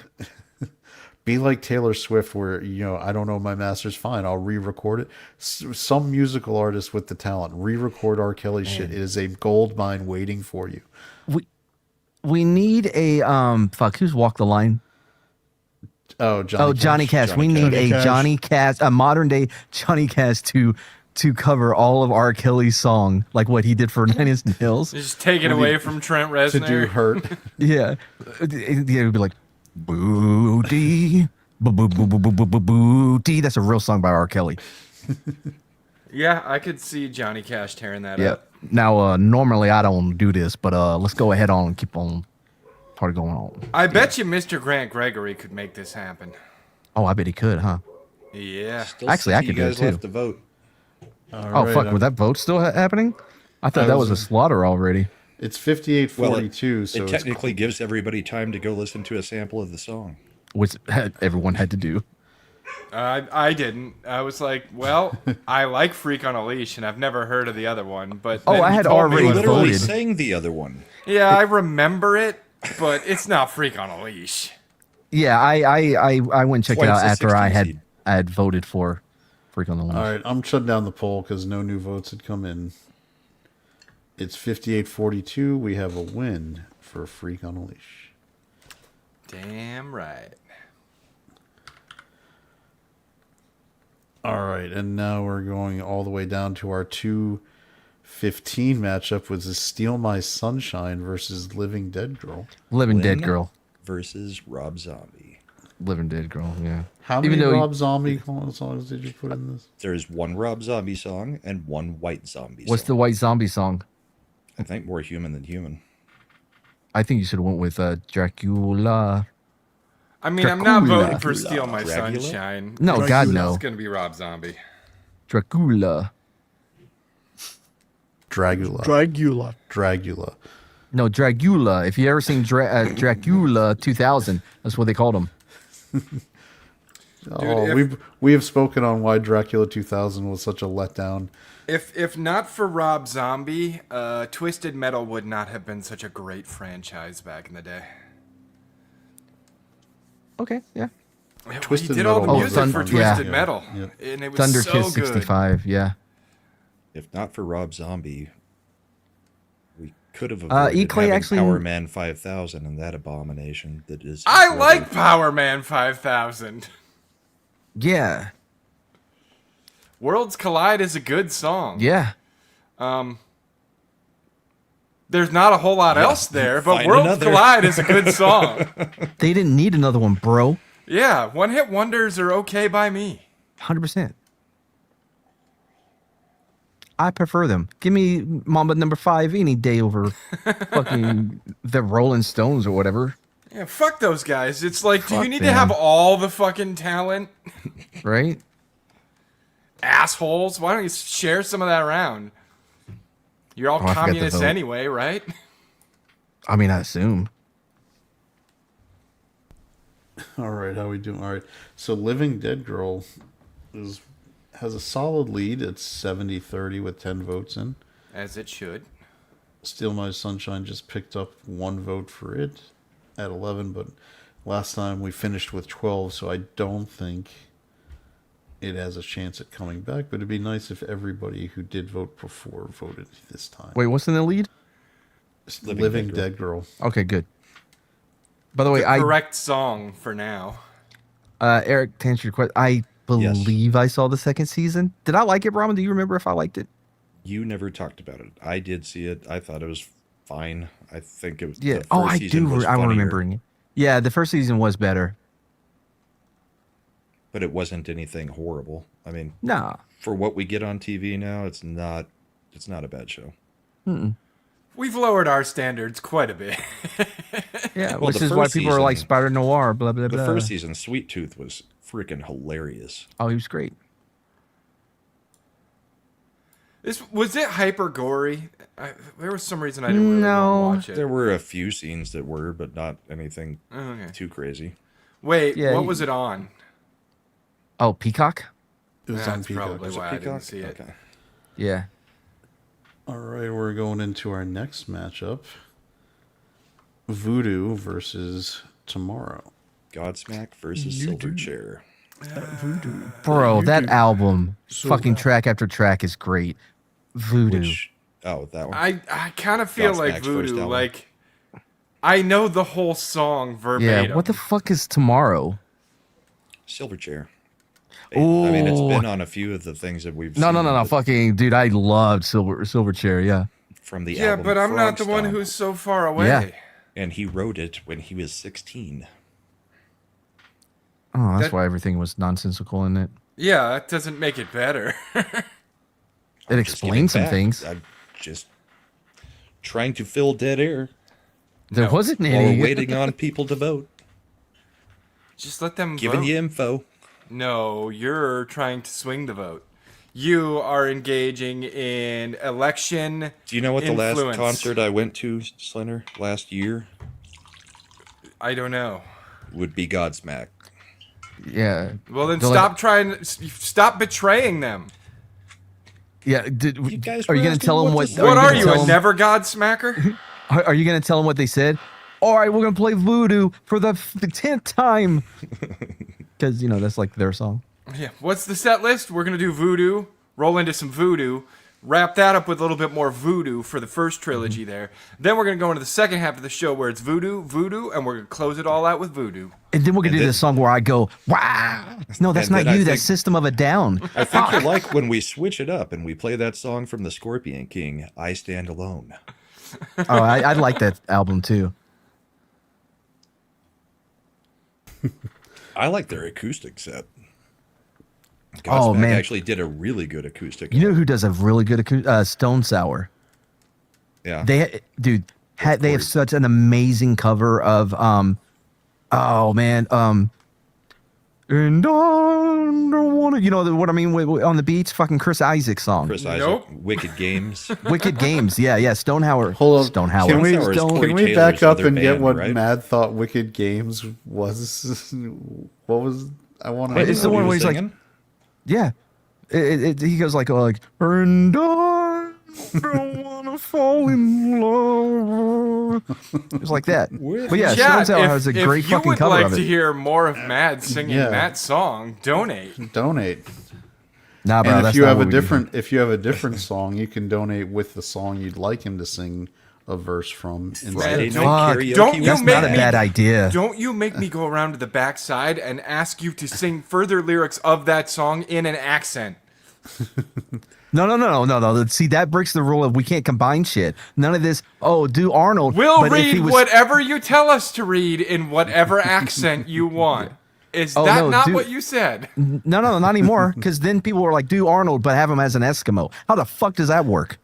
be like Taylor Swift where, I don't know my master's fine, I'll re-record it. Some musical artist with the talent, re-record R. Kelly shit. It is a gold mine waiting for you. We need a who's Walk the Line? Oh, Johnny Johnny Cash. We need Johnny a Cash. Johnny Cash, a modern day Johnny Cash to cover all of R. Kelly's song, like what he did for Nine Inch Nails. Just take it away from Trent Reznor. to do Hurt. Yeah, it would be like booty, booty. That's a real song by R. Kelly. Yeah, I could see Johnny Cash tearing that Yeah. up. Now, normally I don't do this, but let's go ahead on and keep on party going on. I bet you Mr. Grant Gregory could make this happen. Oh, I bet he could, huh? Yeah. Still Actually, I 60 could do it, guys too. left to vote. Oh, fuck. Was that vote still happening? I thought that was a slaughter already. It's 58-42, Well, so it technically gives everybody time to go listen to a sample of the song. Which everyone had to do. I didn't. I was like, well, I like Freak on a Leash, and I've never heard of the other one. But Oh, then I you had told me already We what it literally voted. sang the other one. Yeah, I remember it, but it's not Freak on a Leash. Yeah, I went and checked it Twice out the after I 16 seed. had voted for Freak on the Leash. All right, I'm shutting down the poll because no new votes had come in. It's 58-42. We have a win for Freak on a Leash. Damn right. All right, and now we're going all the way down to our 2:15 matchup, which is Steal My Sunshine versus Living Dead Girl. Living Dead Lynn Girl. versus Rob Zombie. Living Dead Girl, yeah. How Even many though- Rob Zombie songs did you put in this? There's one Rob Zombie song and one White Zombie What's the song. White Zombie song? I think More Human Than Human. I think you should have went with Dracula. I mean, I'm not Dracula. voting for Steal My Dracula? Sunshine. No, God, Dracula. no. It's going to be Rob Zombie. Dracula. Dragula. Dragula. No, Dracula. If you ever seen Dracula 2000, that's what they called him. Oh, if- we have spoken on why Dracula 2000 was such a letdown. If not for Rob Zombie, Twisted Metal would not have been such a great franchise back in the day. Okay, yeah. Twisted he did all the Metal was music for fun- yeah. Twisted Metal, Yep. and it was Thunder so Kiss good. 65, yeah. If not for Rob Zombie, we could have E. avoided Clay having actually- Power Man 5000 and that abomination that is. I like Power Man 5000. Yeah, Worlds Collide is a good song. yeah. There's not a whole lot else there, but Find Worlds another. Collide is a good song. They didn't need another one, bro. Yeah, one-hit wonders are okay by me. 100%. I prefer them. Give me Mamba number 5 any day over fucking the Rolling Stones or whatever, Yeah, fuck those guys. It's like, do you Fuck need to them. have all the fucking talent? right? Assholes. Why don't you share some of that around? You're all Oh, I forgot to communists vote. anyway, right? I mean, I assume. All right, how we doing? All right, so Living Dead Girl has a solid lead at 70-30 with 10 votes in. As it should. Steal My Sunshine just picked up 1 vote for it at 11, but last time we finished with 12, so I don't think it has a chance at coming back. But it'd be nice if everybody who did vote before voted this time. Wait, what's in the lead? Living Dead Girl. Okay, good. By the way, Correct song for now. Eric, to answer your question, I believe I saw the second season. Did I like it, Brahma? Do you remember if I liked it? You never talked about it. I did see it. I thought it was fine. I think it was. Yeah. The Oh, first I season do. was I'm funnier, remembering it. Yeah, the first season was better. but it wasn't anything horrible. I mean, Nah. for what we get on TV now, it's not. It's not a bad show. We've lowered our standards quite a bit. Yeah, Well, which the is why first people are like season- Spider-Noir, blah, blah, The blah. first season, Sweet Tooth, was freaking hilarious. Oh, he was great. Was it hyper gory? There was some reason I didn't really No. want to watch it. There were a few scenes that were, but not anything Okay. too crazy. Wait, Yeah, what you- was it on? Oh, Peacock? It was on That's Peacock. probably why I didn't see it. Okay. Yeah. All right, we're going into our next matchup. Voodoo versus Tomorrow. Godsmack versus Silverchair. Bro, that album, So fucking bad. track after track is great. Voodoo. Which, that one. I kind of feel like Godsmack's first Voodoo. album. Like, I know the whole song verbatim. Yeah, what the fuck is Tomorrow? Silverchair. I mean, it's Ooh. been on a few of the things that we've No, seen. no, no, no. but Fucking, dude, I loved Silverchair, yeah. From the Yeah, album but I'm not Frog the one Stomp. who's so far away. Yeah. And he wrote it when he was 16. Oh, that's That- why everything was nonsensical in it. Yeah, that doesn't make it better. It explains some things. I'm just trying to fill dead air There No. wasn't while any. we're waiting on people to vote. Just let them Giving vote. you info. No, you're trying to swing the vote. You are engaging in election. Do you know what the last influence. concert I went to, Slender, last year I don't know. would be Godsmack? Yeah. Well, then They're stop betraying them. Yeah. You guys Are you were going to asking tell them what what? to What are gonna you, tell a 'em- never God smacker? Are you going to tell them what they said? All right, we're going to play Voodoo for the 10th time. Because, that's like their song. Yeah. What's the set list? We're gonna do voodoo. Roll into some voodoo. Wrap that up with a little bit more voodoo for the first trilogy there. Then we're gonna go into the second half of the show where it's voodoo, and we're gonna close it all out with voodoo. And then we're going to do then- the song where I go, wow. No, that's And not then I you. That's think- System of a Down. I think you like when we switch it up and we play that song from the Scorpion King, I Stand Alone. Oh, I like that album too. I like their acoustic set. Oh, Godsmack man. actually did a really good acoustic. You know who does a really good Stone Sour? Yeah. They have Corey. such an amazing cover of oh man and I don't want to, what I mean on the beach, fucking Chris Isaac song. Chris Isaac, Nope. Wicked Games. Wicked Games, yeah, Stonehauer. Hold on. Stonehour. Can we, Stone Sour is Corey can we Taylor's back up other and get band, what right? Mad thought Wicked Games was? What was? I want Wait, to. it's the one where he's like, yeah, he goes like and I don't want to fall in love. It's like that. But yeah, Chat, Stone Sour has a great if you fucking would cover like of to it. hear more of Matt singing Yeah. that song, donate. Donate. Nah, bro, And that's if you not have what a we do. different, song, you can donate with the song you'd like him to sing a verse from. Friday Instead. night Fuck. karaoke. Don't you That's make not a me- bad idea. Don't you make me go around to the backside and ask you to sing further lyrics of that song in an accent. No. See, that breaks the rule of we can't combine shit. None of this. Oh, do Arnold. We'll but if he read was- whatever you tell us to read in whatever accent you want. Is Oh, that no, not dude. what you said? No, not anymore. Because then people were like, do Arnold, but have him as an Eskimo. How the fuck does that work?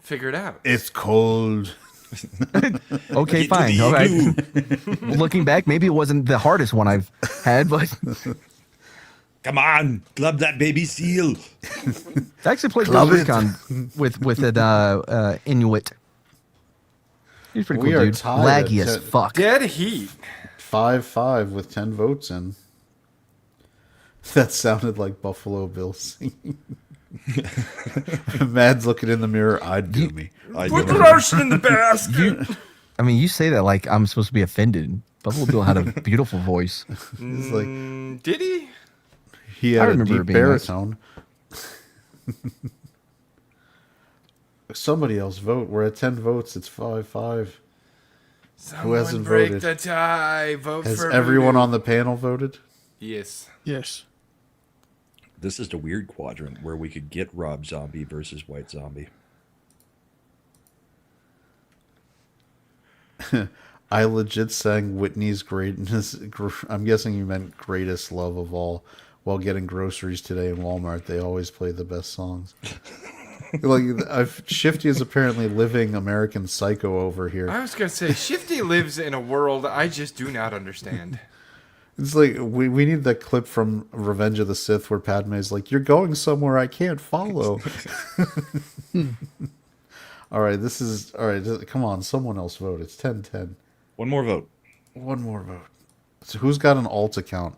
Figure it out. It's cold. Okay, Get to fine. the All right. igloo. Looking back, maybe it wasn't the hardest one I've had, but Come on, club that baby seal. I actually played Love Ghost it. Recon with an Inuit. He's pretty We cool, are dude. tied Laggy at as fuck. Dead heat. 5-5 with 10 votes in. That sounded like Buffalo Bill singing. Mad's looking in the mirror. I'd do me. I Put don't the know. lotion in the basket. I mean, you say that like I'm supposed to be offended. Buffalo Bill had a beautiful voice. It's like Did he? he I had a remember it deep being nice. baritone. Somebody else vote. We're at 10 votes. It's 5-5. Someone hasn't break voted? the tie. Vote Has for everyone voodoo. on the panel voted? Yes. Yes. This is the weird quadrant where we could get Rob Zombie versus White Zombie. I legit sang Whitney's greatness. I'm guessing you meant greatest love of all. While getting groceries today in Walmart, they always play the best songs. Shifty is apparently living American Psycho over here. I was gonna say Shifty lives in a world I just do not understand. It's like we need that clip from Revenge of the Sith where Padme's like, "You're going somewhere I can't follow." All right, come on, someone else vote. It's 10-10. One more vote. One more vote. So who's got an alt account?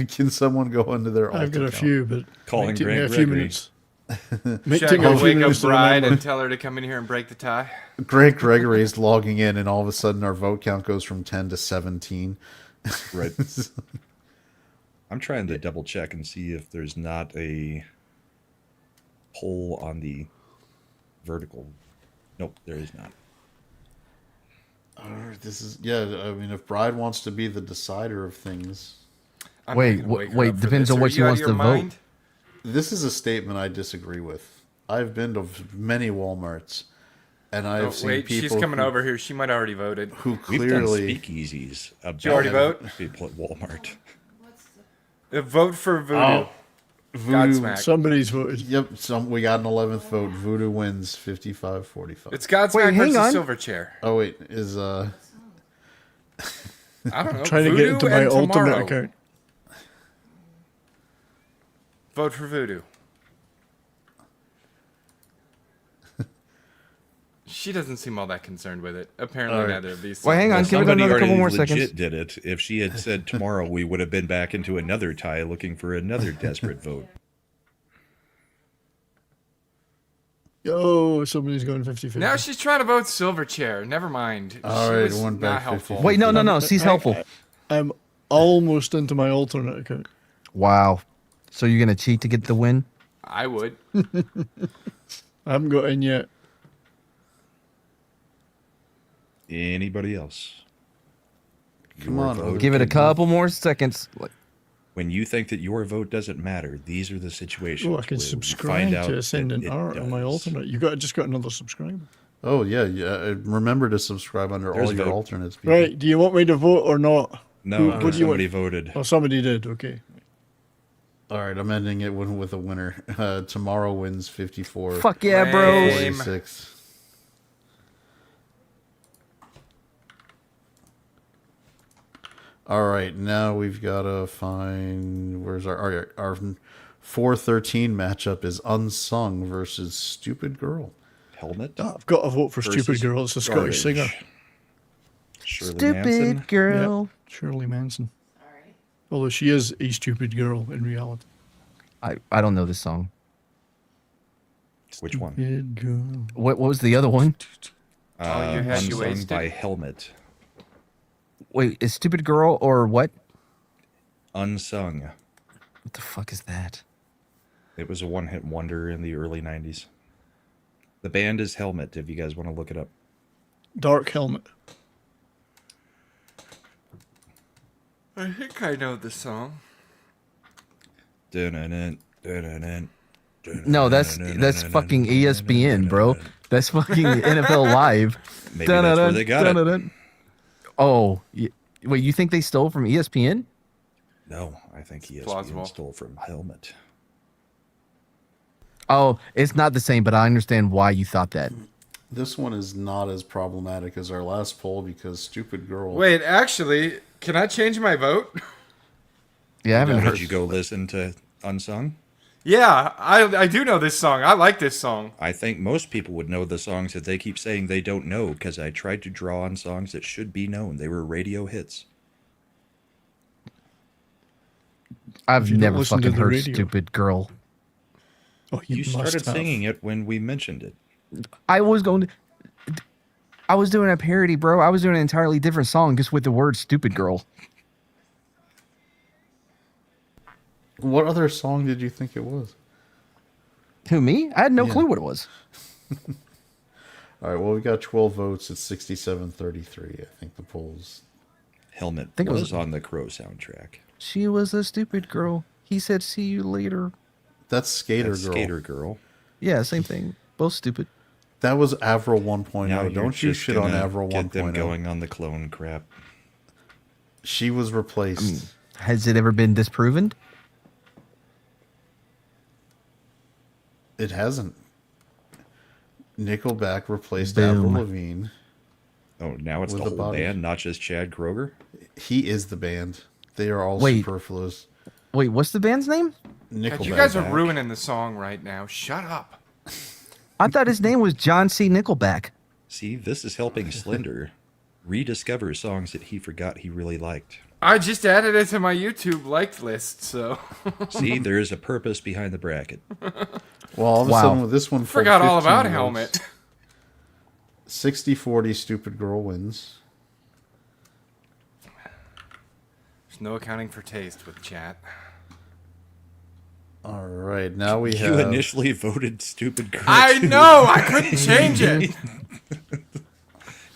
Can someone go into their alt I've got a account? few, but Calling might take me Grant a few Gregory. minutes. Might Should I take me go a few wake up minutes to Bride remember. and tell her to come in here and break the tie? Grant Gregory is logging in, and all of a sudden our vote count goes from 10 to 17. Right. I'm trying to double check and see if there's not a poll on the vertical. Nope, there is not. This is I mean, if Bride wants to be the decider of things, I'm Wait, not gonna wake her wait, up for depends this. on Are what she you out wants of your to vote. mind? this is a statement I disagree with. I've been to many Walmarts, and I've Oh, seen wait, people she's coming who, over here. She might already voted. who We've done clearly speakeasies about you already vote? people at Walmart. Vote for Voodoo. Oh. Godsmack. Somebody's voted. Yep, we got an 11th vote. Voodoo wins 55-45. It's Godsmack Wait, hang versus on. Silverchair. Oh wait, is I don't know. Trying to get Voodoo into my and alternate Tomorrow. account. Vote for Voodoo. She doesn't seem all that concerned with it. Apparently, All right. neither of these. Well, hang on, songs. give it Somebody another couple already more legit seconds. did it. If she had said tomorrow, we would have been back into another tie looking for another desperate vote. Oh, somebody's going 50-50. Now she's trying to vote Silverchair. Never mind. All She right, was one not back helpful. 50-50. Wait, no. She's helpful. I'm almost into my alternate account. Wow. So you're gonna cheat to get the win? I would. I haven't got in yet. Anybody else? Come Your on, vote. Give it a couple more seconds. When you think that your vote doesn't matter, these are the situations. Oh, I can where you subscribe find out to Ascendant that it Art on my does. alternate. Just got another subscriber. Oh yeah. Remember to subscribe under There's all your vote. alternates. People. Right, do you want me to vote or not? No, What do you want? somebody voted. Oh, somebody did, okay. All right, I'm ending it with a winner. Tomorrow wins 54. Fuck yeah, bro. Lame. 46. All right, now we've got to find where's our 413 matchup is Unsung versus Stupid Girl. Helmet. I've got a vote for Stupid versus Girl. It's a Scottish garbage. singer. Shirley Stupid Manson. girl. Yep, Shirley Manson. Although she is a stupid girl in reality. I don't know this song. Which one? Stupid girl. What was the other one? Oh, you had you Unsung wasted. by Helmet. Wait, is Stupid Girl or what? Unsung. What the fuck is that? It was a one-hit wonder in the early 90s. The band is Helmet, if you guys want to look it up. Dark Helmet. I think I know the song. Dun-dun-dun, dun-dun-dun, No, that's fucking ESPN, bro. That's fucking NFL Live. Maybe that's where they got it. Oh, wait, you think they stole from ESPN? No, I think ESPN plausible. stole from Helmet. Oh, it's not the same, but I understand why you thought that. This one is not as problematic as our last poll because Stupid Girl. Wait, actually, can I change my vote? Yeah, I haven't Did heard. you go listen to Unsung? Yeah, I do know this song. I like this song. I think most people would know the songs that they keep saying they don't know because I tried to draw on songs that should be known. They were radio hits. I've you don't never listen to fucking the heard radio. Stupid Girl. Oh, You must started have. singing it when we mentioned it. I was doing a parody, bro. I was doing an entirely different song just with the word Stupid Girl. What other song did you think it was? Who, me? I had no Yeah. clue what it was. All right, well, we got 12 votes. It's 67-33. I think the polls. Helmet think it was was- on the Crow soundtrack. She was a stupid girl. He said, see you later. That's Skater That's Girl. Skater Girl. Yeah, same thing. Both stupid. That was Avril 1.0. Now Don't you just shit on gonna Avril get them 1.0. going on the clone crap. She was replaced. Has it ever been disproven? It hasn't. Nickelback replaced Boom. Avril Lavigne. Oh, now it's With the the whole body. band, not just Chad Kroger? He is the band. They are all Wait. superfluous. Wait, what's the band's name? Nickelback. God, you guys are ruining the song right now. Shut up. I thought his name was John C. Nickelback. See, this is helping Slender rediscover songs that he forgot he really liked. I just added it to my YouTube liked list, so See, there is a purpose behind the bracket. Well, all of a Wow. sudden with this one, forgot all 15 about votes. Helmet. 60-40 Stupid Girl wins. There's no accounting for taste with chat. All right, now we You have. initially voted Stupid Girl. I too. know. I couldn't change it.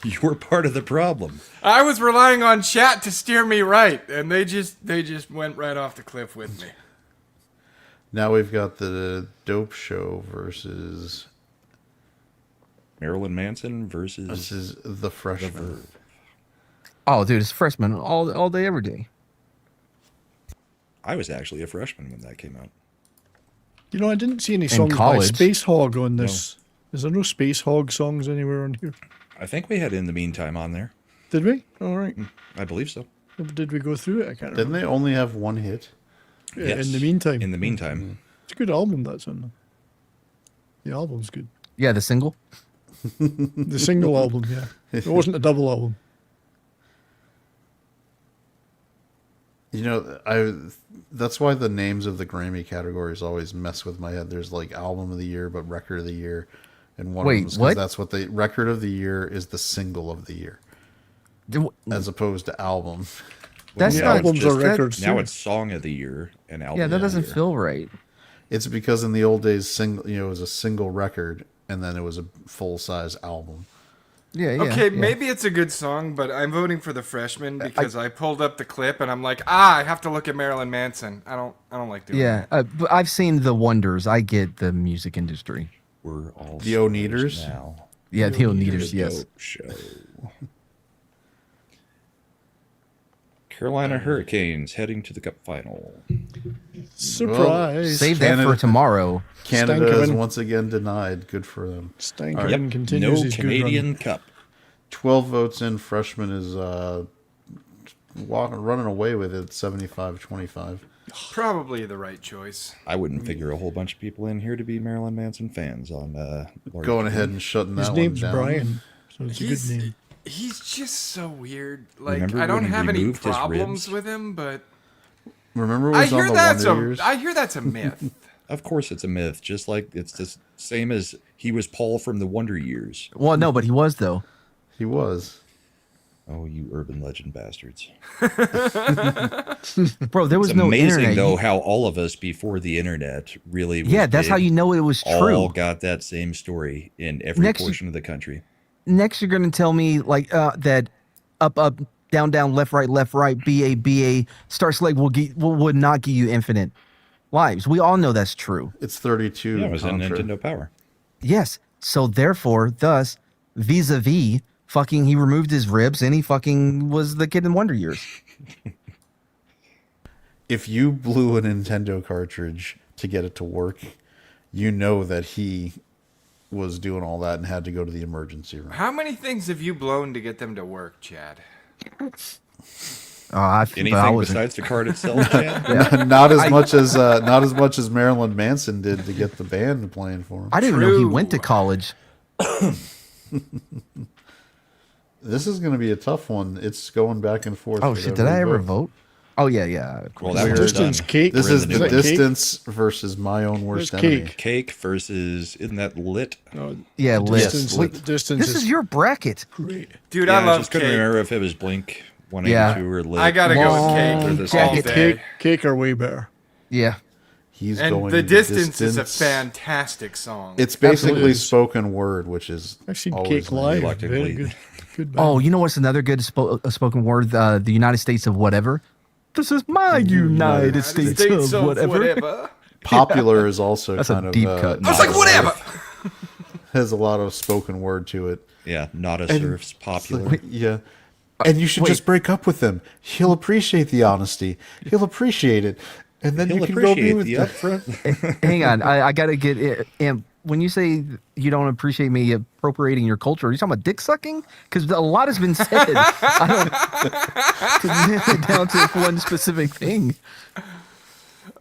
You're part of the problem. I was relying on chat to steer me right, and they just went right off the cliff with me. Now we've got the Dope Show versus Marilyn Manson this versus is the Freshman. Verve. Oh, dude, it's freshman all day, every day. I was actually a freshman when that came out. You know, I didn't see any songs by college. Space Hog on this. Is there no Space Hog songs anywhere on here? I think we had In the Meantime on there. Did we? All right. I believe so. Did we go through it? I can't Didn't remember. they only have one hit? Yeah, Yes. In the meantime. In the Meantime. It's a good album, that's on there. The album's good. Yeah, the single. The single album, yeah. It wasn't a double album. You know, that's why the names of the Grammy categories always mess with my head. There's like album of the year, but record of the year, and one Wait, of them what? that's what the record of the year is the single of the year, as opposed to album. That's The not albums just are that- records. Now too. it's Song of the Year and Album Yeah, of that the doesn't Year. feel right. It's because in the old days, it was a single record, and then it was a full size album. Yeah, yeah. Okay, yeah. maybe it's a good song, but I'm voting for the Freshman because I pulled up the clip and I'm like, I have to look at Marilyn Manson. I don't like doing Yeah, that. but I've seen the wonders. I get the music industry. We're all The Oneaters? now. Yeah, the Oneaters, yes. Dope show. Carolina Hurricanes heading to the Cup final. Surprise. Save that Canada- for tomorrow. Canada is Stankoven. once again denied. Good for them. Stankoven Yep. continues No his good run. Canadian Cup. 12 votes in. Freshman is running away with it. 75-25. Probably the right choice. I wouldn't figure a whole bunch of people in here to be Marilyn Manson fans on large Going ahead and shutting His that name's one down. Brian, so it's a good name. He's just so weird. Like Remember I don't when he have any removed his problems ribs? with him, but Remember, I was hear on the that's Wonder Years? I hear that's a myth. Of course, it's a myth. Just like it's the same as he was Paul from the Wonder Years. Well, no, but he was though. He was. Oh, you urban legend bastards! Bro, there was It's no amazing internet. though how all of us before the internet really. Was Yeah, that's how big, you know it was all true. got that same story in every Next- portion of the country. Next, you're gonna tell me like that up, down, down, left, right, BA, start select would not give you infinite lives. We all know that's true. It's 32. Yeah, it was in Contra. Nintendo Power. Yes. So therefore, thus, vis-a-vis, fucking, he removed his ribs and he fucking was the kid in Wonder Years. If you blew a Nintendo cartridge to get it to work, you know that he was doing all that and had to go to the emergency room. How many things have you blown to get them to work, Chad? Anything besides the card itself, Chad? not as much as Marilyn Manson did to get the band playing for him. I didn't even know he True. went to college. This is going to be a tough one. It's going back and forth. Oh with shit! Did I every ever vote? Oh yeah, yeah. Of Well, course. that one's Distance done. cake. This We're in is the the new one. distance versus my own worst There's enemy. cake. Cake versus isn't that lit? No, Yeah, Liz. distance, Wait, distance this is your bracket. great. Dude, Yeah, I love just couldn't cake. remember if it was Blink 182 Yeah. or lit. I gotta go Long with cake all jacket. day. Cake are way better. Yeah. He's And going the distance is a distance. fantastic song. It's basically Absolutely. spoken word, which is I've seen always Cake nice. live. Reluctantly. Very good. Good band. Oh, you know what's another good spoken word? The United States of whatever. This is my United States, of whatever. Popular is also That's a kind of deep cut. I was like, whatever. has a lot of spoken word to it. Yeah, not a surf's popular. Yeah. And you should wait. just break up with him. He'll appreciate the honesty. He'll appreciate it. And then He'll you can go be appreciate with the upfront. Hang on, I gotta get it. And when you say you don't appreciate me appropriating your culture, are you talking about dick sucking? Because a lot has been said. I don't to nail it down to one specific thing.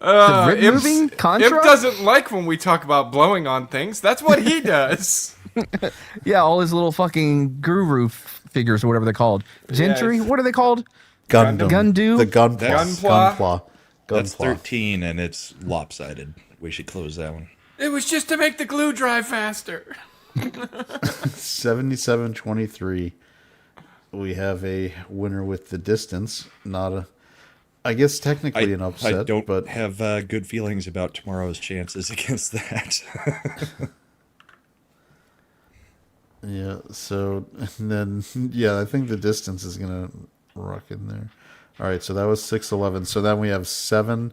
The rib Imps- moving contra. Imp doesn't like when we talk about blowing on things. That's what he does. Yeah, all his little fucking guru figures or whatever they're called. Gentry. it's- What are they called? Gundam. Gundu? The Gunpla. Gunpla. Gunpla. That's Gunpla. 13 and it's lopsided. We should close that one. It was just to make the glue dry faster. 77-23. We have a winner with the distance. Not a, I guess technically an upset, I don't but have good feelings about tomorrow's chances against that. yeah. So and then yeah, I think the distance is gonna rock in there. All right, so that was 6-11. So then we have 7-10,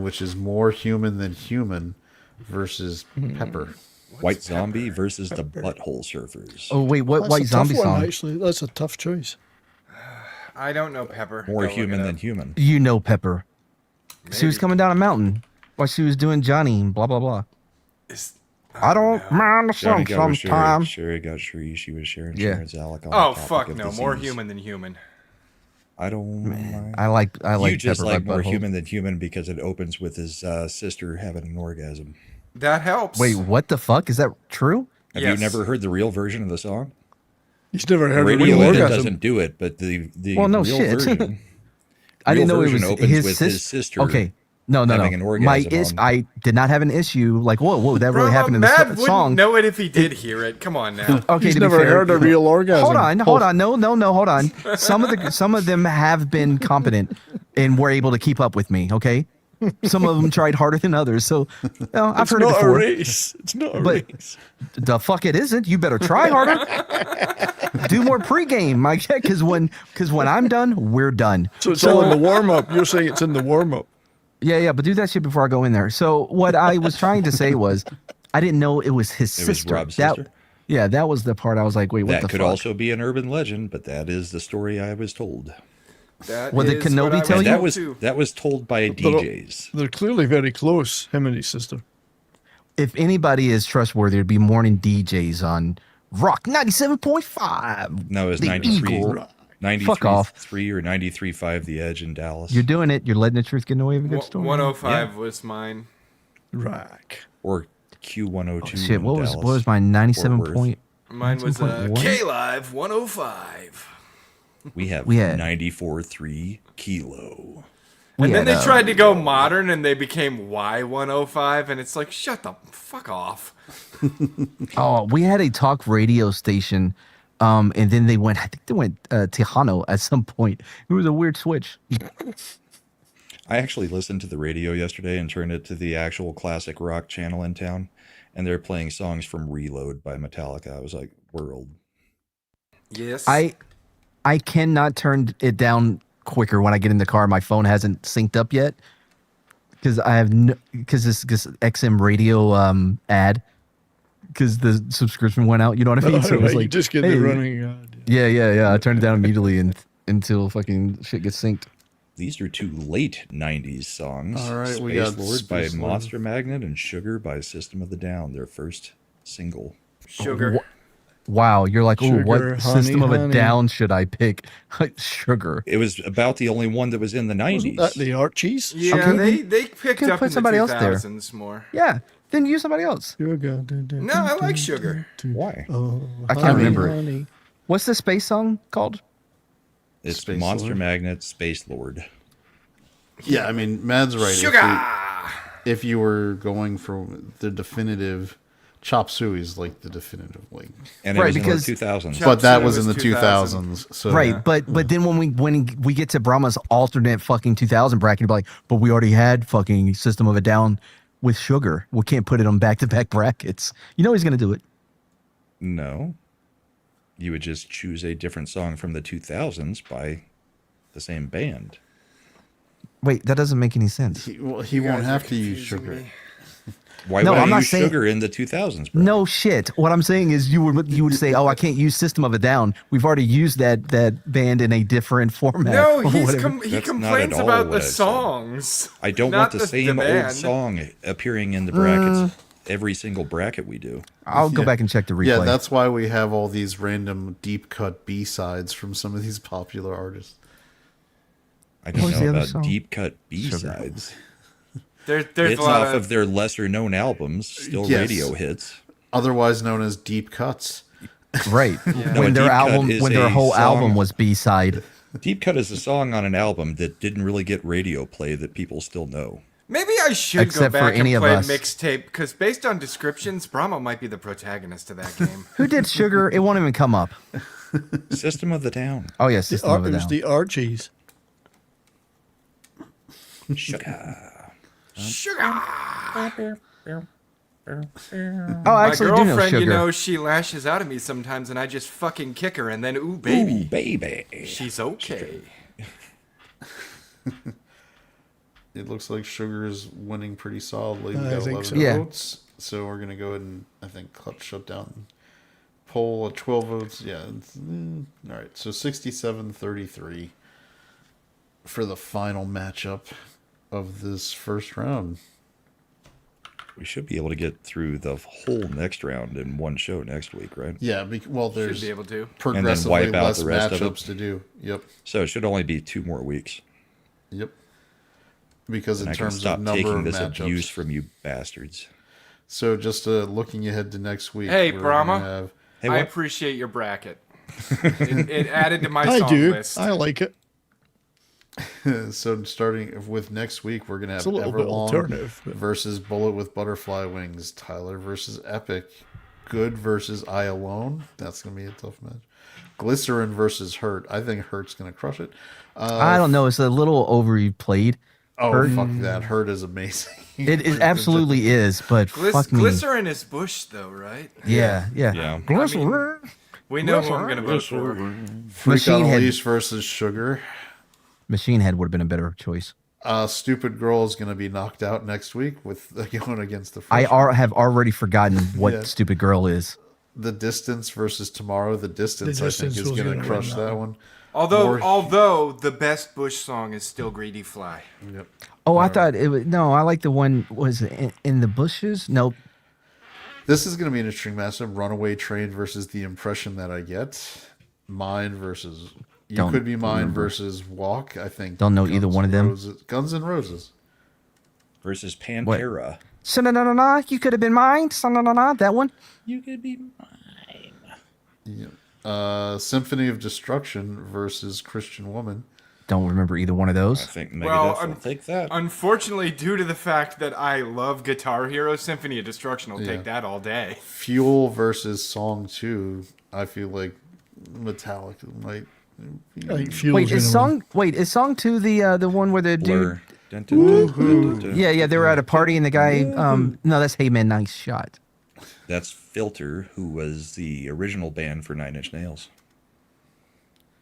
which is more human than human, versus Pepper. White Zombie versus the Butthole Surfers. Oh wait, what That's White a tough Zombie one, song? actually. That's a tough choice. I don't know Pepper. More Go look human it than up. human. You know Pepper. So he was Maybe. coming down a mountain. while she was doing Johnny, blah blah blah. Is- I don't mind the Johnny sun got with sometimes. Sherry got Sherry. She was sharing Yeah. Sharon's Alec on Oh the topic fuck of no, more disease. human than human. I don't mind. I like You just Pepper like by more Butthole. human than human because it opens with his sister having an orgasm. That helps. Wait, what the fuck? Is that true? Have Yes. you never heard the real version of the song? He's never heard a Radio real edit orgasm. doesn't do it, but the Well, no real shit. version. I didn't real know it version was opens his with sis- his sister. Okay, no. having an orgasm on- I did not have an issue. Like, whoa, that really Bro, happened in Matt the wouldn't song. know it if he did hear it. Come on now. Okay, He's to be never fair, heard a real orgasm. Hold on. No, hold on. Some of them have been competent and were able to keep up with me. Okay, some of them tried harder than others. So, I've It's heard it not a before. race. It's not a But- race. The fuck it isn't. You better try harder. Do more pregame, Mike. Because when I'm done, we're done. So it's all in the warm up. You're saying it's in the warm up. Yeah, but do that shit before I go in there. So what I was trying to say was, I didn't know it was his It was sister. Rob's That- sister? Yeah, that was the part I was like, wait, what That the could fuck? also be an urban legend, but that is the story I was told. That Well, did is Kenobi what I tell was you? told too. That was told by DJs. They're clearly very close, him and his sister. If anybody is trustworthy, it'd be morning DJs on Rock 97.5. No, it was The 93, Eagle. 93 Fuck off. 3 or 93.5 The Edge in Dallas. You're doing it. You're letting the truth get in the way of a good story. 105 was mine. Rack. or Q102. Shit, in what was Dallas. my 97 Fort Worth. point? Mine was 19.1? K Live 105. We have We had- 94.3 Kilo. We And then had, they tried to go modern and they became Y105, and it's like, shut the fuck off. Oh, we had a talk radio station, and then they went. I think they went Tejano at some point. It was a weird switch. I actually listened to the radio yesterday and turned it to the actual classic rock channel in town, and they're playing songs from Reload by Metallica. I was like, world. Yes. I cannot turn it down quicker when I get in the car. My phone hasn't synced up yet because I have because this XM radio ad because the subscription went out. You know what I mean? So it was You like just get hey, the running. Yeah. I turned it down immediately until fucking shit gets synced. These are two late 90s songs. All right, Space we got Lord by Space Lord. Monster Magnet and Sugar by System of the Down, their first single. Sugar. Wow, you're like, ooh, Sugar, what honey, system of a honey. down should I pick? Sugar. It was about the only one that was in the 90s. Wasn't that the Archies? Yeah, Okay, they picked can up put in the somebody else there. 2000s more. Yeah, then use somebody else. Sugar. No, I like Sugar. Why? Oh, I can't remember it. What's the space song called? It's Space Monster Lord? Magnet, Space Lord. Yeah, I mean, Mad's right. Sugar! If you were going for the definitive, Chop Suey is like the definitive, like. And it Right, was because- in the 2000s. Chop But that Suey was was in the 2000. 2000s. So Right, but then when we get to Brahma's alternate fucking 2000 bracket, you'd be like, but we already had fucking System of a Down with Sugar. We can't put it on back-to-back brackets. You know he's gonna do it. No. You would just choose a different song from the 2000s by the same band. Wait, that doesn't make any sense. he You won't guys have are to use confusing sugar. me. Why No, would I'm I not use saying- Sugar in the 2000s? Bro? No shit. What I'm saying is you would say, oh, I can't use System of a Down. We've already used that band in a different format. No, or he whatever. That's not complains at all about what the I said. songs. I don't not want the same old band. song appearing in the brackets. Every single bracket we do. I'll go back and check the replay. Yeah, that's why we have all these random deep cut B sides from some of these popular artists. I What don't was the know other about song? deep cut B sides. There's It's a lot off of their lesser known albums, still Yes. radio hits. Otherwise known as deep cuts. right. No, When a their deep cut album, is when their a whole song- album was B side. Deep Cut is a song on an album that didn't really get radio play that people still know. Maybe I should Except go for back any and of play us. mixtape, because based on descriptions, Brahma might be the protagonist of that game. Who did Sugar? It won't even come up. System of the Down. Oh yes, System of a It was Down. the Archies. Sugar. Sugar! Oh, I My actually do know girlfriend, Sugar. you know, she lashes out at me sometimes, and I just fucking kick her, and then, ooh, Ooh, baby, baby. she's okay. It looks like Sugar is winning pretty solidly. We I got think 11 so. Yeah. votes. So we're going to go ahead and, I think, Clutch shut down poll at 12 votes. Yeah. All right. So 67-33 for the final matchup of this first round. We should be able to get through the whole next round in one show next week, right? Yeah, well, there's Should be able to. progressively wipe out less the rest of it. matchups to do. Yep, So it should only be 2 more weeks. yep. Because And in I can terms stop of number taking of this matchups. abuse from you bastards. So just looking ahead to next week. Hey, we're Brahma. gonna have- Hey, I what? appreciate your bracket. It added to my I song do. list. I like it. So starting with next week, we're gonna have It's a little bit Everlong alternative, but- versus Bullet with Butterfly Wings, Tyler versus Epic, Good versus I Alone. That's gonna be a tough match. Glycerin versus Hurt. I think Hurt's gonna crush it. I don't know. It's a little overplayed. Oh Hurt. fuck that! Hurt is amazing. It absolutely is, but fuck me. Glycerin is Bush, though, right? Yeah. Yeah. Glycerin. We know who I'm going to vote for. Freak Machine on a Head. Leash versus Sugar. Machine Head would have been a better choice. Stupid Girl is gonna be knocked out next week with going against the. I freshman. have already forgotten what Yeah. Stupid Girl is. The Distance versus Tomorrow. The Distance, I Distance think, is was gonna gonna crush win that that one. Although the best Bush song is still Greedy Fly. Yep. Oh, I thought it was no. I like the one was it in the bushes. Nope. This is going to be an interesting matchup. Runaway Train versus The Impression That I Get. Mine versus You Don't Could Be Mine remember. versus Walk. I think. Don't know either one of them. Guns N' Roses. Versus Pantera. Sa-na-na-na-na, you could have been mine. Sa-na-na-na, that one. You could be mine. Yeah. Symphony of Destruction versus Christian Woman. Don't remember either one of I those. think Well, Megadeth will take that. Unfortunately, due to the fact that I love Guitar Hero, Symphony of Destruction will Yeah. take that all day. Fuel versus Song 2. I feel like Metallica might. I think Fuel's Wait, gonna win. is song 2 the one where the Blur. dude? Dun, dun, dun, dun, dun, dun. Yeah, they were at a party and the guy. No, that's Hey Man, nice shot. That's Filter, who was the original band for Nine Inch Nails.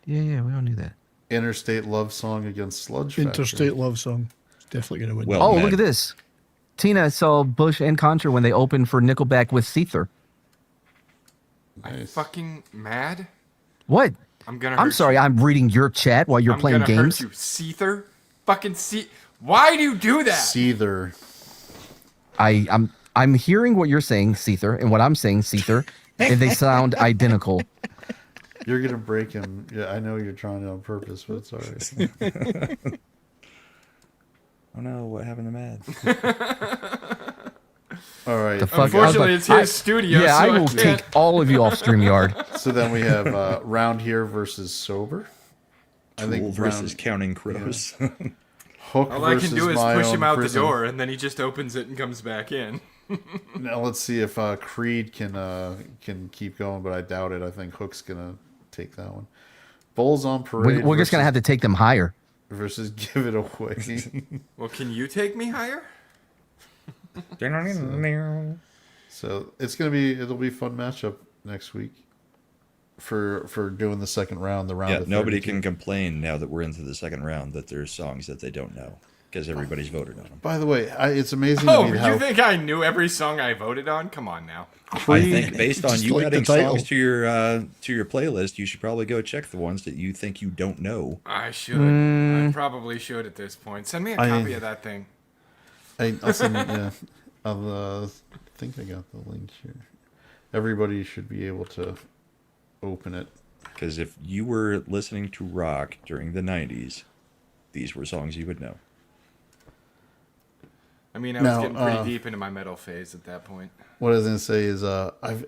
Yeah, we all knew that. Interstate Love Song against Sludge Factory. Interstate Love Song. Definitely going to win. Well, Oh, man. look at this. Tina saw Bush and Contra when they opened for Nickelback with Seether. Nice. Fucking mad? What? I'm gonna. I'm hurt sorry, You. I'm reading your chat while you're I'm playing gonna games. hurt you, Seether. Fucking see. Why do you do that? Seether. I'm hearing what you're saying, Seether, and what I'm saying, Seether, and they sound identical. You're gonna break him. Yeah, I know you're trying it on purpose, but it's all right. Oh no, what happened to Mad? All right. The fuck? Unfortunately, it's his studio. Yeah, so I will can't. take all of you off StreamYard. So then we have Round Here versus Sober. I Tool think versus Round, Counting Crows. Hook All I versus can do is My push Own him out Prison. the door, and then he just opens it and comes back in. Now let's see if Creed can keep going, but I doubt it. I think Hook's gonna take that one. Bulls on Parade. We're just gonna have to take them higher. versus Give It Away. Well, can you take me higher? So it'll be a fun matchup next week for doing the second round. The round. Yeah, of nobody 32. can complain now that we're into the second round that there's songs that they don't know because everybody's voted on them. By the way, it's amazing Oh, to me you how think I knew every song I voted on? Come on now. I think based on Just you like the adding title. songs to your playlist, you should probably go check the ones that you think you don't know. I should. I probably should at this point. Send me a I- copy of that thing. I'll send, yeah, I think I got the link here. Everybody should be able to open it. Because if you were listening to rock during the 90s, these were songs you would know. I mean, I was Now, getting pretty deep into my metal phase at that point. What I was gonna say is,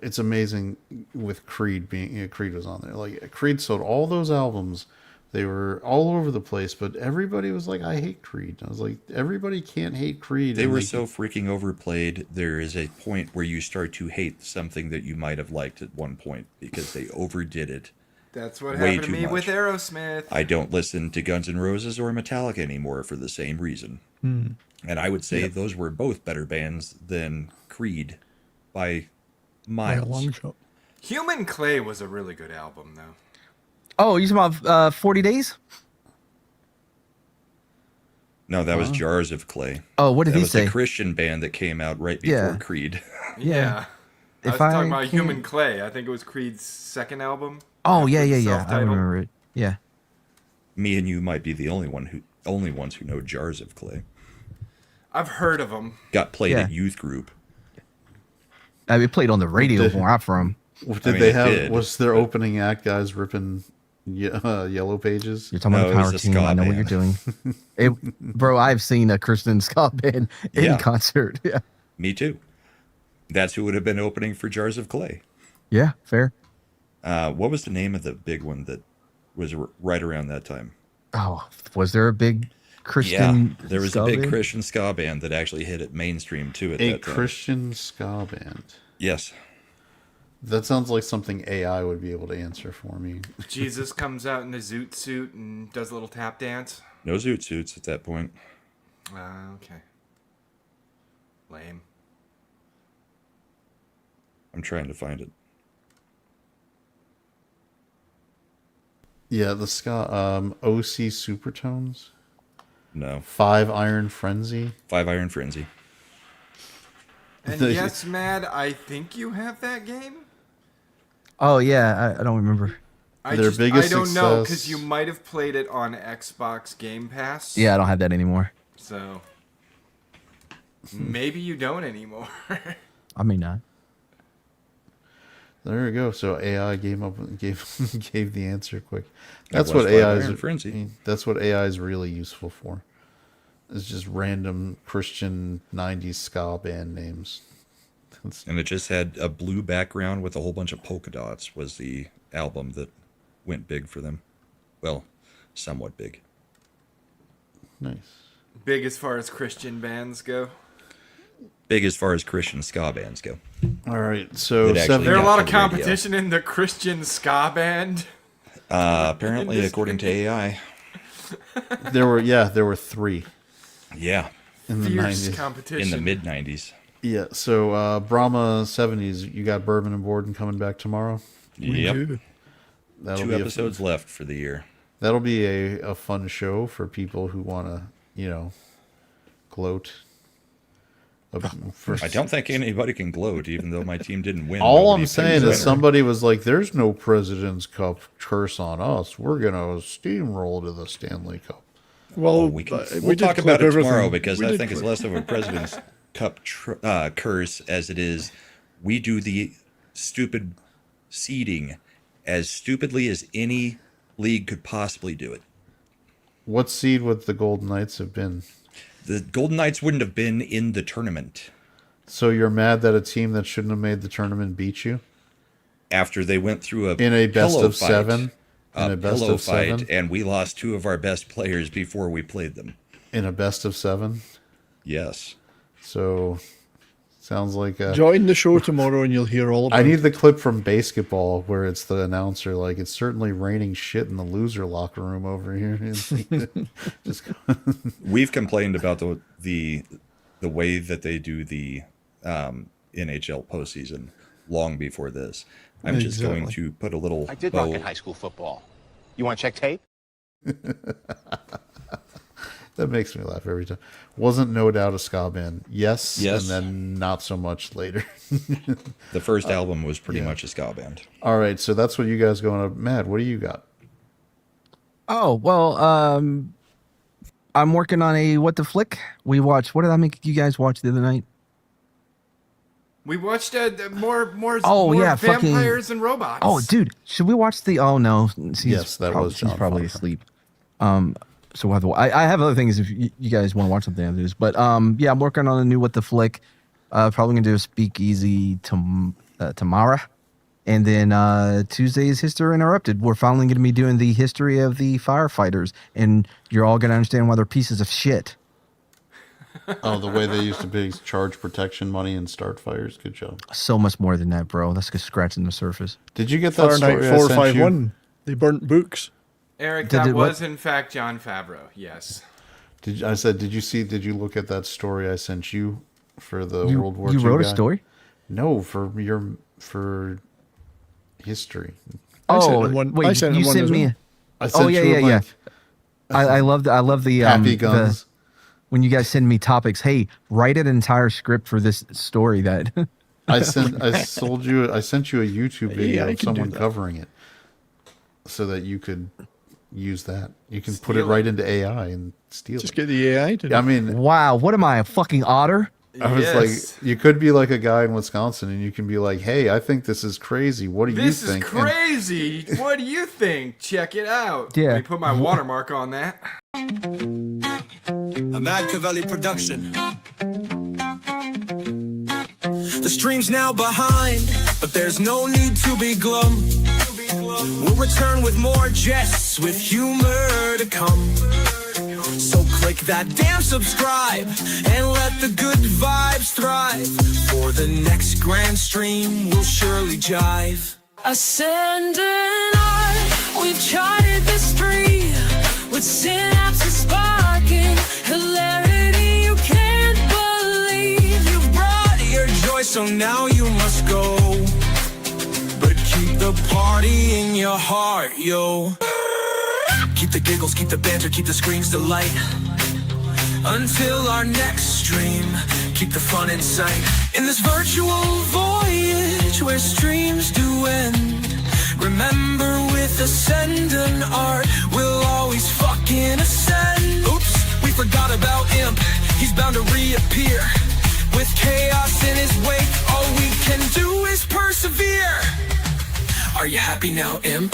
it's amazing with Creed being Creed was on there. Like Creed sold all those albums. They were all over the place, but everybody was like, "I hate Creed." I was like, "Everybody can't hate Creed." They and were so freaking overplayed. There is a point where you start to hate something that you might have liked at one point because they overdid it. That's what Way happened to too me much. with Aerosmith. I don't listen to Guns N' Roses or Metallica anymore for the same reason. And I would say those were both better bands than Creed by By a miles. long shot. Human Clay was a really good album, though. Oh, you talking about 40 Days? No, that was Jars of Clay. Oh, what did That he was say? the Christian band that came out right before Yeah. Creed. Yeah. I If was I talking about can- Human Clay. I think it was Creed's second album. Oh, after yeah. the I self-titled. remember it. Yeah. Me and you might be the only ones who know Jars of Clay. I've heard of them. Got played Yeah. at youth group. I mean, it played on the radio Did- where I'm from. Did mean, they it have? did. Was their opening act guys ripping yellow pages? You're talking No, about it the was power a team. ska I know what you're band. doing. Bro, I've seen a Christian ska band in Yeah. concert. Yeah. Me too. That's who would have been opening for Jars of Clay. Yeah, fair. What was the name of the big one that was right around that time? Oh, was there a big Christian? Yeah, there was ska a big band? Christian ska band that actually hit it mainstream too at A that time. Christian ska band. Yes. That sounds like something AI would be able to answer for me. Jesus comes out in a zoot suit and does a little tap dance. No zoot suits at that point. Okay. Lame. I'm trying to find it. Yeah, the ska OC Supertones, No. 5 Iron Frenzy. 5 Iron Frenzy. And yes, Mad, I think you have that game. Oh yeah, I don't remember. Their biggest I don't know success- because you might have played it on Xbox Game Pass. Yeah, I don't have that anymore. So maybe you don't anymore. I may not. There you go. So AI gave the answer quick. That That's was what 5 AI Iron is. Frenzy. That's what AI is really useful for. It's just random Christian '90s ska band names. And it just had a blue background with a whole bunch of polka dots was the album that went big for them. Well, somewhat big. Nice. Big as far as Christian bands go. Big as far as Christian ska bands go. All right. So It actually seven. There are a got lot to of the radio. competition in the Christian ska band. Apparently, according to AI. There were 3 Yeah. in the Fierce 90s. competition. In the mid 90s. Yeah. So Brahma 70s. You got Bourbon and Borden coming back tomorrow. Yep. Ooh. That'll 2 be episodes left for the year. That'll be a fun show for people who want to, gloat. I don't think anybody can gloat, even though my team didn't win. All Nobody I'm saying thinks is winner. somebody was like, "There's no President's Cup curse on us. We're gonna steamroll to the Stanley Cup." Well, We can, we we'll did talk clip about it everything. tomorrow because We I did think it's clip- less of a President's Cup curse as it is. We do the stupid seeding as stupidly as any league could possibly do it. What seed would the Golden Knights have been? The Golden Knights wouldn't have been in the tournament So you're mad that a team that shouldn't have made the tournament beat you after they went through in a best pillow of fight, 7? In a a best pillow of fight, 7? and we lost 2 of our best players before we played them. In a best of 7? Yes. So sounds like Join the show tomorrow and you'll hear all about I it. need the clip from basketball where it's the announcer like, "It's certainly raining shit in the loser locker room over here." Just We've complained about the way that they do the NHL postseason long before this. I'm just going Exactly. to put a little I did bow. rock in high school football. You want to check tape? That makes me laugh every time. Wasn't No Doubt a ska band? Yes, Yes. and then not so much later. The first album was pretty much a ska band. All right, so that's what you guys going to. Matt, what do you got? Oh well, I'm working on a what the flick. We watched. What did I make you guys watch the other night? We watched more Oh, more yeah, fucking- vampires and robots. Oh, dude, should we watch the? Oh no, she's Yes, that was she's John probably Favreau. asleep. So we'll have to, I have other things if you guys want to watch something after this. But yeah, I'm working on a new what the flick. Probably gonna do a speakeasy tomorrow, and then Tuesday is History Interrupted. We're finally gonna be doing the history of the firefighters, and you're all gonna understand why they're pieces of shit. Oh, the way they used to be charge protection money and start fires. Good job. So much more than that, bro. That's just scratching the surface. Did you get that Fahrenheit story I sent you? 451. They burnt books. Eric, Did that it what? was in fact John Favreau. Yes. Did you look at that story I sent you for the You, World War you II wrote guy? a story? No, for history. I sent Oh him one- wait, I sent him you one sent as me. well. I sent Yeah, you yeah, a yeah. link. I love the Happy guns. when you guys send me topics. Hey, write an entire script for this story that. I sent you a YouTube video Yeah, I of can do someone that. covering it, so that you could use that. You can put it right into AI and steal Just it. get the AI to. I mean, Wow, what am I, a fucking otter? I was Yes. like, you could be like a guy in Wisconsin, and you can be like, "Hey, I think this is crazy. What do you This is think?" And crazy. What do you think? Check it out. Yeah. Let me put my watermark on that. A Mad Cavelli production. The stream's now behind, but there's no need to be glum. We'll return with more jests, with humor to come. So click that damn subscribe and let the good vibes thrive. For the next grand stream, we'll surely jive. Ascend and I, we've charted the street with synapses sparking, hilarity you can't believe. You brought your joy, so now you must go. But keep the party in your heart, yo. Keep the giggles, keep the banter, keep the screams delight. Until our next stream, keep the fun in sight. In this virtual voyage where streams do end, remember with Ascend and Art, we'll always fucking ascend. Oops, we forgot about Imp, he's bound to reappear. With chaos in his wake, all we can do is persevere. Are you happy now, Imp?